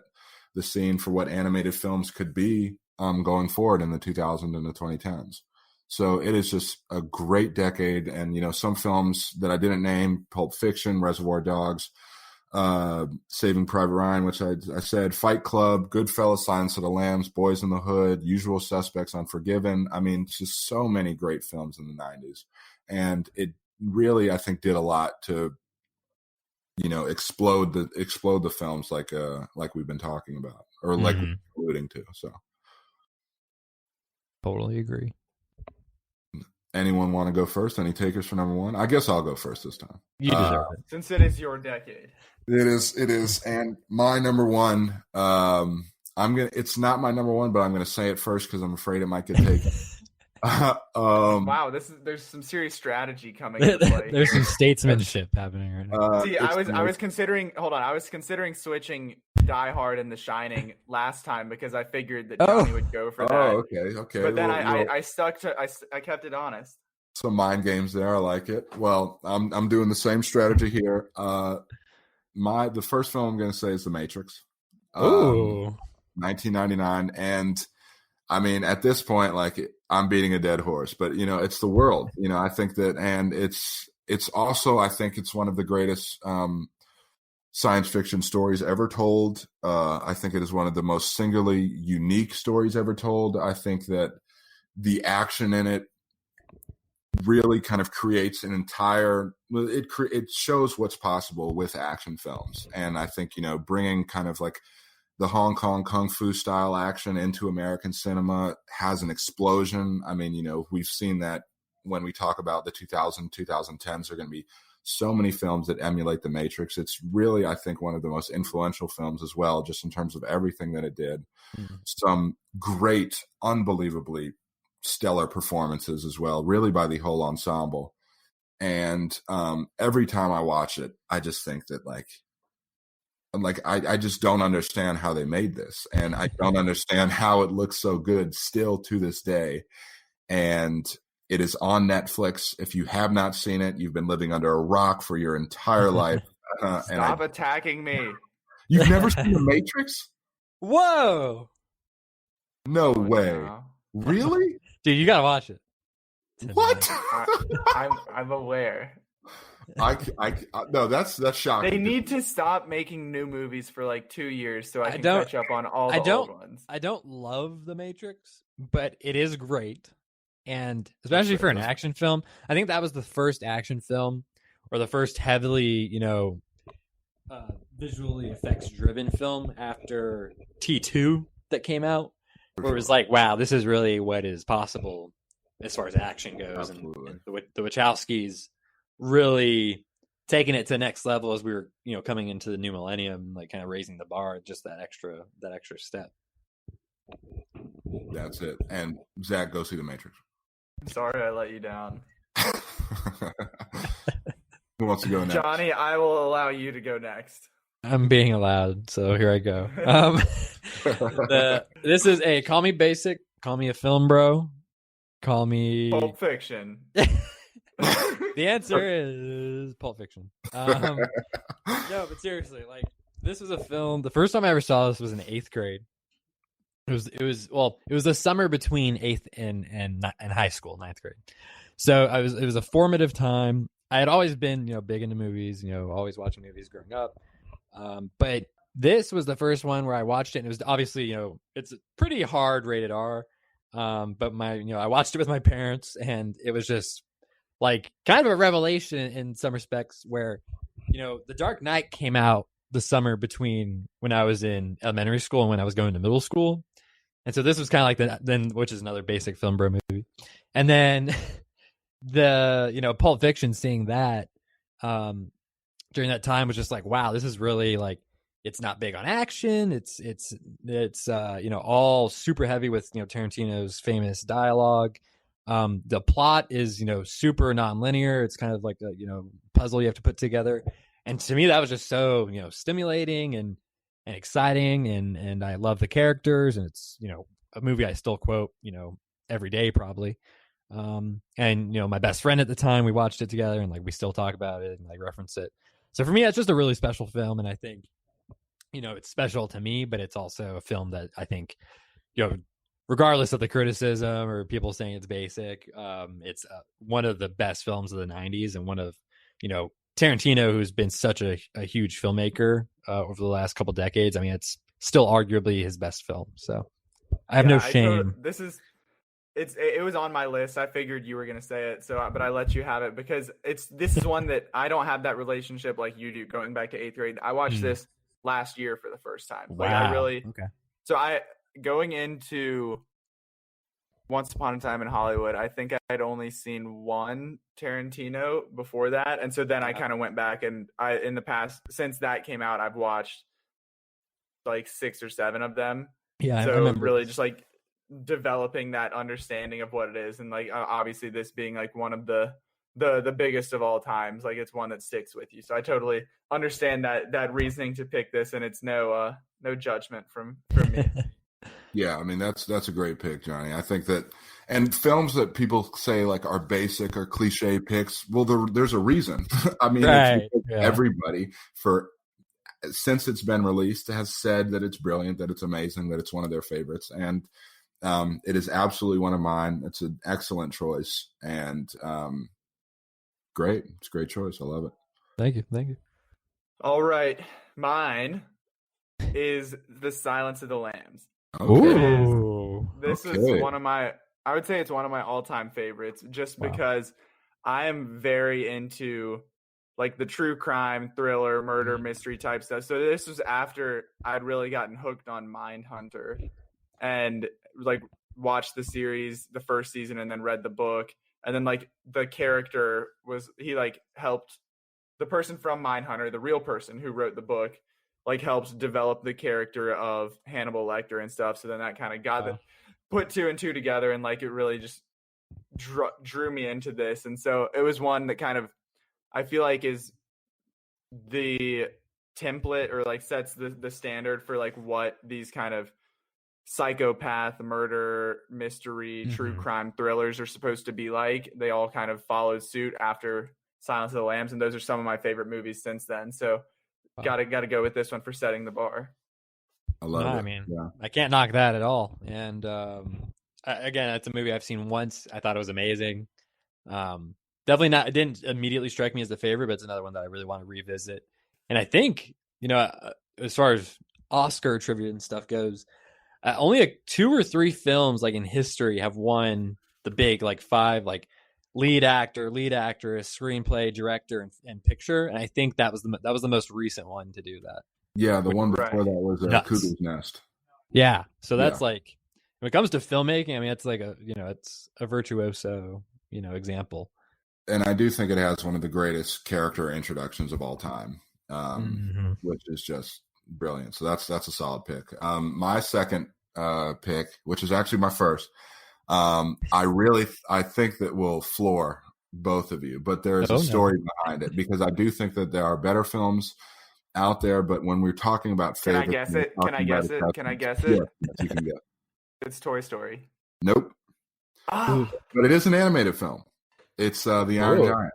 the scene for what animated films could be going forward in the 2000s and the 2010s. So it is just a great decade. And, some films that I didn't name: Pulp Fiction, Reservoir Dogs, Saving Private Ryan, which I said, Fight Club, Goodfellas, Silence of the Lambs, Boys in the Hood, Usual Suspects, Unforgiven. I mean, just so many great films in the 90s. And it really, I think, did a lot to, explode the films like we've been talking about, or like we're alluding to. So totally agree. Anyone want to go first? Any takers for number one? I guess I'll go first this time. You deserve it. Since it is your decade. It is. And my number one, it's not my number one, but I'm gonna say it first because I'm afraid it might get taken. Wow, there's some serious strategy coming into play. There's some statesmanship happening right now. See, I was considering switching Die Hard and The Shining last time because I figured that Johnny would go for that. Oh, okay. But then I kept it honest. Some mind games there. I like it. Well, I'm doing the same strategy here. The first film I'm going to say is The Matrix. 1999, and I mean, at this point, like, I'm beating a dead horse, but it's the world. I think that, and it's also, I think it's one of the greatest science fiction stories ever told. I think it is one of the most singularly unique stories ever told. I think that the action in it really kind of creates an entire. It shows what's possible with action films, and I think bringing kind of like the Hong Kong kung fu style action into American cinema has an explosion. I mean, we've seen that when we talk about the 2010s, there are going to be so many films that emulate The Matrix. It's really, I think, one of the most influential films as well, just in terms of everything that it did. Mm-hmm. Some great, unbelievably stellar performances as well, really by the whole ensemble. And every time I watch it, I just think that I just don't understand how they made this, and I don't understand how it looks so good still to this day. And it is on Netflix. If you have not seen it, you've been living under a rock for your entire life. Stop attacking me. You've never seen The Matrix? Whoa! No way. No. Really? Dude, you gotta watch it. What? I'm aware. No, that's shocking. They need to stop making new movies for like 2 years so I can catch up on all the old ones. I don't love The Matrix, but it is great. And especially for an action film, I think that was the first action film, or the first heavily, visually effects driven film after T2 that came out, where it was like, wow, this is really what is possible as far as action goes. Absolutely. And the Wachowskis really taking it to the next level as we were, coming into the new millennium, like kind of raising the bar, just that extra step. That's it. And Zach, go see The Matrix. Sorry I let you down. Who wants to go next? Johnny, I will allow you to go next. I'm being allowed, so here I go. This is call me basic, call me a film bro, call me Pulp Fiction. The answer is Pulp Fiction. No, but seriously, like, this was a film. The first time I ever saw this was in 8th grade. It was the summer between 8th and high school, 9th grade. So it was a formative time. I had always been, big into movies, always watching movies growing up. But this was the first one where I watched it, and it was obviously, it's pretty hard rated R. But I watched it with my parents, and it was just like kind of a revelation in some respects, where, The Dark Knight came out the summer between when I was in elementary school and when I was going to middle school. And so this was kind of like which is another basic film bro movie. And then Pulp Fiction, seeing that during that time was just like, wow, this is really like, it's not big on action. It's all super heavy with, Tarantino's famous dialogue. The plot is, super nonlinear. It's kind of like a, puzzle you have to put together. And to me, that was just so, stimulating and exciting. And I love the characters, and it's, a movie I still quote, every day probably. And, my best friend at the time, we watched it together, and like, we still talk about it and like reference it. So for me, that's just a really special film. And I think, it's special to me, but it's also a film that I think, regardless of the criticism or people saying it's basic, it's one of the best films of the 90s, and one of, Tarantino, who's been such a huge filmmaker over the last couple decades. I mean, it's still arguably his best film. So I have no shame. It was on my list. I figured you were going to say it, but I let you have it because this is one that I don't have that relationship like you do going back to 8th grade. I watched this last year for the first time. Wow. Like I really, okay. So going into Once Upon a Time in Hollywood, I think I'd only seen one Tarantino before that. And so then I kind of went back and in the past, since that came out, I've watched like 6 or 7 of them. Yeah. So I remember really this. just like developing that understanding of what it is. And like, obviously this being like one of the biggest of all times, like it's one that sticks with you. So I totally understand that reasoning to pick this, and it's no judgment from me. Yeah, I mean that's a great pick, Johnny. I think that, and films that people say like are basic or cliche picks, well, there's a reason. I mean, right. Everybody since it's been released has said that it's brilliant, that it's amazing, that it's one of their favorites, and it is absolutely one of mine. It's an excellent choice, and great. It's a great choice. I love it. Thank you. All right, mine is The Silence of the Lambs. Okay. This is one of my, I would say it's one of my all-time favorites, just because I am very into like the true crime, thriller, murder, mystery type stuff. So this was after I'd really gotten hooked on Mindhunter and like watched the series, the first season, and then read the book. And then like the character he like helped the person from Mindhunter, the real person who wrote the book, like helped develop the character of Hannibal Lecter and stuff. So then that kind of got put 2 and 2 together, and like it really just drew me into this. And so it was one that kind of I feel like is the template or like sets the standard for like what these kind of psychopath, murder, mystery, true crime thrillers are supposed to be like. They all kind of followed suit after Silence of the Lambs, and those are some of my favorite movies since then. So gotta go with this one for setting the bar. I love it. I mean, I can't knock that at all. And again, it's a movie I've seen once. I thought it was amazing. Definitely not. It didn't immediately strike me as the favorite, but it's another one that I really want to revisit. And I think, as far as Oscar trivia and stuff goes, only 2 or 3 films like in history have won the big like 5 like lead actor, lead actress, screenplay, director, and picture. And I think that was the most recent one to do that. Yeah, the one before that was Cuckoo's Nest. Yeah, so that's like when it comes to filmmaking, I mean, it's like it's a virtuoso example. And I do think it has one of the greatest character introductions of all time, which is just brilliant. So that's a solid pick. My second pick, which is actually my first, I think that will floor both of you, but there is a story behind it, because I do think that there are better films out there. But when we're talking about favorites, Can I guess it? Yeah, you can guess. It's Toy Story. Nope. But it is an animated film. It's The Iron Giant.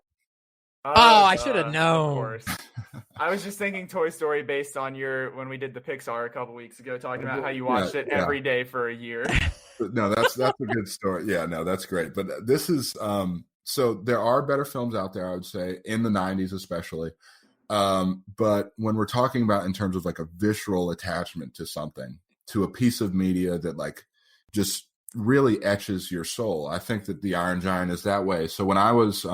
I should have known. Of course. I was just thinking Toy Story based on when we did the Pixar a couple weeks ago, talking about how you watched it every day for a year. No, that's a good story. Yeah, no, that's great. But this is so there are better films out there, I would say, in the 90s especially. But when we're talking about in terms of like a visceral attachment to something, to a piece of media that like just really etches your soul, I think that The Iron Giant is that way. So when I was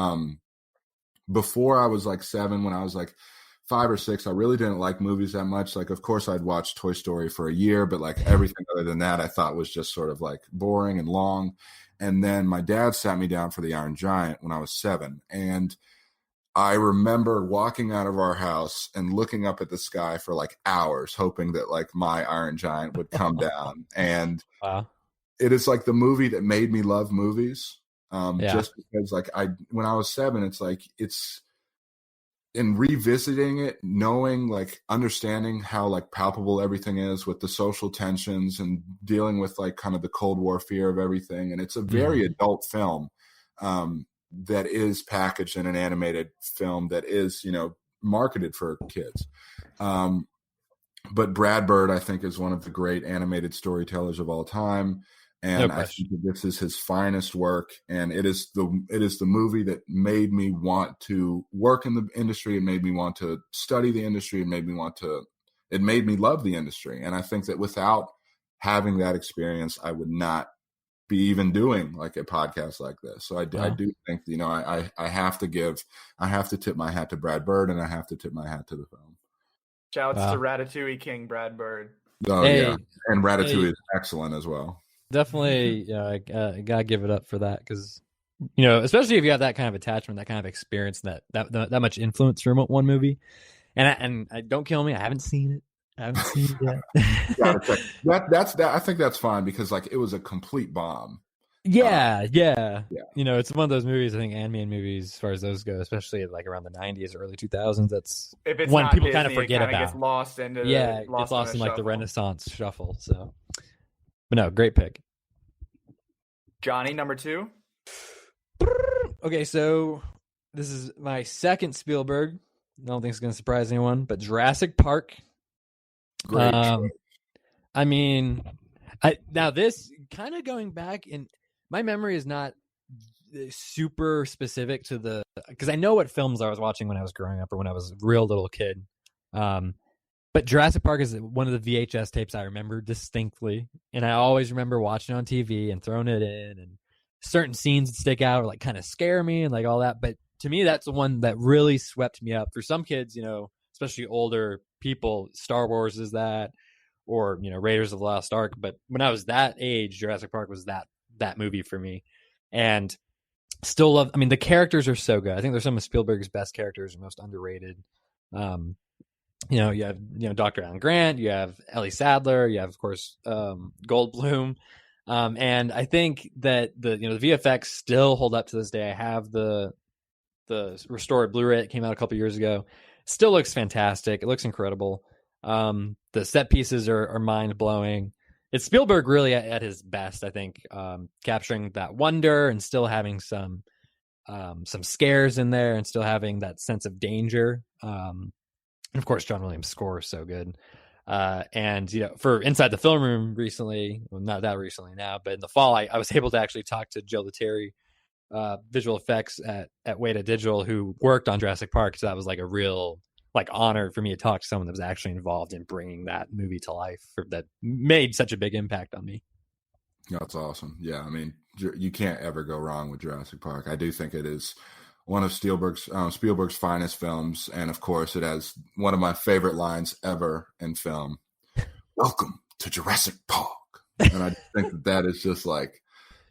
before I was like 7, when I was like 5 or 6, I really didn't like movies that much. Like, of course, I'd watched Toy Story for a year, but like everything other than that, I thought was just sort of like boring and long. And then my dad sat me down for The Iron Giant when I was 7. And I remember walking out of our house and looking up at the sky for like hours, hoping that like my Iron Giant would come down. And it is like the movie that made me love movies. Just because like when I was 7, it's like, it's in revisiting it, knowing, like understanding how like palpable everything is with the social tensions and dealing with like kind of the Cold War fear of everything. And it's a very adult film that is packaged in an animated film that is, marketed for kids. But Brad Bird, I think, is one of the great animated storytellers of all time. And I think that this is his finest work, and it is the movie that made me want to work in the industry. It made me want to study the industry. It made me love the industry. And I think that without having that experience, I would not be even doing like a podcast like this. So I do think, I have to tip my hat to Brad Bird, and I have to tip my hat to the film. Shouts to Ratatouille King Brad Bird. Oh yeah, and Ratatouille is excellent as well. Definitely, I gotta give it up for that, because especially if you have that kind of attachment, that kind of experience, that much influence from one movie. And don't kill me, I haven't seen it. I think that's fine, because like it was a complete bomb. Yeah. It's one of those movies. I think Ant-Man movies, as far as those go, especially like around the 90s, early 2000s. That's if it's one not people Disney, kind of forget about. Gets lost into gets lost in like the Renaissance shuffle. So, but no, great pick. Johnny, number 2. Okay, so this is my second Spielberg. I don't think it's going to surprise anyone, but Jurassic Park. Great. I mean, now this kind of going back, in my memory is not super specific to because I know what films I was watching when I was growing up or when I was a real little kid. But Jurassic Park is one of the VHS tapes I remember distinctly, and I always remember watching it on TV and throwing it in, and certain scenes that stick out or like kind of scare me and like all that. But to me, that's the one that really swept me up. For some kids, especially older people, Star Wars is that, or Raiders of the Lost Ark. But when I was that age, Jurassic Park was that movie for me, and still love. I mean, the characters are so good. I think they're some of Spielberg's best characters, most underrated. You have Dr. Alan Grant, you have Ellie Sadler, you have of course Goldblum, and I think that the VFX still hold up to this day. I have the restored Blu-ray that came out a couple years ago. Still looks fantastic. It looks incredible. The set pieces are mind blowing. It's Spielberg really at his best, I think, capturing that wonder and still having some scares in there and still having that sense of danger. And of course, John Williams' score is so good. And for Inside the Film Room recently, well, not that recently now, but in the fall, I was able to actually talk to Joe Lettieri, visual effects at Weta Digital, who worked on Jurassic Park. So that was like a real honor for me to talk to someone that was actually involved in bringing that movie to life, that made such a big impact on me. That's awesome. Yeah, I mean, you can't ever go wrong with Jurassic Park. I do think it is one of Spielberg's finest films, and of course, it has one of my favorite lines ever in film. Welcome to Jurassic Park, and I think that is just like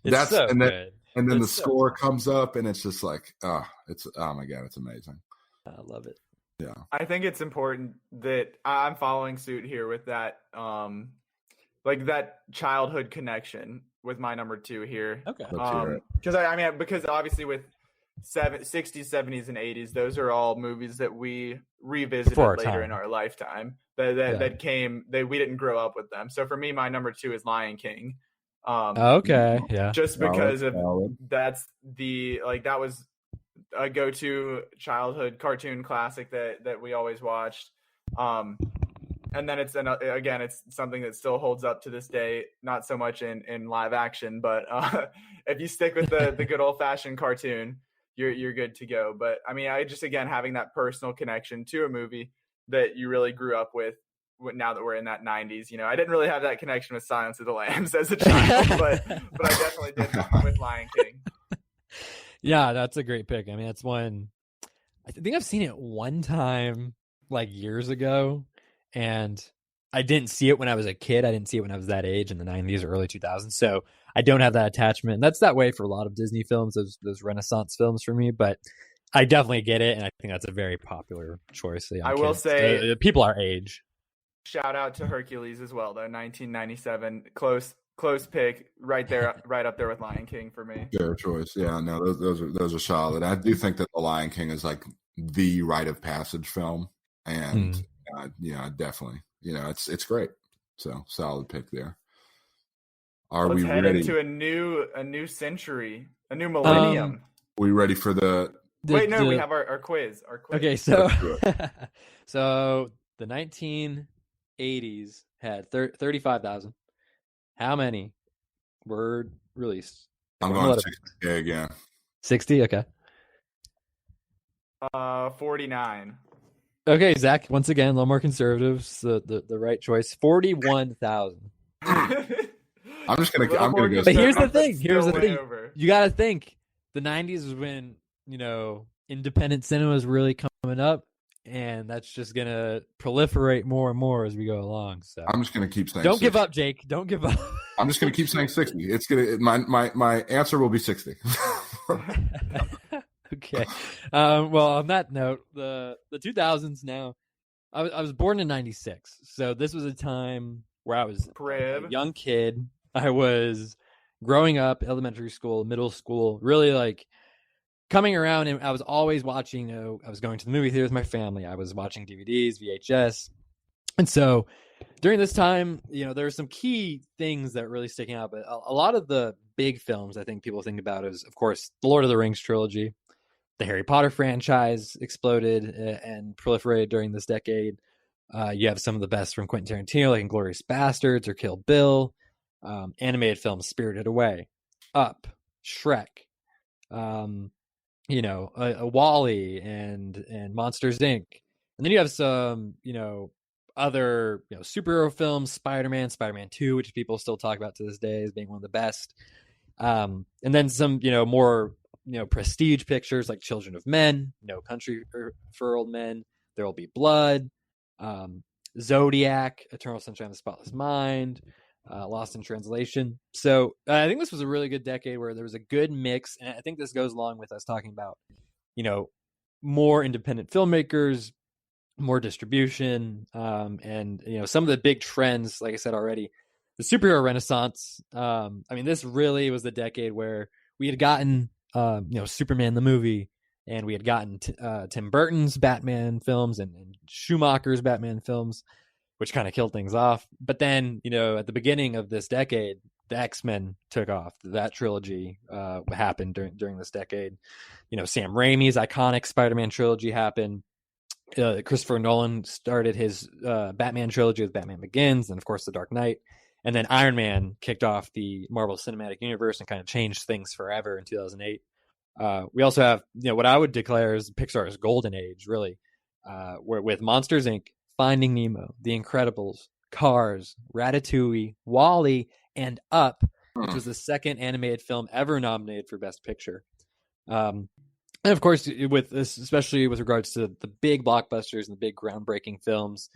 that's so good. And then the score comes up, and it's just like, oh my god, it's amazing. I love it. Yeah, I think it's important that I'm following suit here with that, like that childhood connection with my number 2 here. Okay, because obviously with 60s, 70s, and 80s, those are all movies that we revisited later in our lifetime. We didn't grow up with them. So for me, my number 2 is Lion King. Okay, yeah, just because that was a go-to childhood cartoon classic that we always watched. And then it's something that still holds up to this day, not so much in live action, but if you stick with the good old-fashioned cartoon, you're good to go. But I mean, having that personal connection to a movie that you really grew up with now that we're in that 90s, I didn't really have that connection with Silence of the Lambs as a child, but I definitely did with Lion King. Yeah, that's a great pick. I mean, that's one, I think I've seen it one time like years ago, and I didn't see it when I was a kid. I didn't see it when I was that age in the 90s or early 2000s. So I don't have that attachment. And that's that way for a lot of Disney films, those Renaissance films for me. But I definitely get it, and I think that's a very popular choice. I will say, people our age. Shout out to Hercules as well, though. 1997, close pick, right there, right up there with Lion King for me. Fair choice. Yeah, no, those are solid. I do think that The Lion King is like the rite of passage film, and definitely, it's great. So solid pick there. Let's head into a new century, a new millennium. Are we ready for the? We have our quiz. Okay, so so the 1980s had 35,000. How many were released? I'm going 60K again. 60? Okay. 49. Okay, Zach, once again, a little more conservative. So the right choice. 41,000. I'm gonna go. But here's the thing. Over. You got to think the 90s was when, independent cinema is really coming up, and that's just going to proliferate more and more as we go along. So I'm just going to keep saying Don't 60. give up, Jake. Don't give up. I'm just going to keep saying 60. It's going to my answer will be 60. Okay. Well, on that note, the 2000s now, I was born in 96. So this was a time where I was a young kid. I was growing up, elementary school, middle school, really like coming around, and I was always watching, I was going to the movie theater with my family. I was watching DVDs, VHS. And so during this time, there were some key things that really sticking out, but a lot of the big films I think people think about is, of course, the Lord of the Rings trilogy. The Harry Potter franchise exploded and proliferated during this decade. You have some of the best from Quentin Tarantino, like Inglourious Bastards or Kill Bill. Animated films, Spirited Away, Up, Shrek, Wall-E and Monsters Inc. And then you have some, other superhero films, Spider-Man 2, which people still talk about to this day as being one of the best. And then some, more prestige pictures like Children of Men, No Country for Old Men, There Will Be Blood, Zodiac, Eternal Sunshine of the Spotless Mind, Lost in Translation. So I think this was a really good decade where there was a good mix, and I think this goes along with us talking about, more independent filmmakers, more distribution, and some of the big trends, like I said already, the superhero renaissance. This really was the decade where we had gotten Superman the movie, and we had gotten Tim Burton's Batman films and Schumacher's Batman films, which kind of killed things off. But then, at the beginning of this decade, the X-Men took off. That trilogy happened during this decade. Sam Raimi's iconic Spider-Man trilogy happened. Christopher Nolan started his Batman trilogy with Batman Begins, and of course The Dark Knight. And then Iron Man kicked off the Marvel Cinematic Universe and kind of changed things forever in 2008. We also have, what I would declare as Pixar's golden age, really, with Monsters, Inc., Finding Nemo, The Incredibles, Cars, Ratatouille, Wall-E, and Up, which was the second animated film ever nominated for Best Picture. And of course, with this, especially with regards to the big blockbusters and the big groundbreaking films,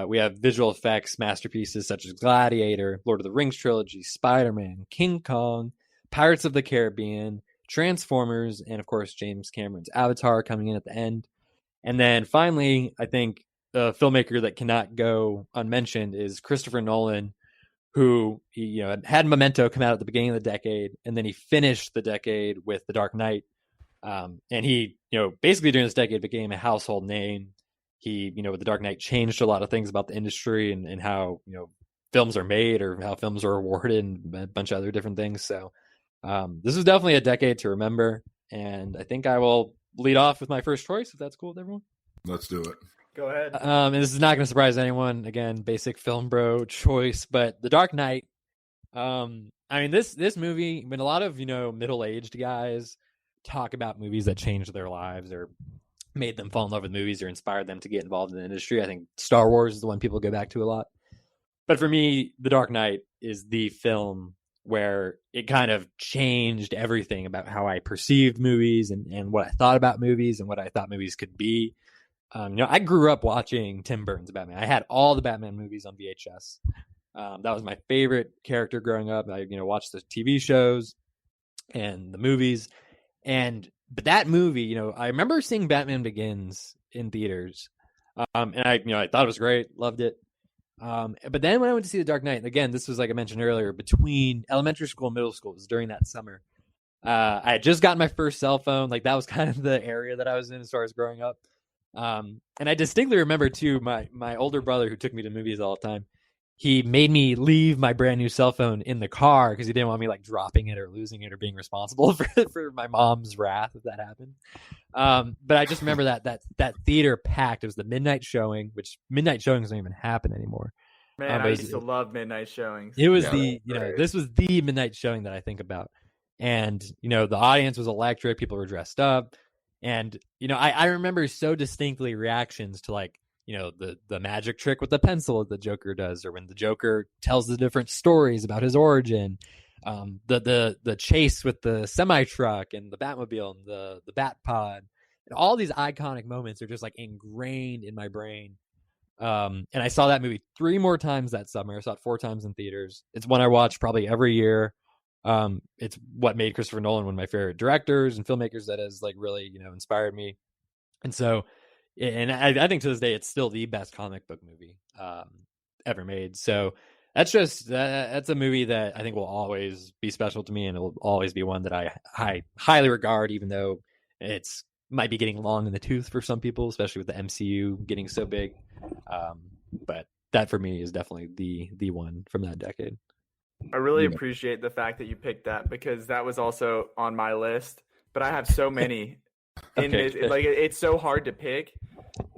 we have visual effects masterpieces such as Gladiator, Lord of the Rings trilogy, Spider-Man, King Kong, Pirates of the Caribbean, Transformers, and of course James Cameron's Avatar coming in at the end. And then finally, I think a filmmaker that cannot go unmentioned is Christopher Nolan, who had Memento come out at the beginning of the decade, and then he finished the decade with The Dark Knight. And he, basically during this decade became a household name. He, with The Dark Knight, changed a lot of things about the industry and how, films are made or how films are awarded and a bunch of other different things. So this is definitely a decade to remember. And I think I will lead off with my first choice, if that's cool with everyone. Let's do it. Go ahead. And this is not going to surprise anyone. Again, basic film bro choice, but The Dark Knight. This movie, when a lot of, middle-aged guys talk about movies that changed their lives or made them fall in love with movies or inspired them to get involved in the industry, I think Star Wars is the one people go back to a lot. But for me, The Dark Knight is the film where it kind of changed everything about how I perceived movies and what I thought about movies and what I thought movies could be. I grew up watching Tim Burton's Batman. I had all the Batman movies on VHS. That was my favorite character growing up. I, watched the TV shows and the movies. But that movie, I remember seeing Batman Begins in theaters. And I thought it was great. Loved it. But then when I went to see The Dark Knight, again, this was like I mentioned earlier, between elementary school and middle school, it was during that summer. I had just gotten my first cell phone. Like that was kind of the area that I was in as far as growing up. And I distinctly remember too, my older brother who took me to movies all the time, he made me leave my brand new cell phone in the car because he didn't want me like dropping it or losing it or being responsible for my mom's wrath if that happened. But I just remember that theater packed. It was the midnight showing, which midnight showings don't even happen anymore. Man, I used to love midnight showings. It was this was the midnight showing that I think about. And, the audience was electric. People were dressed up. And, I remember so distinctly reactions to like, the magic trick with the pencil that the Joker does, or when the Joker tells the different stories about his origin, the chase with the semi truck and the Batmobile and the Bat Pod, and all these iconic moments are just like ingrained in my brain. And I saw that movie 3 more times that summer. I saw it 4 times in theaters. It's one I watch probably every year. It's what made Christopher Nolan one of my favorite directors and filmmakers that has like really, inspired me. And so, and I think to this day, it's still the best comic book movie ever made. So that's a movie that I think will always be special to me, and it will always be one that I highly regard, even though it's might be getting long in the tooth for some people, especially with the MCU getting so big. But that for me is definitely the one from that decade. I really appreciate the fact that you picked that, because that was also on my list, but I have so many like it's so hard to pick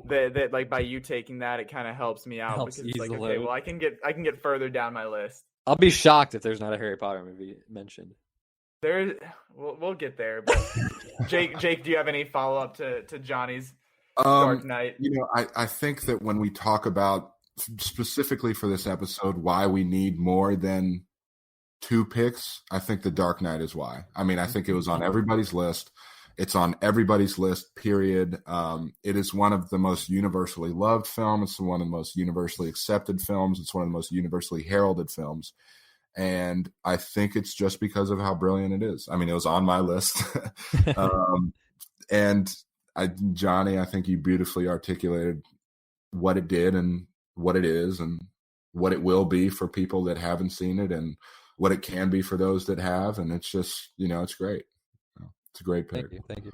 that like by you taking that, it kind of helps me out, because it's like, okay, well I can get further down my list. I'll be shocked if there's not a Harry Potter movie mentioned. We'll get there. But Jake, do you have any follow up to Johnny's Dark Knight? I think that when we talk about specifically for this episode why we need more than 2 picks, I think the Dark Knight is why. I mean, I think it was on everybody's list. It's on everybody's list, period. It is one of the most universally loved films. It's one of the most universally accepted films. It's one of the most universally heralded films. And I think it's just because of how brilliant it is. I mean, it was on my list. And Johnny, I think you beautifully articulated what it did and what it is and what it will be for people that haven't seen it, and what it can be for those that have. And it's just, it's great. It's a great pick. Thank you.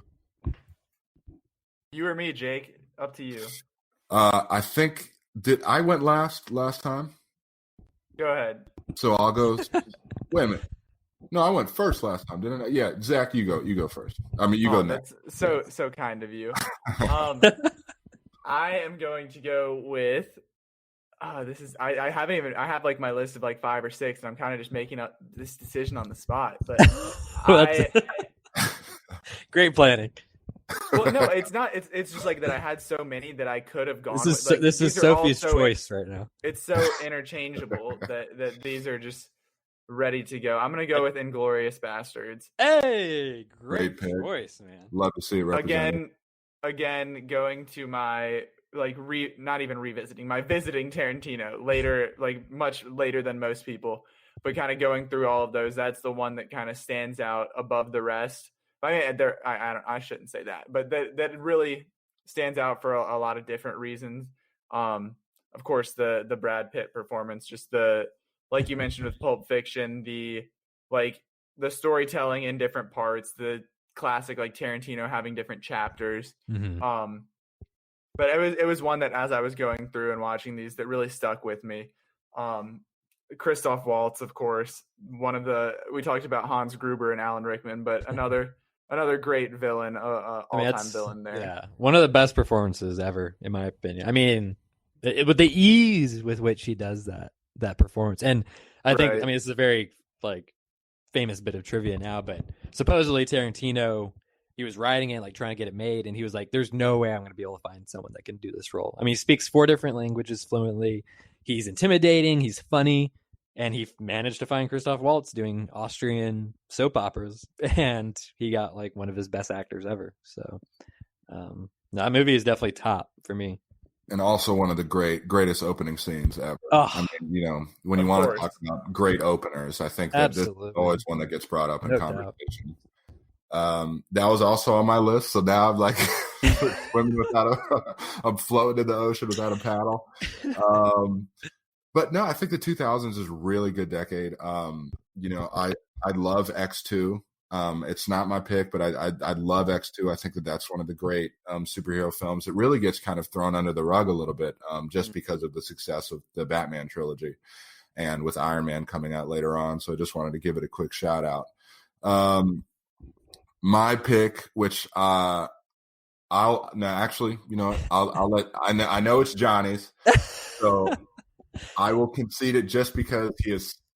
You or me, Jake? Up to you. I think I went last time. Go ahead. So I'll go. Wait a minute. No, I went first last time, didn't I? Yeah, Zach, you go first. I mean, you go next. That's so kind of you. I am going to go with. This is I have like my list of like 5 or 6, and I'm kind of just making up this decision on the spot. But great planning. Well, no, it's not. It's just like that. I had so many that I could have gone. This is Sophie's choice right now. It's so interchangeable that these are just ready to go. I'm gonna go with Inglourious Bastards. Hey, great choice, man. Love to see it represented. Again, going to my not even revisiting, my visiting Tarantino later, like much later than most people, but kind of going through all of those. That's the one that kind of stands out above the rest. I mean, I shouldn't say that, but that really stands out for a lot of different reasons. Of course, the Brad Pitt performance, just like you mentioned with Pulp Fiction, the storytelling in different parts, the classic like Tarantino having different chapters. Mm-hmm. But it was one that as I was going through and watching these that really stuck with me. Christoph Waltz, of course, we talked about Hans Gruber and Alan Rickman, but another great villain, all-time villain there. Yeah, one of the best performances ever, in my opinion. I mean, with the ease with which he does that performance, and I think, I mean, this is a very like famous bit of trivia now, but supposedly Tarantino, he was writing it, like trying to get it made, and he was like, "There's no way I'm going to be able to find someone that can do this role." I mean, he speaks 4 different languages fluently. He's intimidating. He's funny. And he managed to find Christoph Waltz doing Austrian soap operas, and he got like one of his best actors ever. So that movie is definitely top for me. And also one of the greatest opening scenes ever. Oh, I mean, when you want to talk about great openers, I think that this is always one that gets brought up in conversation. That was also on my list. So now I'm like swimming I'm floating in the ocean without a paddle. But no, I think the 2000s is a really good decade. I love X2. It's not my pick, but I love X2. I think that's one of the great superhero films. It really gets kind of thrown under the rug a little bit just because of the success of the Batman trilogy and with Iron Man coming out later on. So I just wanted to give it a quick shout out. My pick, which I'll let, I know it's Johnny's. So I will concede it just because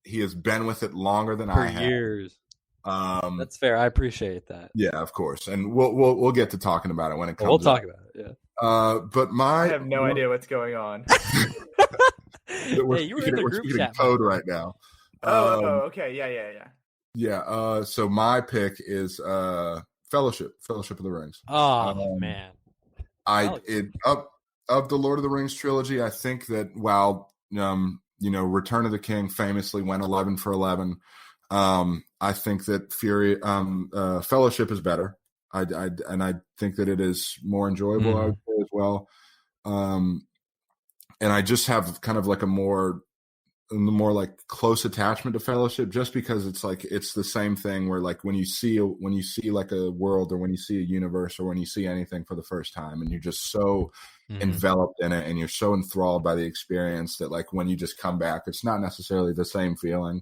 he has been with it longer than For I have. years. That's fair. I appreciate that. Yeah, of course, and we'll get to talking about it when it comes. We'll talk up. about it. Yeah. But I have no idea what's going on. Hey, you were in the group chat code right now. Okay, yeah. So my pick is Fellowship of the Rings. Oh man, of the Lord of the Rings trilogy, I think that while Return of the King famously went 11 for 11, I think that Fellowship is better. I think that it is more enjoyable. I would say as well. And I just have kind of like a more like close attachment to Fellowship, just because it's like it's the same thing where like when you see like a world, or when you see a universe, or when you see anything for the first time, and you're just so enveloped in it, and you're so enthralled by the experience, that like when you just come back, it's not necessarily the same feeling.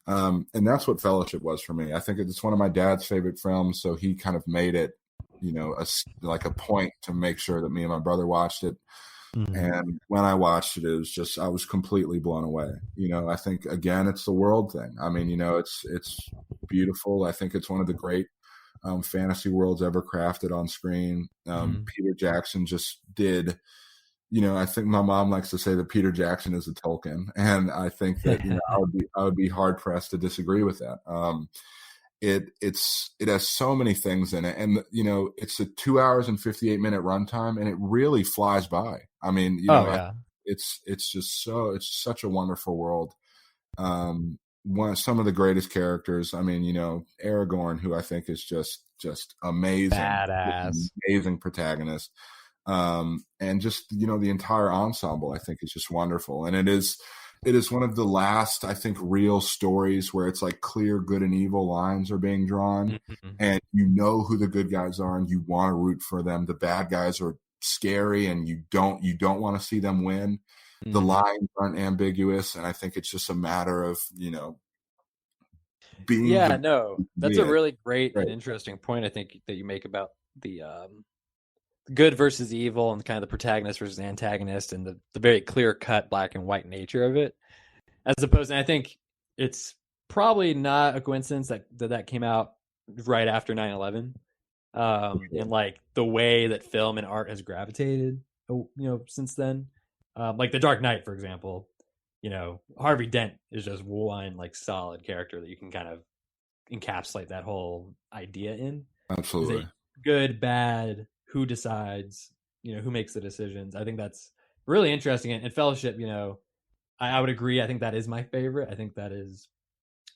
And that's what Fellowship was for me. I think it's one of my dad's favorite films, so he kind of made it, like a point to make sure that me and my brother watched it. And when I watched it, I was completely blown away. I think, again, it's the world thing. I mean, it's beautiful. I think it's one of the great fantasy worlds ever crafted on screen. Peter Jackson just did, I think my mom likes to say that Peter Jackson is a Tolkien. And I think that, I would be hard pressed to disagree with that. It has so many things in it, and it's a 2 hours and 58-minute runtime, and it really flies by. I mean, it's such a wonderful world. Some of the greatest characters. I mean, Aragorn, who I think is just amazing, badass, amazing protagonist, and just the entire ensemble, I think, is just wonderful, and it is one of the last, I think, real stories where it's like clear good and evil lines are being drawn, and who the good guys are, and you want to root for them. The bad guys are scary, and you don't want to see them win. The lines aren't ambiguous, and I think it's just a matter of being. Yeah, that's a really great and interesting point, I think, that you make about the good versus evil, and kind of the protagonist versus antagonist, and the very clear cut black and white nature of it, as opposed. And I think it's probably not a coincidence that came out right after 9/11, and like the way that film and art has gravitated, since then. Like The Dark Knight, for example, Harvey Dent is just one like solid character that you can kind of encapsulate that whole idea in. Absolutely. Good, bad, who decides, who makes the decisions. I think that's really interesting. And Fellowship, I would agree. I think that is my favorite. I think that is,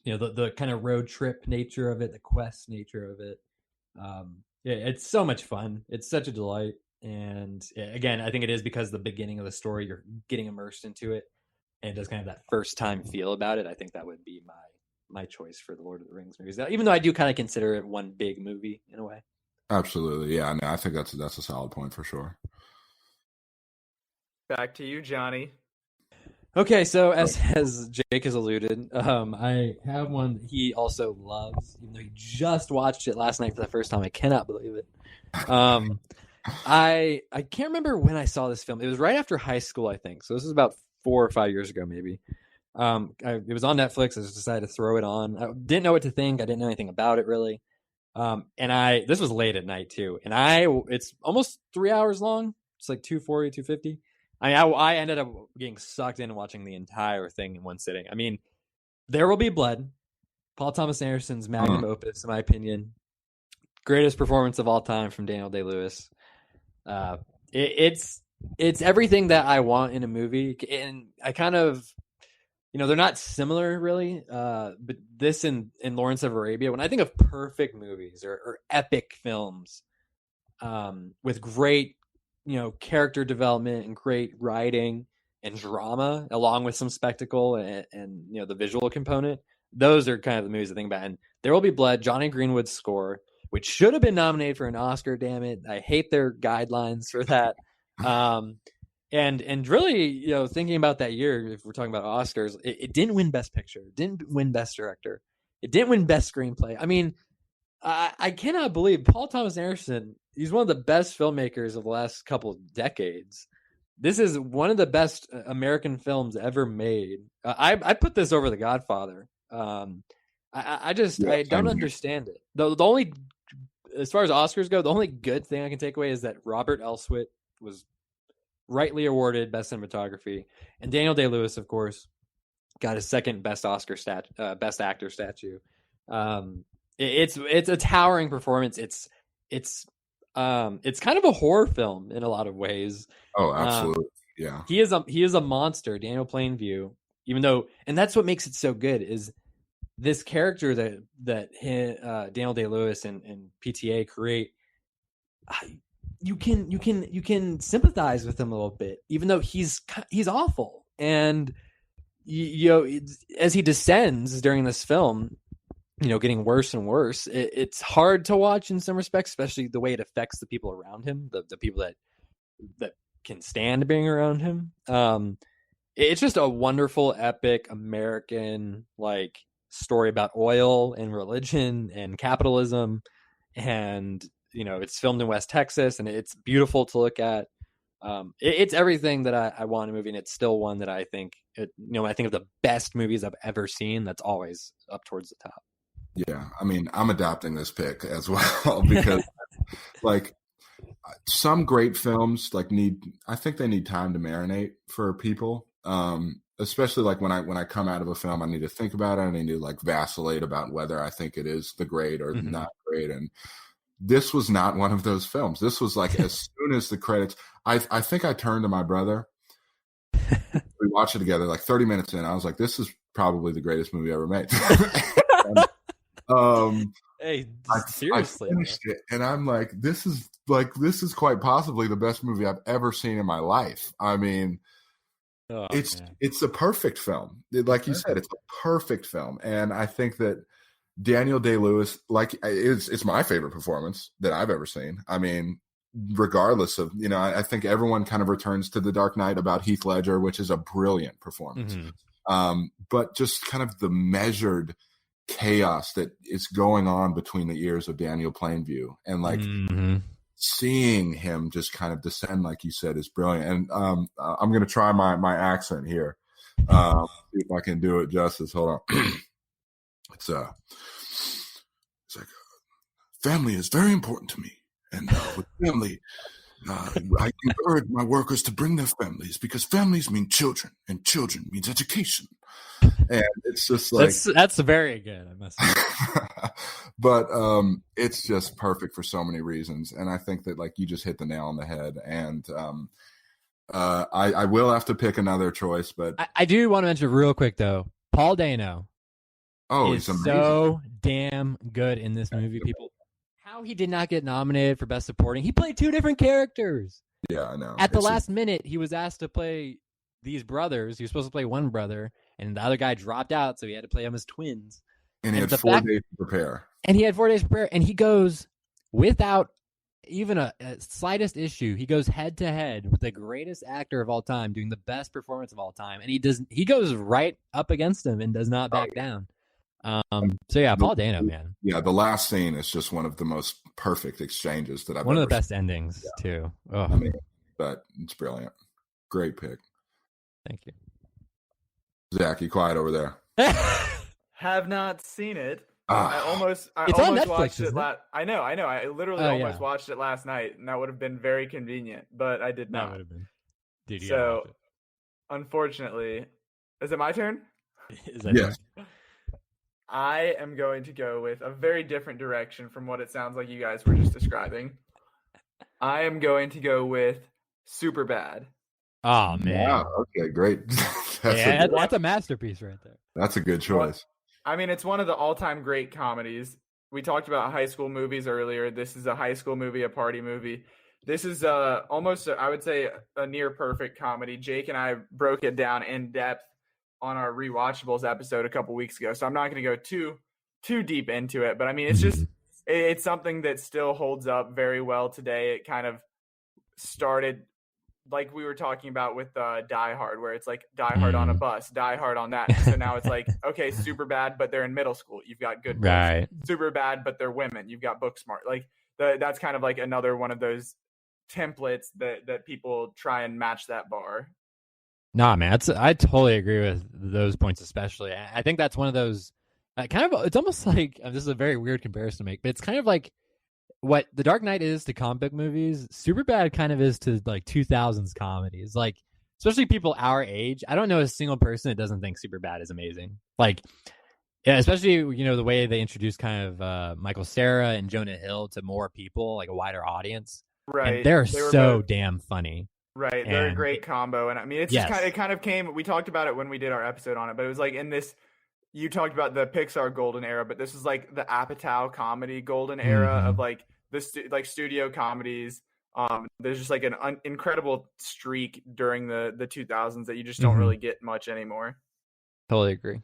the kind of road trip nature of it, the quest nature of it. It's so much fun. It's such a delight. And again, I think it is because the beginning of the story, you're getting immersed into it, and it does kind of that first time feel about it. I think that would be my choice for the Lord of the Rings movies, even though I do kind of consider it one big movie in a way. Absolutely. Yeah. No, I think that's a solid point for sure. Back to you, Johnny. Okay, so as Jake has alluded, I have one that he also loves, even though he just watched it last night for the first time. I cannot believe it. I can't remember when I saw this film. It was right after high school, I think. So this is about 4 or 5 years ago, maybe. It was on Netflix. I just decided to throw it on. I didn't know what to think. I didn't know anything about it, really. And this was late at night too. And it's almost 3 hours long. It's like 240, 250. I ended up getting sucked in and watching the entire thing in one sitting. I mean, There Will Be Blood, Paul Thomas Anderson's magnum opus, in my opinion. Greatest performance of all time from Daniel Day-Lewis. It's everything that I want in a movie. And I kind of, they're not similar really. But this and Lawrence of Arabia, when I think of perfect movies or epic films, with great, character development and great writing and drama, along with some spectacle and the visual component, those are kind of the movies I think about. And There Will Be Blood, Johnny Greenwood's score, which should have been nominated for an Oscar, damn it. I hate their guidelines for that. And really, thinking about that year, if we're talking about Oscars, it didn't win Best Picture, it didn't win Best Director, it didn't win Best Screenplay. I mean, I cannot believe Paul Thomas Anderson, he's one of the best filmmakers of the last couple of decades, this is one of the best American films ever made. I put this over The Godfather. I don't understand it. The only, as far as Oscars go, the only good thing I can take away is that Robert Elswit was rightly awarded Best Cinematography, and Daniel Day-Lewis, of course, got his second Best Best Actor statue. It's a towering performance. It's kind of a horror film in a lot of ways. Oh, absolutely. Yeah. He is a monster, Daniel Plainview, even though, and that's what makes it so good is this character that Daniel Day-Lewis and PTA create. You can sympathize with him a little bit, even though he's awful. And you know, as he descends during this film, you know, getting worse and worse, it's hard to watch in some respects, especially the way it affects the people around him, the people that can stand being around him. It's just a wonderful, epic American like story about oil and religion and capitalism, and you know, it's filmed in West Texas, and it's beautiful to look at. It's everything that I want in a movie, and it's still one that I think, when I think of the best movies I've ever seen, that's always up towards the top. Yeah, I mean, I'm adopting this pick as well because, like, some great films I think they need time to marinate for people. Especially like when I come out of a film, I need to think about it. I need to like vacillate about whether I think it is the great or not great. And this was not one of those films. This was like as soon as the credits, I think I turned to my brother. We watched it together. Like 30 minutes in, I was like, "This is probably the greatest movie ever made." Hey, seriously, I finished it, and I'm like, "This is quite possibly the best movie I've ever seen in my life." I mean, it's a perfect film. Like you said, it's a perfect film, and I think that Daniel Day-Lewis, like, it's my favorite performance that I've ever seen. I mean, regardless of, I think everyone kind of returns to The Dark Knight about Heath Ledger, which is a brilliant performance. But just kind of the measured chaos that is going on between the ears of Daniel Plainview, and like seeing him just kind of descend, like you said, is brilliant. And I'm going to try my accent here. See if I can do it justice. Hold on. It's like, family is very important to me, and with family, I encourage my workers to bring their families, because families mean children, and children means education. And it's just like that's very good, I must say. But it's just perfect for so many reasons, and I think that like you just hit the nail on the head. And I will have to pick another choice, but I do want to mention real quick though, Paul Dano. Oh, he's so damn good in this movie. People, how he did not get nominated for Best Supporting? He played two different characters. Yeah, I know. At the last minute, he was asked to play these brothers. He was supposed to play one brother, and the other guy dropped out, so he had to play them as twins. And he had 4 days to prepare. And he had 4 days to prepare, and he goes without even a slightest issue. He goes head to head with the greatest actor of all time, doing the best performance of all time, and he goes right up against him and does not back down. So yeah, Paul Dano, man. Yeah, the last scene is just one of the most perfect exchanges that I've one ever of the best seen. endings too. Oh. I mean, but it's brilliant. Great pick. Thank you. Zach, you quiet over there. Have not seen it. It's I on almost Netflix, watched it. isn't it? I know. I literally almost watched it last night, and that would have been very convenient, but I did not. That would have been. Dude, so, unfortunately, is it my turn? Yes. I am going to go with a very different direction from what it sounds like you guys were just describing. I am going to go with Superbad. Oh, man. Wow, okay, great. That's a masterpiece right there. That's a good choice. I mean, it's one of the all-time great comedies. We talked about high school movies earlier. This is a high school movie, a party movie. This is almost, I would say, a near-perfect comedy. Jake and I broke it down in depth on our Rewatchables episode a couple weeks ago, so I'm not going to go too deep into it. But I mean, it's just it's something that still holds up very well today. It kind of started like we were talking about with Die Hard, where it's like Die Hard on a bus, Die Hard on that. So now it's like, okay, Superbad, but they're in middle school. You've got good books. Right. Superbad, but they're women. You've got Booksmart. Like that's kind of like another one of those templates that people try and match that bar. Nah, man, I totally agree with those points, especially. I think that's one of those kind of. It's almost like this is a very weird comparison to make, but it's kind of like what The Dark Knight is to comic book movies. Superbad kind of is to like 2000s comedies, like especially people our age. I don't know a single person that doesn't think Superbad is amazing. Like, yeah, especially the way they introduce kind of Michael Cera and Jonah Hill to more people, like a wider audience. Right, and they're so both damn funny. Right, they're a great combo, and I mean, it's just it kind of came. We talked about it when we did our episode on it, but it was like in this. You talked about the Pixar golden era, but this is like the Apatow comedy golden era of like the studio comedies. There's just like an incredible streak during the 2000s that you just don't really get much anymore. Totally agree.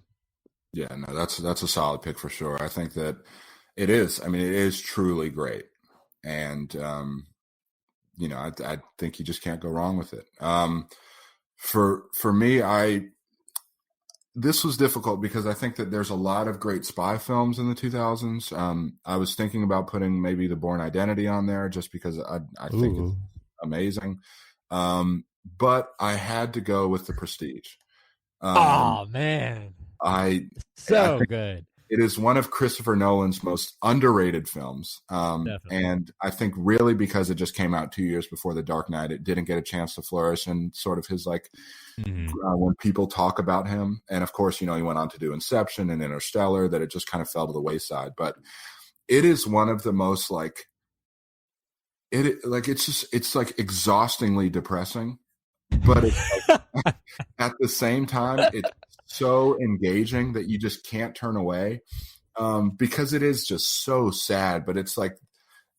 Yeah, no, that's a solid pick for sure. I think that it is. I mean, it is truly great, and I think you just can't go wrong with it. For me, this was difficult because I think that there's a lot of great spy films in the 2000s. I was thinking about putting maybe The Bourne Identity on there just because I think it's amazing. But I had to go with The Prestige. Oh man, good. It is one of Christopher Nolan's most underrated films. And I think really because it just came out 2 years before The Dark Knight, it didn't get a chance to flourish in sort of his when people talk about him. And of course, he went on to do Inception and Interstellar, that it just kind of fell to the wayside. But it is one of the most it's like exhaustingly depressing, but it's at the same time, it's so engaging that you just can't turn away, because it is just so sad, but it's like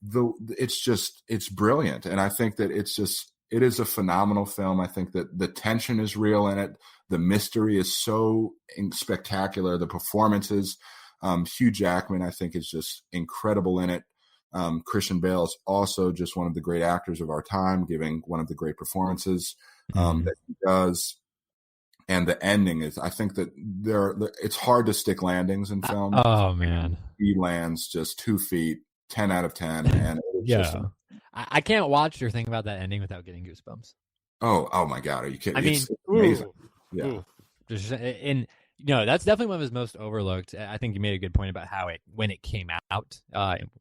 it's brilliant. And I think that it is a phenomenal film. I think that the tension is real in it. The mystery is so spectacular. The performances, Hugh Jackman, I think, is just incredible in it. Christian Bale is also just one of the great actors of our time, giving one of the great performances that he does. And the ending is, I think that it's hard to stick landings in film. Oh man, he lands just 2 feet, 10 out of 10, and I can't watch or think about that ending without getting goosebumps. Oh my God, are you kidding? I mean, it's amazing. And that's definitely one of his most overlooked. I think you made a good point about how when it came out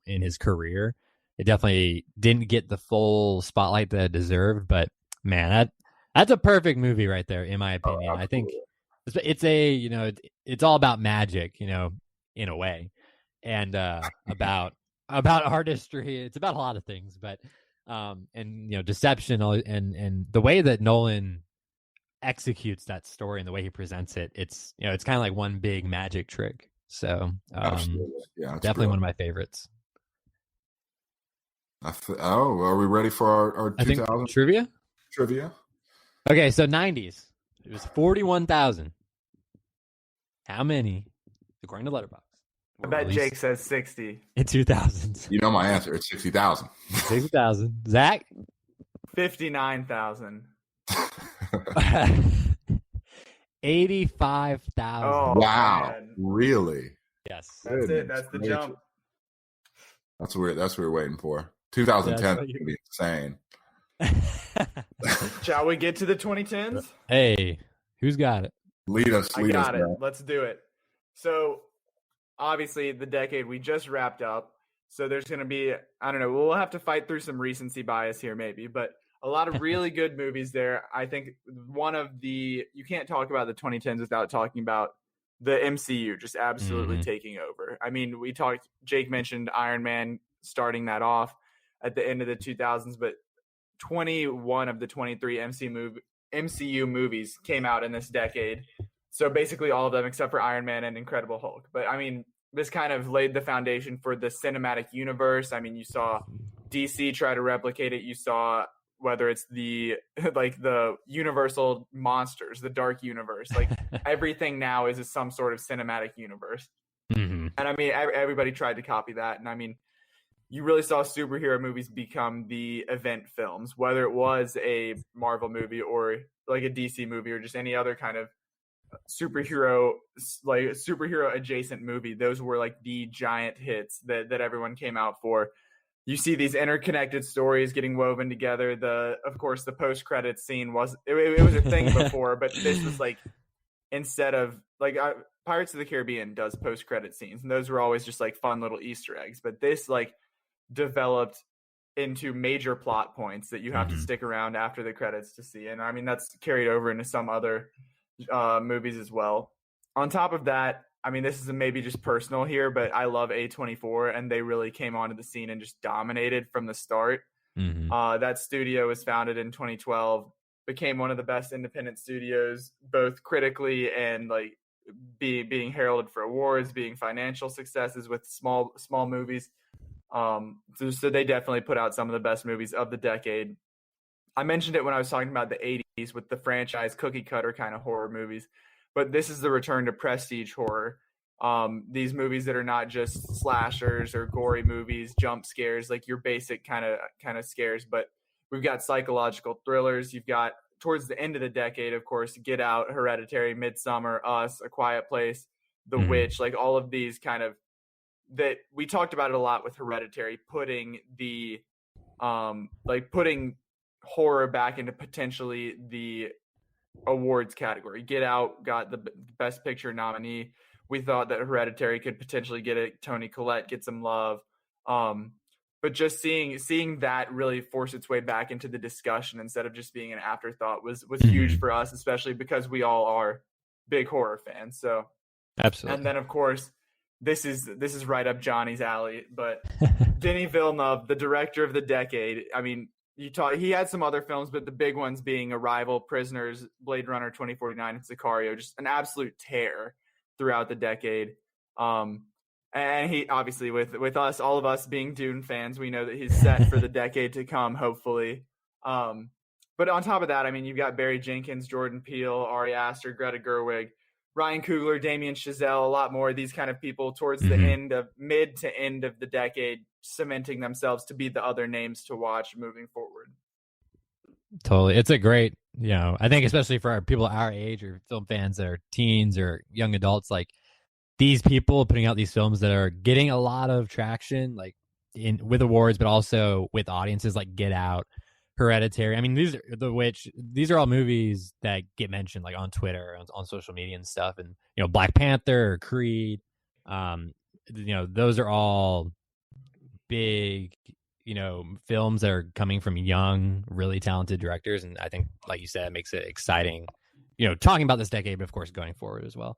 in his career, it definitely didn't get the full spotlight that it deserved. But man, that's a perfect movie right there, in my opinion. I think it's it's all about magic, in a way, and about artistry. It's about a lot of things, but deception and the way that Nolan executes that story and the way he presents it, it's kind of like one big magic trick. So absolutely, definitely one of my favorites. Are we ready for our 2000 trivia? Okay, so 90s. It was 41,000. How many, according to Letterboxd? I bet Jake says 60. In 2000s. You know my answer. It's 60,000. 60,000. Zach? 59,000. 85,000. Oh, wow. Man. Really? Yes. That's it. That's the jump. That's what we're waiting for. 2010 is going to be insane. Shall we get to the 2010s? Hey, who's got it? Lead us. I got it. Let's do it. So, obviously, the decade we just wrapped up. So there's going to be, I don't know, we'll have to fight through some recency bias here maybe, but a lot of really good movies there. I think you can't talk about the 2010s without talking about the MCU just absolutely taking over. I mean, Jake mentioned Iron Man starting that off at the end of the 2000s, but 21 of the 23 MCU movies came out in this decade. So basically all of them except for Iron Man and Incredible Hulk. But I mean, this kind of laid the foundation for the cinematic universe. I mean, you saw DC try to replicate it. You saw whether it's the Universal monsters, the dark universe, like everything now is some sort of cinematic universe. And I mean, everybody tried to copy that. And I mean, you really saw superhero movies become the event films, whether it was a Marvel movie or like a DC movie or just any other kind of superhero adjacent movie. Those were like the giant hits that everyone came out for. you see these interconnected stories getting woven together. Of course, the post-credits scene was a thing before, but this was like, instead of like Pirates of the Caribbean does post-credit scenes, and those were always just like fun little Easter eggs. But this like developed into major plot points that you have to stick around after the credits to see. And I mean, that's carried over into some other movies as well. On top of that, I mean, this is maybe just personal here, but I love A24, and they really came onto the scene and just dominated from the start. That studio was founded in 2012, became one of the best independent studios, both critically and like being heralded for awards, being financial successes with small movies. So they definitely put out some of the best movies of the decade. I mentioned it when I was talking about the 80s with the franchise cookie cutter kind of horror movies, but this is the return to prestige horror. These movies that are not just slashers or gory movies, jump scares, like your basic kind of scares, but we've got psychological thrillers. You've got, towards the end of the decade, of course, Get Out, Hereditary, Midsummer, Us, A Quiet Place, The Witch, like all of these kind of, that we talked about it a lot with Hereditary, putting the putting horror back into potentially the awards category. Get Out got the Best Picture nominee. We thought that Hereditary could potentially get it. Toni Collette get some love. But just seeing that really force its way back into the discussion instead of just being an afterthought was huge for us, especially because we all are big horror fans. So absolutely. And then of course, this is right up Johnny's alley. But Denis Villeneuve, the director of the decade. I mean, he had some other films, but the big ones being Arrival, Prisoners, Blade Runner 2049, and Sicario, just an absolute tear throughout the decade. And he obviously, with us, all of us being Dune fans, we know that he's set for the decade to come, hopefully. But on top of that, I mean, you've got Barry Jenkins, Jordan Peele, Ari Aster, Greta Gerwig, Ryan Coogler, Damien Chazelle, a lot more of these kind of people towards the mid to end of the decade, cementing themselves to be the other names to watch moving forward. Totally. It's a great, I think especially for people our age or film fans that are teens or young adults, like these people putting out these films that are getting a lot of traction, like with awards, but also with audiences, like Get Out, Hereditary. I mean, these are all movies that get mentioned like on Twitter, on social media and stuff. And, Black Panther or Creed, those are all big, films that are coming from young, really talented directors. And I think, like you said, it makes it exciting, talking about this decade, but of course going forward as well.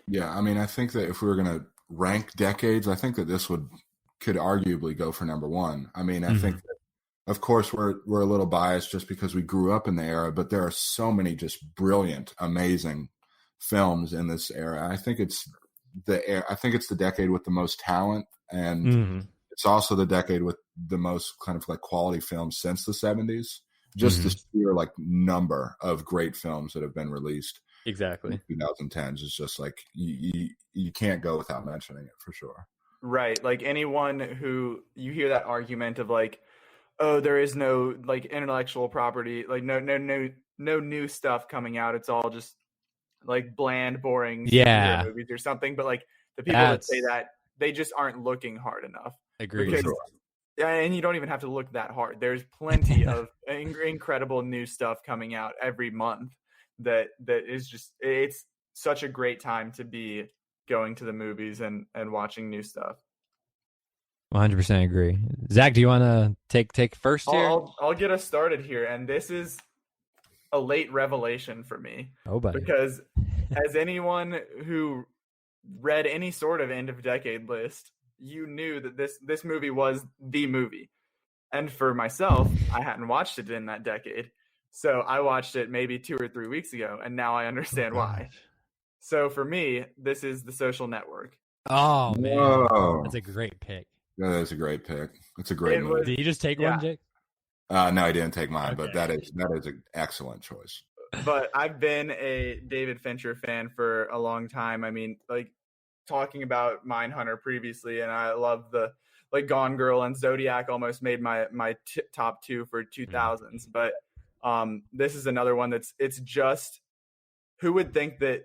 Yeah. I mean, I think that if we were going to rank decades, I think that this could arguably go for number one. I mean, I think that, of course, we're a little biased just because we grew up in the era, but there are so many just brilliant, amazing films in this era. I think it's the decade with the most talent, and it's also the decade with the most kind of like quality films since the 70s. Just the sheer like number of great films that have been released. Exactly. In 2010s is just like you can't go without mentioning it for sure. Right. Like anyone who you hear that argument of like, oh, there is no like intellectual property, like no new stuff coming out. It's all just like bland, boring superhero movies or something. But like the people that say that, they just aren't looking hard enough. Agreed. And you don't even have to look that hard. There's plenty of incredible new stuff coming out every month that is just, it's such a great time to be going to the movies and watching new stuff. 100% agree. Zach, do you want to take first here? I'll get us started here, and this is a late revelation for me. Oh, buddy. Because as anyone who read any sort of end of decade list, you knew that this movie was the movie. And for myself, I hadn't watched it in that decade. So I watched it maybe 2 or 3 weeks ago, and now I understand why. So for me, this is The Social Network. Oh, man. Whoa. That's a great pick. That is a great pick. It's a great movie. Did you just take one, Jake? No, I didn't take mine, but that is an excellent choice. But I've been a David Fincher fan for a long time. I mean, like talking about Mindhunter previously, and I love the like Gone Girl and Zodiac almost made my top 2 for 2000s. But this is another one it's just, who would think that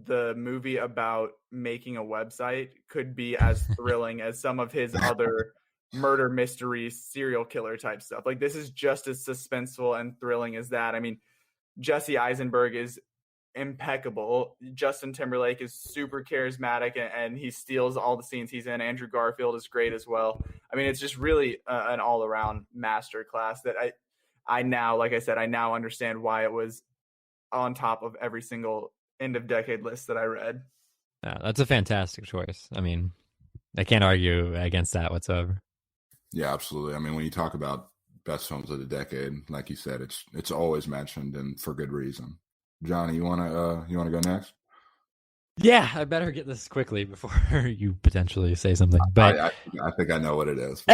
the movie about making a website could be as thrilling as some of his other murder mystery, serial killer type stuff. Like, this is just as suspenseful and thrilling as that. I mean, Jesse Eisenberg is impeccable. Justin Timberlake is super charismatic, and he steals all the scenes he's in. Andrew Garfield is great as well. I mean, it's just really an all-around masterclass that I now, like I said, I now understand why it was on top of every single end of decade list that I read. Yeah, that's a fantastic choice. I mean, I can't argue against that whatsoever. Yeah, absolutely. I mean, when you talk about best films of the decade, like you said, it's always mentioned, and for good reason. Johnny, you wanna go next? Yeah, I better get this quickly before you potentially say something. But I think I know what it is.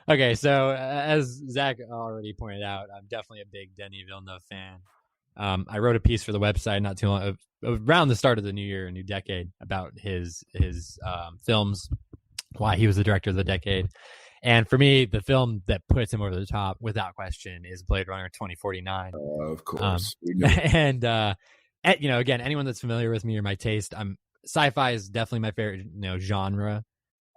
Okay, so as Zach already pointed out, I'm definitely a big Denis Villeneuve fan. I wrote a piece for the website not too long around the start of the new year, new decade, about his films, why he was the director of the decade. And for me, the film that puts him over the top, without question, is Blade Runner 2049. Of course. And again, anyone that's familiar with me or my taste, sci-fi is definitely my favorite, genre.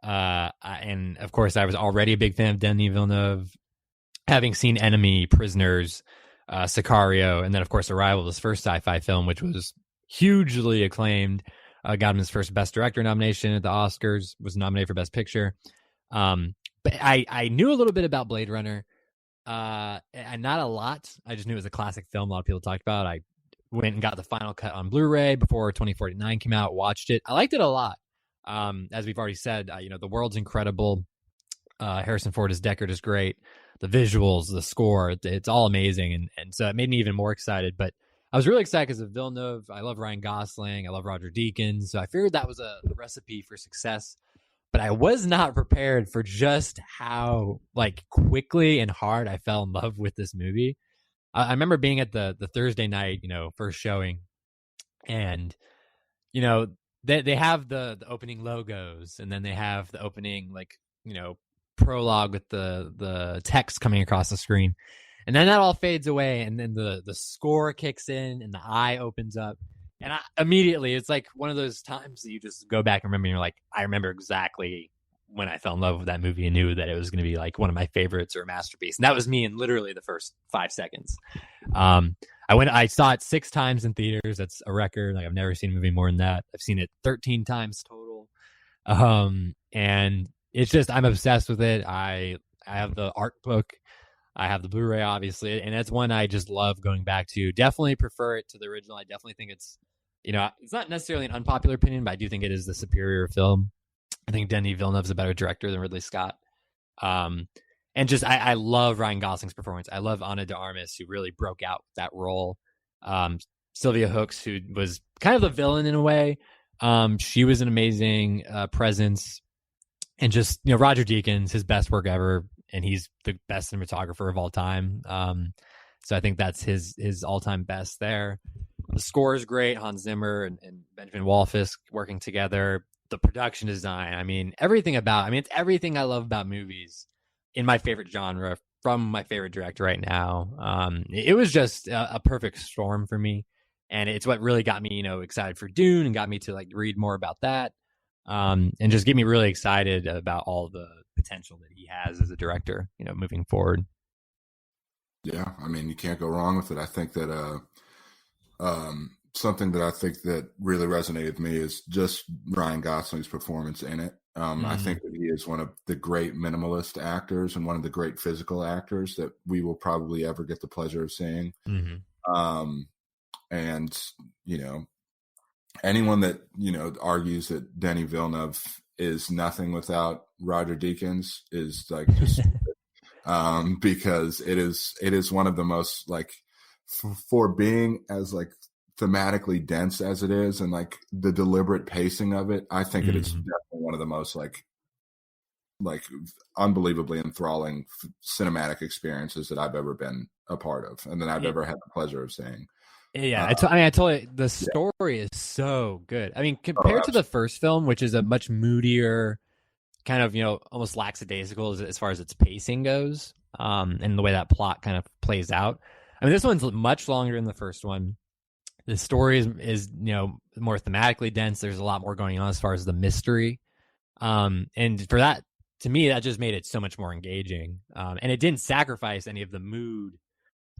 And of course, I was already a big fan of Denis Villeneuve, having seen Enemy, Prisoners, Sicario, and then of course Arrival, his first sci-fi film, which was hugely acclaimed. Got him his first Best Director nomination at the Oscars. Was nominated for Best Picture. But I knew a little bit about Blade Runner, and not a lot. I just knew it was a classic film. A lot of people talked about it. I went and got the final cut on Blu-ray before 2049 came out. Watched it. I liked it a lot. As we've already said, the world's incredible. Harrison Ford as Deckard is great. The visuals, the score, it's all amazing. And so it made me even more excited. But I was really excited because of Villeneuve. I love Ryan Gosling. I love Roger Deakins. So I figured that was a recipe for success. But I was not prepared for just how quickly and hard I fell in love with this movie. I remember being at the Thursday night, first showing, and they have the opening logos, and then they have the opening prologue with the text coming across the screen, and then that all fades away, and then the score kicks in, and the eye opens up. And immediately, it's like one of those times that you just go back and remember, and you're like, I remember exactly when I fell in love with that movie and knew that it was going to be one of my favorites or a masterpiece. And that was me in literally the first 5 seconds. I saw it 6 times in theaters. That's a record. I've never seen a movie more than that. I've seen it 13 times total. And it's just, I'm obsessed with it. I have the art book. I have the Blu-ray, obviously, and that's one I just love going back to. Definitely prefer it to the original. I definitely think it's, it's not necessarily an unpopular opinion, but I do think it is the superior film. I think Denis Villeneuve's a better director than Ridley Scott. And just, I love Ryan Gosling's performance. I love Ana de Armas, who really broke out that role. Sylvia Hooks, who was kind of the villain in a way. She was an amazing presence. And just, Roger Deakins, his best work ever. And he's the best cinematographer of all time. So I think that's his all-time best there. The score is great. Hans Zimmer and Benjamin Wallfisch working together. The production design. Everything about it's everything I love about movies in my favorite genre from my favorite director right now. It was just a perfect storm for me. And it's what really got me, excited for Dune and got me to read more about that. And just get me really excited about all the potential that he has as a director, moving forward. Yeah, you can't go wrong with it. I think that something that I think that really resonated with me is just Ryan Gosling's performance in it. I think that he is one of the great minimalist actors and one of the great physical actors that we will probably ever get the pleasure of seeing. And anyone that argues that Denis Villeneuve is nothing without Roger Deakins is just because it is one of the most for being as thematically dense as it is, and the deliberate pacing of it, I think it is definitely one of the most unbelievably enthralling cinematic experiences that I've ever been a part of, and that I've ever had the pleasure of seeing. Yeah, I told you, the story is so good. Compared to the first film, which is a much moodier, kind of, almost lackadaisical as far as its pacing goes, and the way that plot kind of plays out. This one's much longer than the first one. The story is more thematically dense. There's a lot more going on as far as the mystery. And for that to me, that just made it so much more engaging. And it didn't sacrifice any of the mood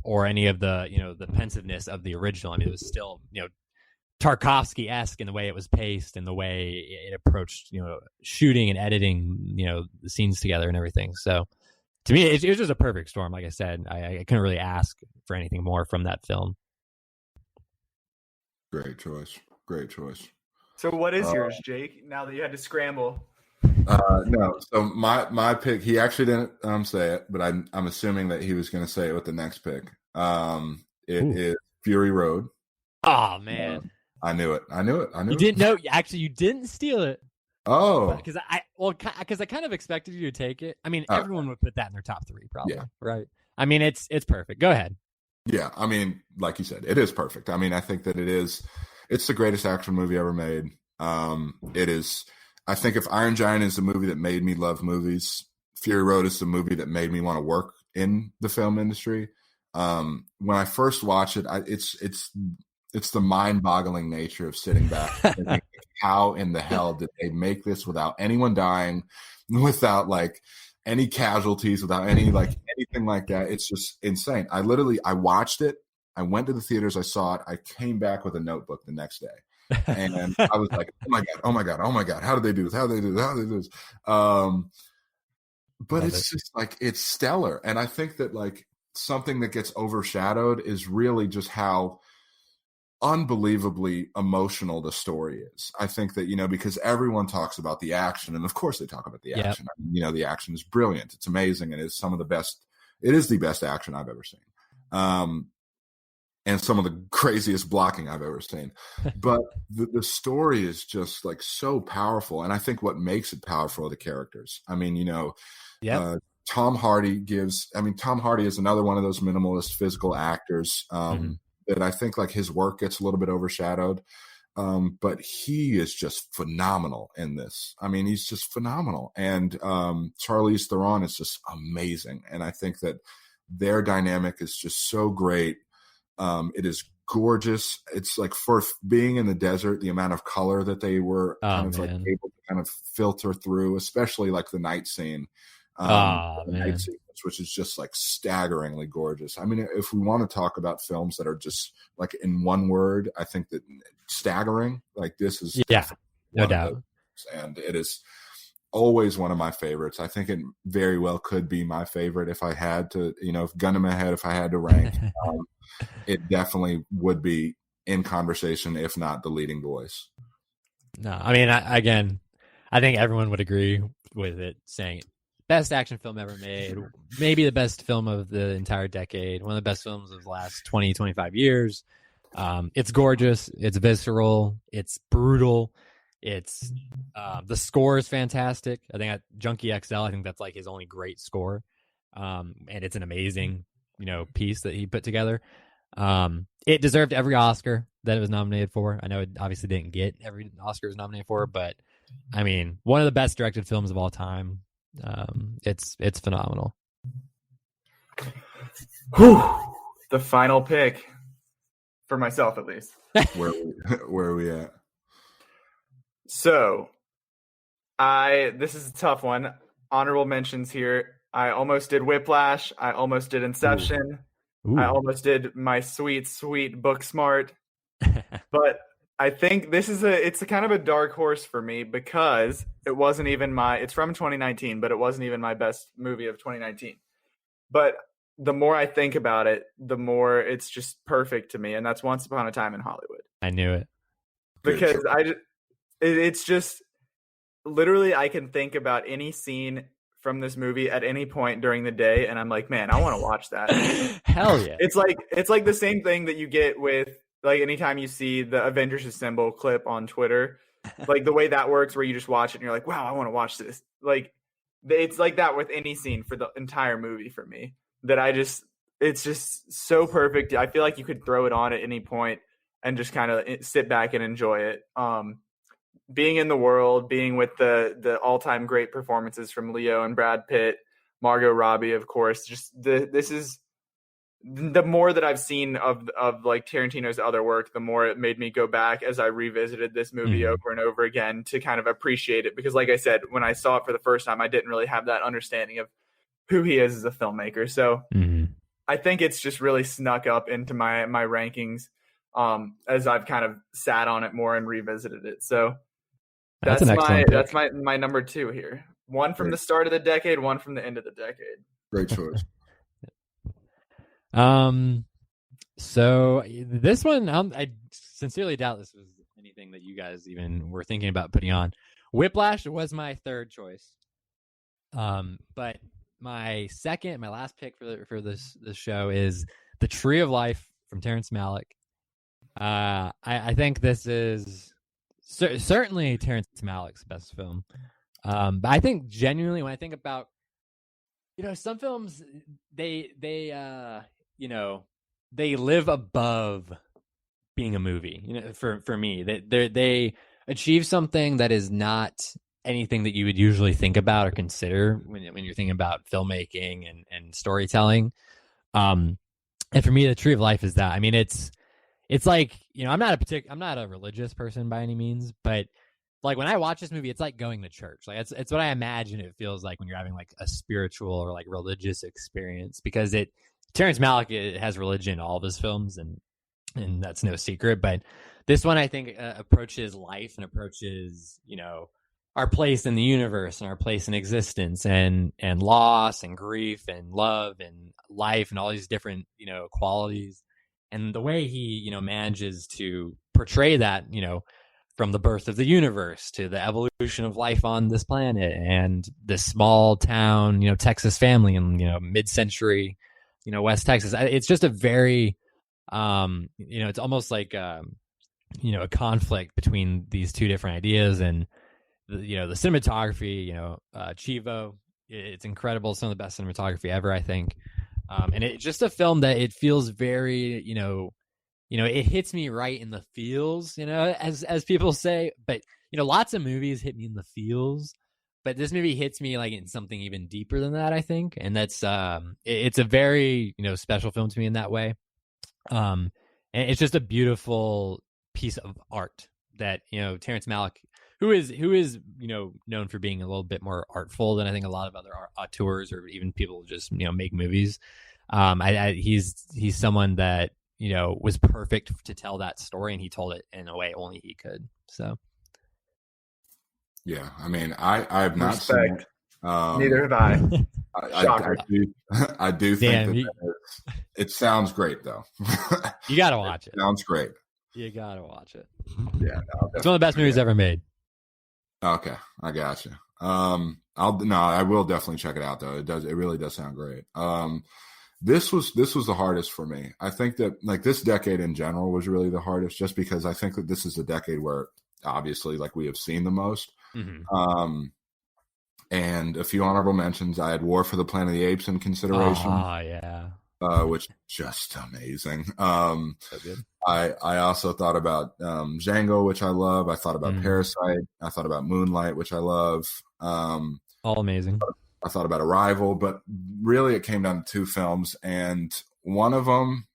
or any of the, the pensiveness of the original. I mean, it was still, Tarkovsky-esque in the way it was paced and the way it approached, shooting and editing, the scenes together and everything. So to me, it was just a perfect storm. Like I said, I couldn't really ask for anything more from that film. Great choice. Great choice. So what is yours, Jake, now that you had to scramble? No, so my pick, he actually didn't say it, but I'm assuming that he was going to say it with the next pick. It is Fury Road. Oh, man. I knew it. You didn't know. Actually, you didn't steal it. Oh, because I kind of expected you to take it. I mean, everyone would put that in their top 3, probably. Yeah. Right. I mean, it's perfect. Go ahead. Yeah. I mean, like you said, it is perfect. I mean, I think that it's the greatest action movie ever made. It is. I think if Iron Giant is the movie that made me love movies, Fury Road is the movie that made me want to work in the film industry. When I first watched it, it's the mind-boggling nature of sitting back and thinking, how in the hell did they make this without anyone dying, without like any casualties, without any like anything like that? It's just insane. I watched it. I went to the theaters. I saw it. I came back with a notebook the next day. And I was like, oh my God. How did they do this? But it's just like, it's stellar. And I think that like something that gets overshadowed is really just how unbelievably emotional the story is. I think that, because everyone talks about the action, and of course they talk about the action. I mean, the action is brilliant. It's amazing. And it's it is the best action I've ever seen. And some of the craziest blocking I've ever seen. But the story is just like so powerful. And I think what makes it powerful are the characters. I mean, Tom Hardy is another one of those minimalist physical actors that I think like his work gets a little bit overshadowed. But he is just phenomenal in this. I mean, he's just phenomenal. And Charlize Theron is just amazing. And I think that their dynamic is just so great. It is gorgeous. It's like, for being in the desert, the amount of color that they were like able to kind of filter through, especially like the night scene, night sequence, which is just like staggeringly gorgeous. I mean, if we want to talk about films that are just like in one word, I think that staggering, like this is no doubt, and it is always one of my favorites. I think it very well could be my favorite if I had to, if gun in my head, if I had to rank. It definitely would be in conversation, if not the leading voice. No, I mean, I think everyone would agree with it, saying best action film ever made, maybe the best film of the entire decade, one of the best films of the last 20, 25 years. It's gorgeous. It's visceral. It's brutal. It's the score is fantastic. I think Junkie XL, I think that's like his only great score. And it's an amazing, piece that he put together. It deserved every Oscar that it was nominated for. I know it obviously didn't get every Oscar it was nominated for, but I mean, one of the best directed films of all time. It's phenomenal. The final pick for myself, at least. Where are we at? So, this is a tough one. Honorable mentions here. I almost did Whiplash. I almost did Inception. Ooh. I almost did my sweet, sweet Booksmart. But I think it's a kind of a dark horse for me because it wasn't even it's from 2019, but it wasn't even my best movie of 2019. But the more I think about it, the more it's just perfect to me. And that's Once Upon a Time in Hollywood. I knew it. Because it's just literally, I can think about any scene from this movie at any point during the day, and I'm like, man, I want to watch that. Hell yeah. It's like the same thing that you get with like anytime you see the Avengers Assemble clip on Twitter, like the way that works where you just watch it and you're like, wow, I want to watch this. Like it's like that with any scene for the entire movie for me, that it's just so perfect. I feel like you could throw it on at any point and just kind of sit back and enjoy it. Being in the world, being with the all-time great performances from Leo and Brad Pitt, Margot Robbie, of course. Just this is the more that I've seen of like Tarantino's other work, the more it made me go back as I revisited this movie over and over again to kind of appreciate it. Because like I said, when I saw it for the first time, I didn't really have that understanding of who he is as a filmmaker. So I think it's just really snuck up into my rankings as I've kind of sat on it more and revisited it. So that's my number 2 here. One from the start of the decade, one from the end of the decade. Great choice. So this one, I sincerely doubt this was anything that you guys even were thinking about putting on. Whiplash was my third choice. But my last pick for this show is The Tree of Life from Terrence Malick. I think this is certainly Terrence Malick's best film. But I think genuinely when I think about, some films, they live above being a movie. For me, they achieve something that is not anything that you would usually think about or consider when you're thinking about filmmaking and storytelling. And for me, The Tree of Life is that. I mean, it's like, I'm not a religious person by any means, but like when I watch this movie, it's like going to church. Like it's what I imagine it feels like when you're having like a spiritual or like religious experience, because Terrence Malick has religion in all of his films, and that's no secret. But this one, I think, approaches life and approaches, our place in the universe and our place in existence, and loss and grief and love and life and all these different, qualities. And the way he, manages to portray that, from the birth of the universe to the evolution of life on this planet and this small town, Texas family in, mid-century, West Texas. It's just a very, it's almost like, a conflict between these two different ideas. And, the cinematography, Chivo, it's incredible. Some of the best cinematography ever, I think. And it's just a film that it feels very, it hits me right in the feels, as people say. But, lots of movies hit me in the feels, but this movie hits me like in something even deeper than that, I think. And that's, it's a very, special film to me in that way. And it's just a beautiful piece of art that, Terrence Malick, who is known for being a little bit more artful than I think a lot of other auteurs or even people who just make movies. He's someone that was perfect to tell that story, and he told it in a way only he could. So yeah, I mean, I have not seen it. Neither have I. I do think it sounds great though. You gotta watch it. Sounds great. You gotta watch it. Yeah, it's one of the best movies ever made. Okay, I got you. I will definitely check it out though. It really does sound great. This was the hardest for me. I think that like this decade in general was really the hardest, just because I think that this is the decade where obviously like we have seen the most. Mm-hmm. And a few honorable mentions. I had War for the Planet of the Apes in consideration. Oh yeah. Which just amazing. So good. I also thought about Django, which I love. I thought about Parasite. I thought about Moonlight, which I love. All amazing. I thought about Arrival, but really it came down to two films, and one of them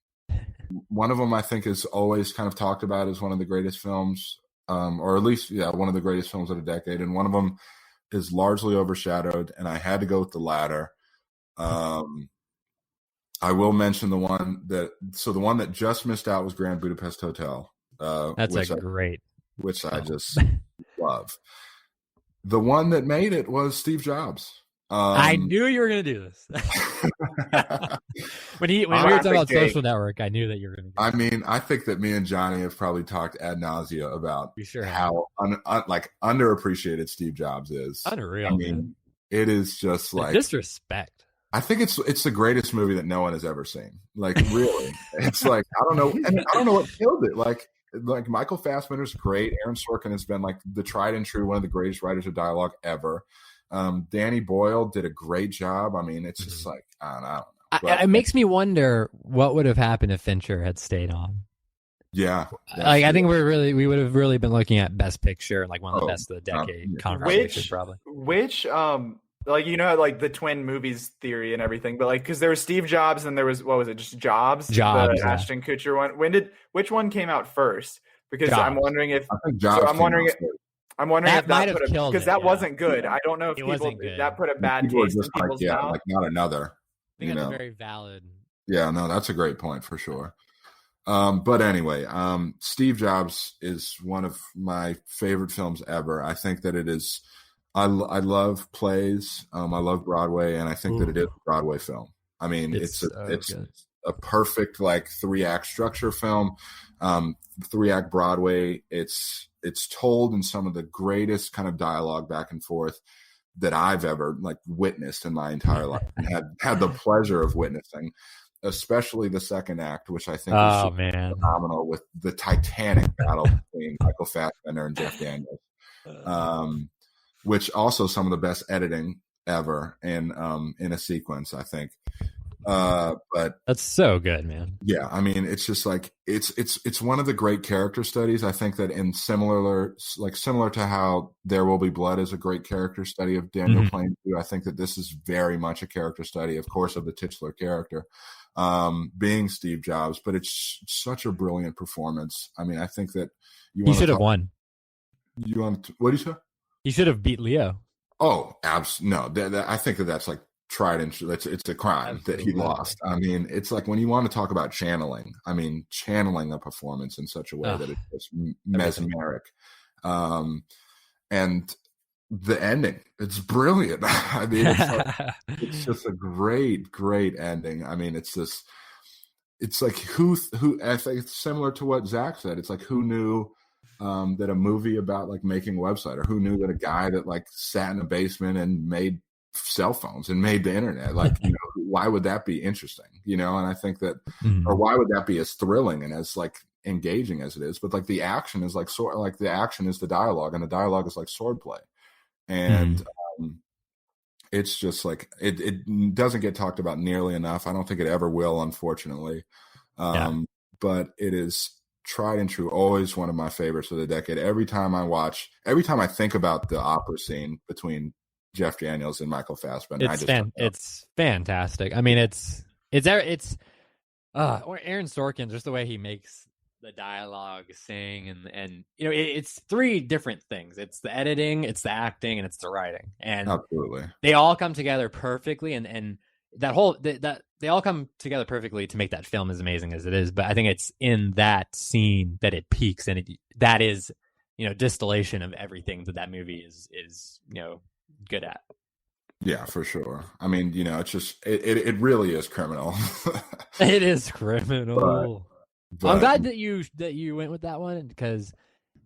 I think is always kind of talked about as one of the greatest films, or at least one of the greatest films of the decade, and one of them is largely overshadowed, and I had to go with the latter. I will mention the one that just missed out was Grand Budapest Hotel. That's great. Which I just love. The one that made it was Steve Jobs. I knew you were going to do this. when we were talking about Social Network, I knew that you were going to do this. I mean, I think that me and Johnny have probably talked ad nausea about how underappreciated Steve Jobs is. Unreal. I mean, it is just like disrespect. I think it's the greatest movie that no one has ever seen. Like, really, it's like I don't know what killed it. Like Michael Fassbender's great. Aaron Sorkin has been like the tried and true one of the greatest writers of dialogue ever. Danny Boyle did a great job. I mean, it's just like I don't know. But, it makes me wonder what would have happened if Fincher had stayed on. Yeah, like I think we would have really been looking at Best Picture, like one of the best of the decade conversation, probably. Which like like the twin movies theory and everything, but like because there was Steve Jobs and there was what was it, just Jobs, the Ashton Kutcher one. Which one came out first? Because Jobs. I'm wondering if I think Jobs I'm wondering that if might that have put killed because it, that yeah. wasn't good. I don't know if It people wasn't good. that put a bad people are taste in just like, people's yeah, mouth. like not another. I think that's a very valid. Yeah, no, that's a great point for sure. But anyway, Steve Jobs is one of my favorite films ever. I think that it is. I love plays. I love Broadway, and I think that it is a Broadway film. I mean, it's a perfect like 3-act structure film. 3-act Broadway. It's told in some of the greatest kind of dialogue back and forth that I've ever like witnessed in my entire life, and had the pleasure of witnessing. Especially the second act, which I think is phenomenal, with the titanic battle between Michael Fassbender and Jeff Daniels, which also some of the best editing ever in a sequence, I think. But that's so good, man. Yeah, I mean, it's just like it's one of the great character studies. I think that in similar to how There Will Be Blood is a great character study of Daniel Plainview, I think that this is very much a character study, of course, of the titular character. Being Steve Jobs, but it's such a brilliant performance. I mean, I think that he should have won. What do you say? He should have beat Leo. Oh, no. I think that's like tried and it's a crime Absolutely. That he lost. I mean, it's like when you want to talk about channeling. I mean, channeling a performance in such a way that it's just mesmeric, and the ending, it's brilliant. I mean, it's just a great ending. I mean, it's like who I think it's similar to what Zach said. It's like who knew that a movie about like making a website, or who knew that a guy that like sat in a basement and made cell phones and made the internet, like, why would that be interesting? And I think that, or why would that be as thrilling and as like engaging as it is? But like the action is like the action is the dialogue, and the dialogue is like swordplay. And it's just like it doesn't get talked about nearly enough. I don't think it ever will, unfortunately. But it is tried and true, always one of my favorites of the decade. Every time I think about the opera scene between Jeff Daniels and Michael Fassbender, it's fantastic. I mean, it's Aaron Sorkin, just the way he makes the dialogue sing, and it's 3 different things. It's the editing, it's the acting, and it's the writing, and absolutely they all come together perfectly, and that whole that they all come together perfectly to make that film as amazing as it is. But I think it's in that scene that it peaks, and that is distillation of everything that movie is good at. Yeah, for sure. I mean, it's just it really is criminal. It is criminal. But I'm glad that you went with that one, because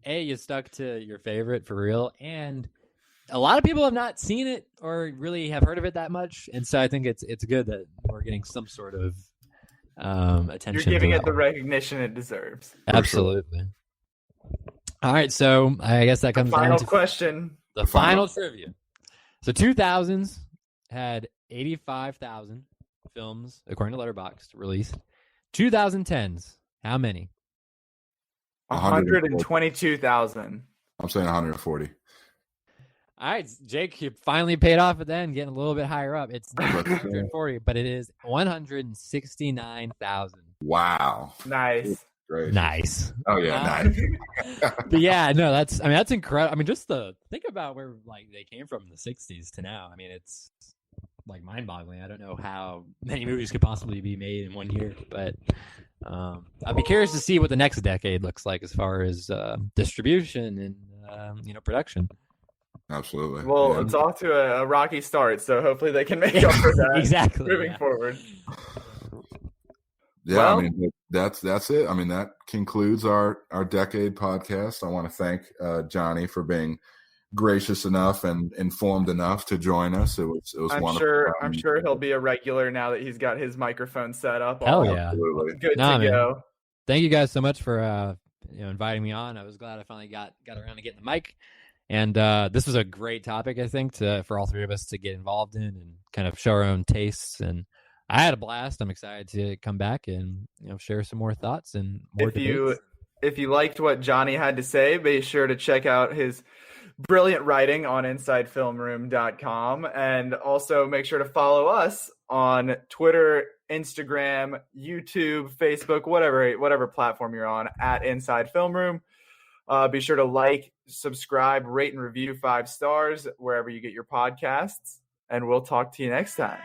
you stuck to your favorite for real, and a lot of people have not seen it or really have heard of it that much, and so I think it's good that we're getting some sort of attention. You're giving it the recognition it deserves. Absolutely. Sure. All right, so I guess that comes down to final question. The final trivia. So 2000s had 85,000 films, according to Letterboxd, released. 2010s, how many? 122,000. I'm saying 140. All right, Jake, you finally paid off at the end, getting a little bit higher up. It's 140, but it is 169,000. Wow. Nice. Great. Nice. Oh yeah, nice. But yeah, no, that's incredible. I mean, just think about where like they came from in the 60s to now. I mean, it's like mind-boggling. I don't know how many movies could possibly be made in one year, but I'd be curious to see what the next decade looks like as far as distribution and production. Absolutely. Well, it's off to a rocky start, so hopefully they can make up for that. Exactly. Moving forward. Yeah, well, I mean that's it. I mean, that concludes our decade podcast. I want to thank Johnny for being gracious enough and informed enough to join us. It was wonderful. I'm sure he'll be a regular now that he's got his microphone set up. Hell yeah. Absolutely. Good to go. Thank you guys so much for inviting me on. I was glad I finally got around to getting the mic. And this was a great topic, I think, for all 3 of us to get involved in and kind of show our own tastes. And I had a blast. I'm excited to come back and share some more thoughts and more debates. If you liked what Johnny had to say, be sure to check out his brilliant writing on InsideFilmRoom.com. And also make sure to follow us on Twitter, Instagram, YouTube, Facebook, whatever platform you're on, at Inside Film Room. Be sure to like, subscribe, rate, and review 5 stars wherever you get your podcasts. And we'll talk to you next time.